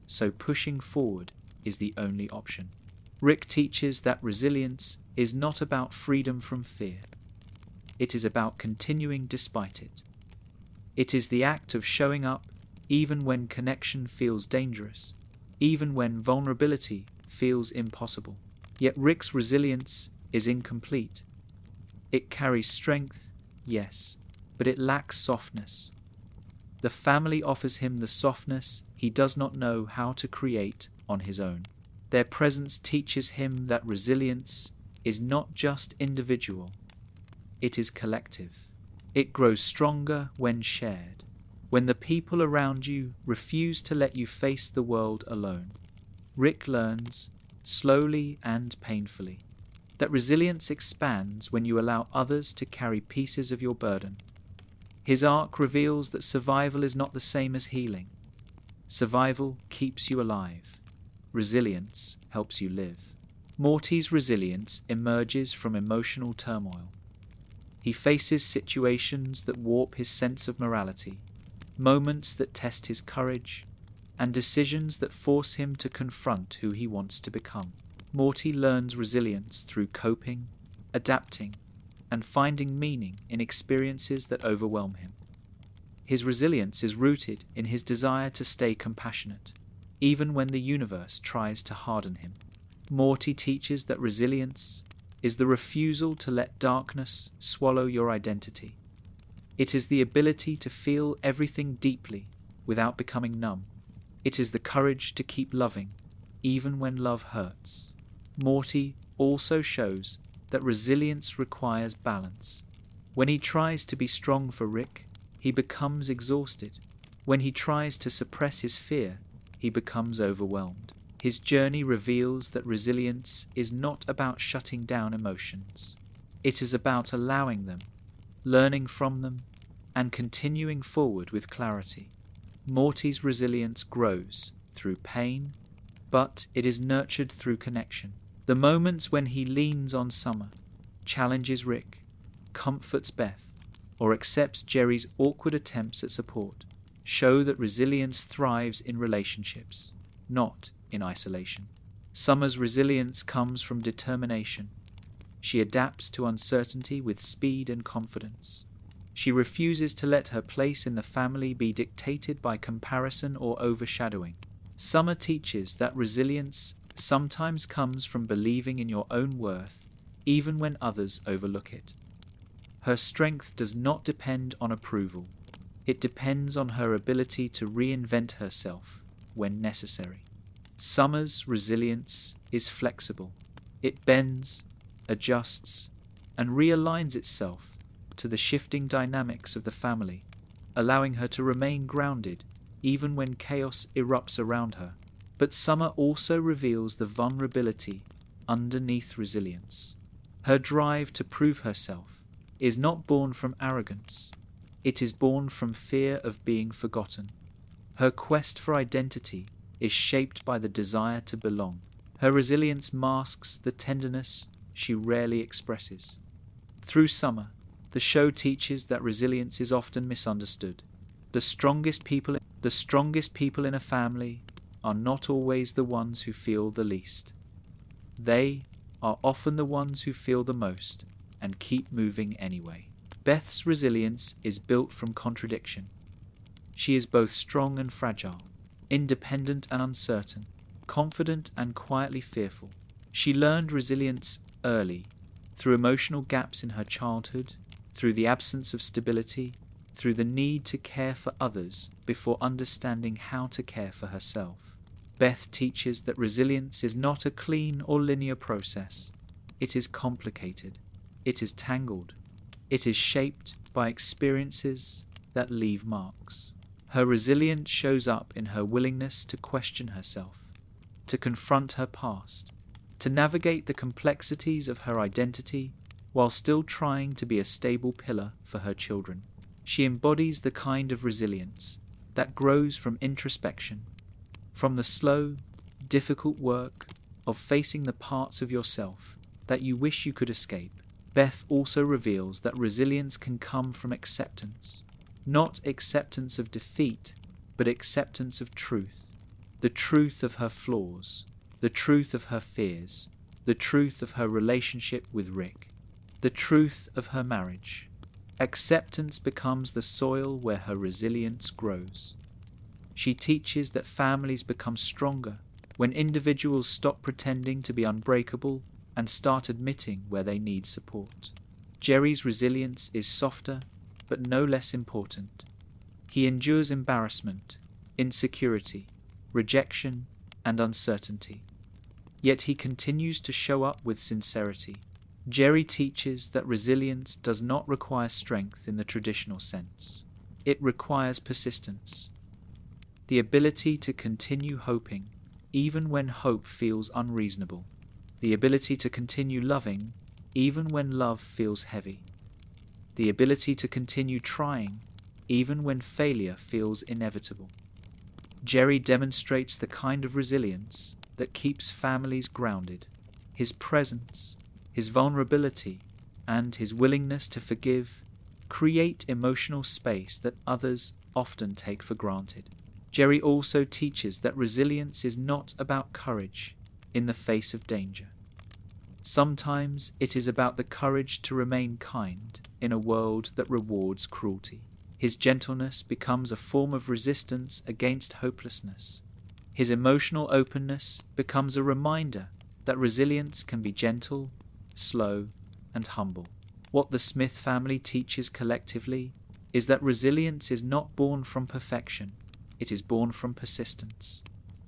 S1: so pushing forward is the only option. Rick teaches that resilience is not about freedom from fear. It is about continuing despite it. It is the act of showing up even when connection feels dangerous, even when vulnerability feels impossible. Yet Rick's resilience is incomplete. It carries strength, yes, but it lacks softness. The family offers him the softness he does not know how to create on his own. Their presence teaches him that resilience is not just individual, it is collective. It grows stronger when shared, when the people around you refuse to let you face the world alone. Rick learns, slowly and painfully, that resilience expands when you allow others to carry pieces of your burden. His arc reveals that survival is not the same as healing. Survival keeps you alive. Resilience helps you live. Morty's resilience emerges from emotional turmoil. He faces situations that warp his sense of morality, moments that test his courage, and decisions that force him to confront who he wants to become. Morty learns resilience through coping, adapting, and finding meaning in experiences that overwhelm him. His resilience is rooted in his desire to stay compassionate, even when the universe tries to harden him. Morty teaches that resilience is the refusal to let darkness swallow your identity. It is the ability to feel everything deeply without becoming numb. It is the courage to keep loving, even when love hurts. Morty also shows that resilience requires balance. When he tries to be strong for Rick, he becomes exhausted. When he tries to suppress his fear, he becomes overwhelmed. His journey reveals that resilience is not about shutting down emotions. It is about allowing them, learning from them, and continuing forward with clarity. Morty's resilience grows through pain, but it is nurtured through connection. The moments when he leans on Summer, challenges Rick, comforts Beth, or accepts Jerry's awkward attempts at support show that resilience thrives in relationships, not in isolation. Summer's resilience comes from determination. She adapts to uncertainty with speed and confidence. She refuses to let her place in the family be dictated by comparison or overshadowing. Summer teaches that resilience sometimes comes from believing in your own worth, even when others overlook it. Her strength does not depend on approval. It depends on her ability to reinvent herself when necessary. Summer's resilience is flexible. It bends, adjusts, and realigns itself to the shifting dynamics of the family, allowing her to remain grounded even when chaos erupts around her. But Summer also reveals the vulnerability underneath resilience. Her drive to prove herself is not born from arrogance. It is born from fear of being forgotten. Her quest for identity is shaped by the desire to belong. Her resilience masks the tenderness she rarely expresses. Through Summer, the show teaches that resilience is often misunderstood. The strongest people in a family are not always the ones who feel the least. They are often the ones who feel the most and keep moving anyway. Beth's resilience is built from contradiction. She is both strong and fragile, independent and uncertain, confident and quietly fearful. She learned resilience early, through emotional gaps in her childhood, through the absence of stability, through the need to care for others before understanding how to care for herself. Beth teaches that resilience is not a clean or linear process. It is complicated. It is tangled. It is shaped by experiences that leave marks. Her resilience shows up in her willingness to question herself, to confront her past, to navigate the complexities of her identity while still trying to be a stable pillar for her children. She embodies the kind of resilience that grows from introspection, from the slow, difficult work of facing the parts of yourself that you wish you could escape. Beth also reveals that resilience can come from acceptance, not acceptance of defeat, but acceptance of truth, the truth of her flaws, the truth of her fears, the truth of her relationship with Rick, the truth of her marriage. Acceptance becomes the soil where her resilience grows. She teaches that families become stronger when individuals stop pretending to be unbreakable and start admitting where they need support. Jerry's resilience is softer, but no less important. He endures embarrassment, insecurity, rejection, and uncertainty. Yet he continues to show up with sincerity. Jerry teaches that resilience does not require strength in the traditional sense. It requires persistence, the ability to continue hoping even when hope feels unreasonable, the ability to continue loving even when love feels heavy, the ability to continue trying even when failure feels inevitable. Jerry demonstrates the kind of resilience that keeps families grounded. His presence, his vulnerability, and his willingness to forgive create emotional space that others often take for granted. Jerry also teaches that resilience is not about courage in the face of danger. Sometimes it is about the courage to remain kind in a world that rewards cruelty. His gentleness becomes a form of resistance against hopelessness. His emotional openness becomes a reminder that resilience can be gentle, slow, and humble. What the Smith family teaches collectively is that resilience is not born from perfection, it is born from persistence.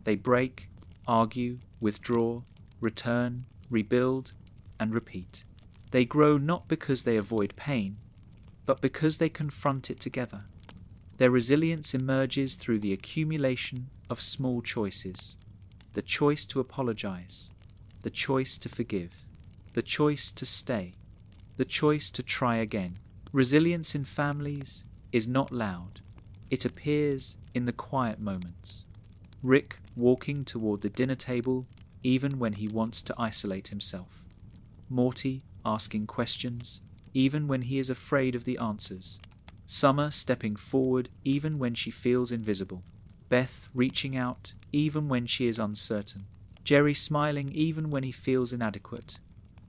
S1: They break, argue, withdraw, return, rebuild, and repeat. They grow not because they avoid pain, but because they confront it together. Their resilience emerges through the accumulation of small choices: the choice to apologize, the choice to forgive, the choice to stay, the choice to try again. Resilience in families is not loud. It appears in the quiet moments. Rick walking toward the dinner table even when he wants to isolate himself. Morty asking questions even when he is afraid of the answers. Summer stepping forward even when she feels invisible. Beth reaching out even when she is uncertain. Jerry smiling even when he feels inadequate.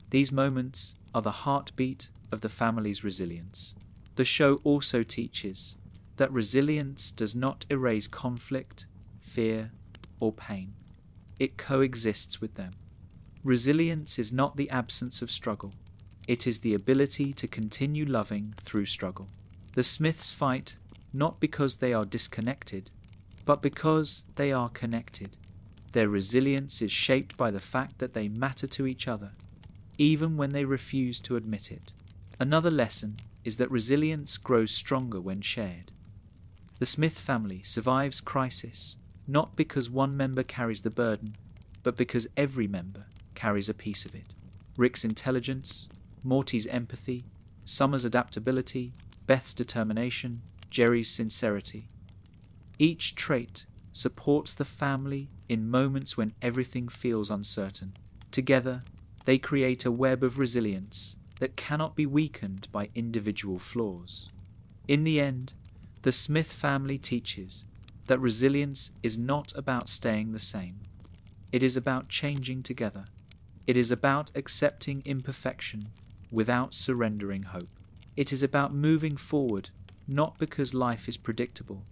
S1: These moments are the heartbeat of the family's resilience. The show also teaches that resilience does not erase conflict, fear, or pain. It coexists with them. Resilience is not the absence of struggle. It is the ability to continue loving through struggle. The Smiths fight not because they are disconnected, but because they are connected. Their resilience is shaped by the fact that they matter to each other, even when they refuse to admit it. Another lesson is that resilience grows stronger when shared. The Smith family survives crisis not because one member carries the burden, but because every member carries a piece of it. Rick's intelligence, Morty's empathy, Summer's adaptability, Beth's determination, Jerry's sincerity. Each trait supports the family in moments when everything feels uncertain. Together, they create a web of resilience that cannot be weakened by individual flaws. In the end, the Smith family teaches that resilience is not about staying the same. It is about changing together. It is about accepting imperfection without surrendering hope. It is about moving forward, not because life is predictable,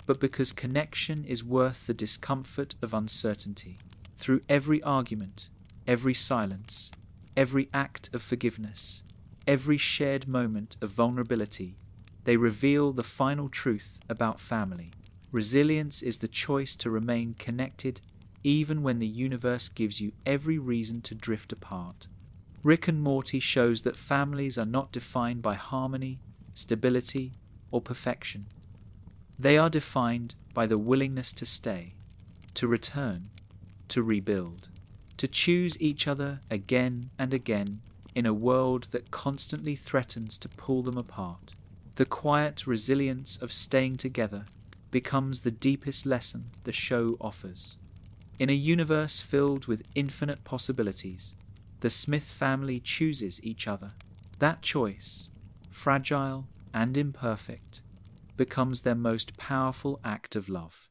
S1: but because connection is worth the discomfort of uncertainty. Through every argument, every silence, every act of forgiveness, every shared moment of vulnerability, they reveal the final truth about family. Resilience is the choice to remain connected even when the universe gives you every reason to drift apart. Rick and Morty shows that families are not defined by harmony, stability, or perfection. They are defined by the willingness to stay, to return, to rebuild, to choose each other again and again in a world that constantly threatens to pull them apart. The quiet resilience of staying together becomes the deepest lesson the show offers. In a universe filled with infinite possibilities, the Smith family chooses each other. That choice, fragile and imperfect, becomes their most powerful act of love.